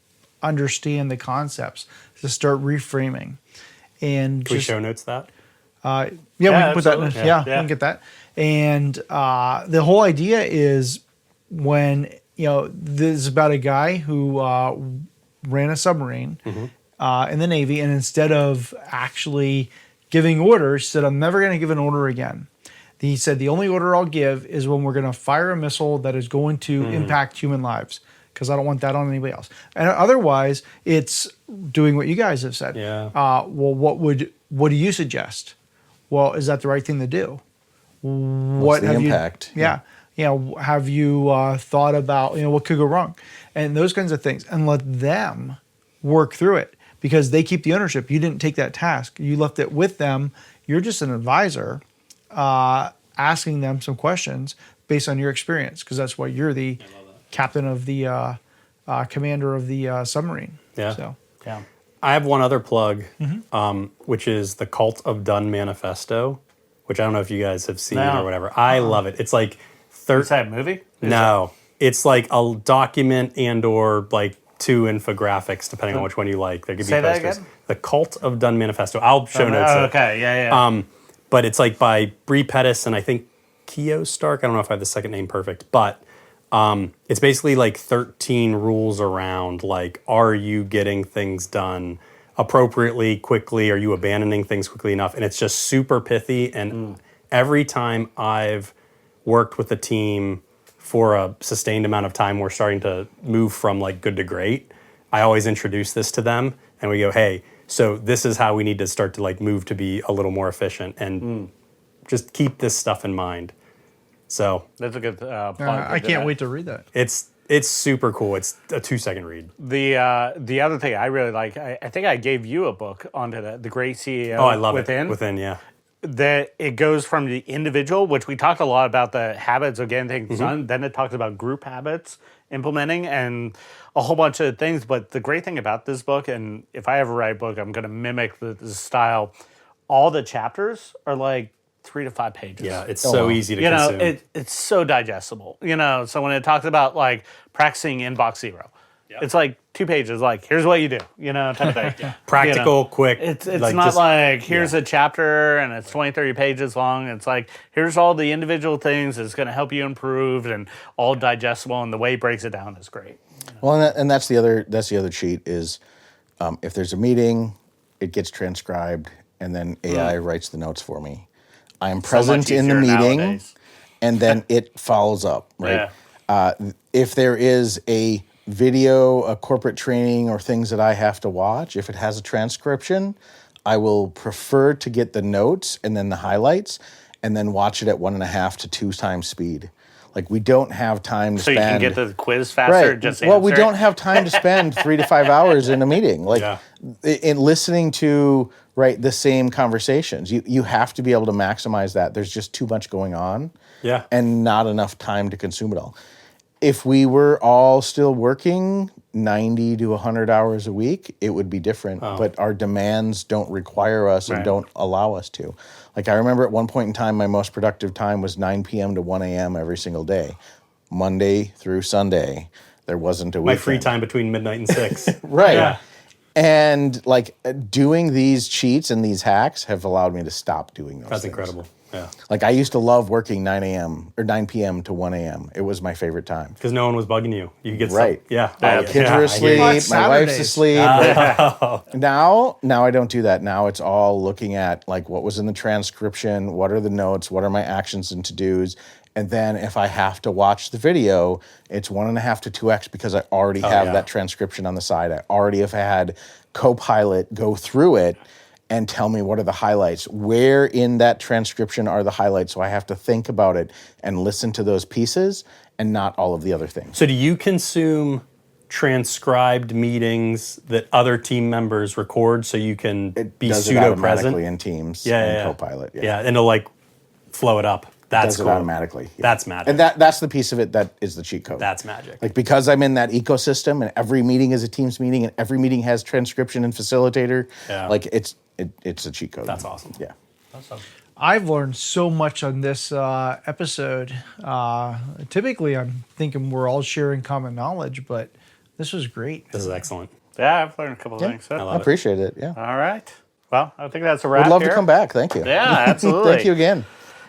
Speaker 3: understand the concepts to start reframing. And
Speaker 4: Can we show notes that?
Speaker 3: we can put that in.
Speaker 1: absolutely.
Speaker 3: We can get that. And the whole idea is when, this is about a guy who ran a submarine in the Navy, and instead of actually giving orders, he said, I'm never going to give an order again. He said, the only order I'll give is when we're going to fire a missile that is going to impact human lives, because I don't want that on anybody else. And otherwise, it's doing what you guys have said.
Speaker 4: Yeah.
Speaker 3: Well, what do you suggest? Well, is that the right thing to do?
Speaker 2: What's the impact?
Speaker 3: Have you thought about what could go wrong, and those kinds of things, and let them work through it, because they keep the ownership. You didn't take that task; you left it with them. You're just an advisor, asking them some questions based on your experience, because that's why you're the captain of the commander of the submarine.
Speaker 4: Yeah.
Speaker 3: So.
Speaker 1: Yeah.
Speaker 4: I have one other plug, which is the Cult of Done Manifesto, which I don't know if you guys have seen
Speaker 1: No.
Speaker 4: or whatever. I love it. It's like
Speaker 1: Is that a movie?
Speaker 4: No, it's like a document and or like 2 infographics, depending on which one you like. There could be
Speaker 1: Say that
Speaker 4: posters.
Speaker 1: again?
Speaker 4: The Cult of Done Manifesto. I'll show notes.
Speaker 1: Oh,
Speaker 4: it.
Speaker 1: okay. Yeah.
Speaker 4: But it's like by Bree Pettis and I think Keo Stark. I don't know if I have the second name perfect, but it's basically like 13 rules around like, are you getting things done appropriately, quickly? Are you abandoning things quickly enough? And it's just super pithy. And every time I've worked with a team for a sustained amount of time, we're starting to move from like good to great, I always introduce this to them and we go, hey, so this is how we need to start to like move to be a little more efficient, and just keep this stuff in mind. So
Speaker 1: That's a good plug.
Speaker 3: I can't wait to read that.
Speaker 4: it's super cool. It's a 2-second read.
Speaker 1: The other thing I really like, I think I gave you a book onto the Great CEO.
Speaker 4: Oh, I love
Speaker 1: Within.
Speaker 4: it. Within, yeah.
Speaker 1: That it goes from the individual, which we talked a lot about the habits of getting things done. Then it talks about group habits, implementing, and a whole bunch of things. But the great thing about this book, and if I ever write a book, I'm going to mimic the style. All the chapters are like 3 to 5 pages.
Speaker 4: Yeah, it's so easy to consume.
Speaker 1: It's so digestible. So when it talks about like practicing inbox zero, it's like 2 pages. Like, here's what you do. Type of thing.
Speaker 4: Practical, quick.
Speaker 1: It's
Speaker 4: like,
Speaker 1: not
Speaker 4: just-
Speaker 1: like here's a chapter and it's 20, 30 pages long. It's like, here's all the individual things that's going to help you improve, and all digestible, and the way he breaks it down is great.
Speaker 2: Well, and that's the other cheat is if there's a meeting, it gets transcribed, and then AI writes the notes for me. I am present in the
Speaker 1: easier
Speaker 2: meeting,
Speaker 1: nowadays.
Speaker 2: and then it follows up, right?
Speaker 1: Yeah.
Speaker 2: If there is a video, a corporate training, or things that I have to watch, if it has a transcription, I will prefer to get the notes and then the highlights, and then watch it at 1.5 to 2 times speed. Like, we don't have time to
Speaker 1: So
Speaker 2: spend.
Speaker 1: you can get to the quiz faster.
Speaker 2: Right.
Speaker 1: Just
Speaker 2: Well, we
Speaker 1: answer it.
Speaker 2: don't have time to spend 3 to 5 hours in a meeting. Like, in listening to the same conversations, you have to be able to maximize that. There's just too much going on, and not enough time to consume it all. If we were all still working 90 to 100 hours a week, it would be different. But our demands don't require us and don't allow us to. Like, I remember at one point in time, my most productive time was 9 p.m. to 1 a.m. every single day, Monday through Sunday. There wasn't a weekend.
Speaker 4: My free time between midnight and 6.
Speaker 2: Right.
Speaker 4: Yeah.
Speaker 2: And like doing these cheats and these hacks have allowed me to stop doing those
Speaker 4: That's
Speaker 2: things.
Speaker 4: incredible. Yeah.
Speaker 2: Like, I used to love working 9 a.m. or 9 p.m. to 1 a.m. It was my favorite time.
Speaker 4: Because no one was bugging you. You could get
Speaker 2: Right.
Speaker 4: some,
Speaker 2: Kids are asleep.
Speaker 3: Well,
Speaker 2: My
Speaker 3: it's
Speaker 2: wife's
Speaker 3: Saturdays.
Speaker 2: asleep. Now I don't do that. Now it's all looking at like what was in the transcription, what are the notes, what are my actions and to-dos. And then if I have to watch the video, it's 1.5 to 2x because I already have that transcription on the side. I already have had Copilot go through it and tell me what are the highlights. Where in that transcription are the highlights? So I have to think about it and listen to those pieces and not all of the other things.
Speaker 4: So do you consume transcribed meetings that other team members record so you can be
Speaker 2: Does it
Speaker 4: pseudo
Speaker 2: automatically
Speaker 4: present
Speaker 2: in Teams
Speaker 4: Yeah,
Speaker 2: and
Speaker 4: yeah.
Speaker 2: Copilot.
Speaker 4: Yeah, and it'll like flow it up. That's
Speaker 2: Does
Speaker 4: cool.
Speaker 2: it automatically. Yeah.
Speaker 4: That's magic.
Speaker 2: And that's the piece of it that is the cheat code.
Speaker 4: That's magic.
Speaker 2: Like, because I'm in that ecosystem and every meeting is a Teams meeting and every meeting has transcription and facilitator,
Speaker 4: Yeah.
Speaker 2: like it's a cheat code.
Speaker 4: That's awesome.
Speaker 2: Yeah.
Speaker 4: Awesome.
Speaker 3: I've learned so much on this episode. Typically, I'm thinking we're all sharing common knowledge, but this was great.
Speaker 4: This is excellent.
Speaker 1: Yeah, I've learned a couple of things.
Speaker 4: I
Speaker 2: I
Speaker 4: love it.
Speaker 2: appreciate it. Yeah.
Speaker 1: All right. Well, I think that's a wrap.
Speaker 2: Would love
Speaker 1: here.
Speaker 2: to come back. Thank you.
Speaker 1: Yeah, absolutely.
Speaker 2: Thank you again.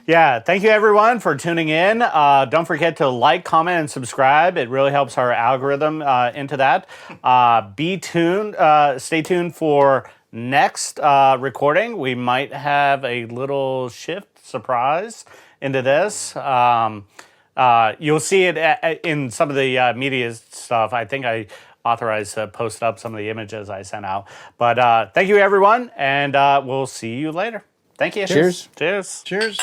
Speaker 1: Yeah, thank you everyone for tuning in. Don't forget to like, comment, and subscribe. It really helps our algorithm into that. Stay tuned for next recording. We might have a little shift surprise into this. You'll see it in some of the media stuff. I think I authorized to post up some of the images I sent out. But thank you everyone, and we'll see you later. Thank you.
Speaker 2: Cheers.
Speaker 1: Cheers.
Speaker 3: Cheers.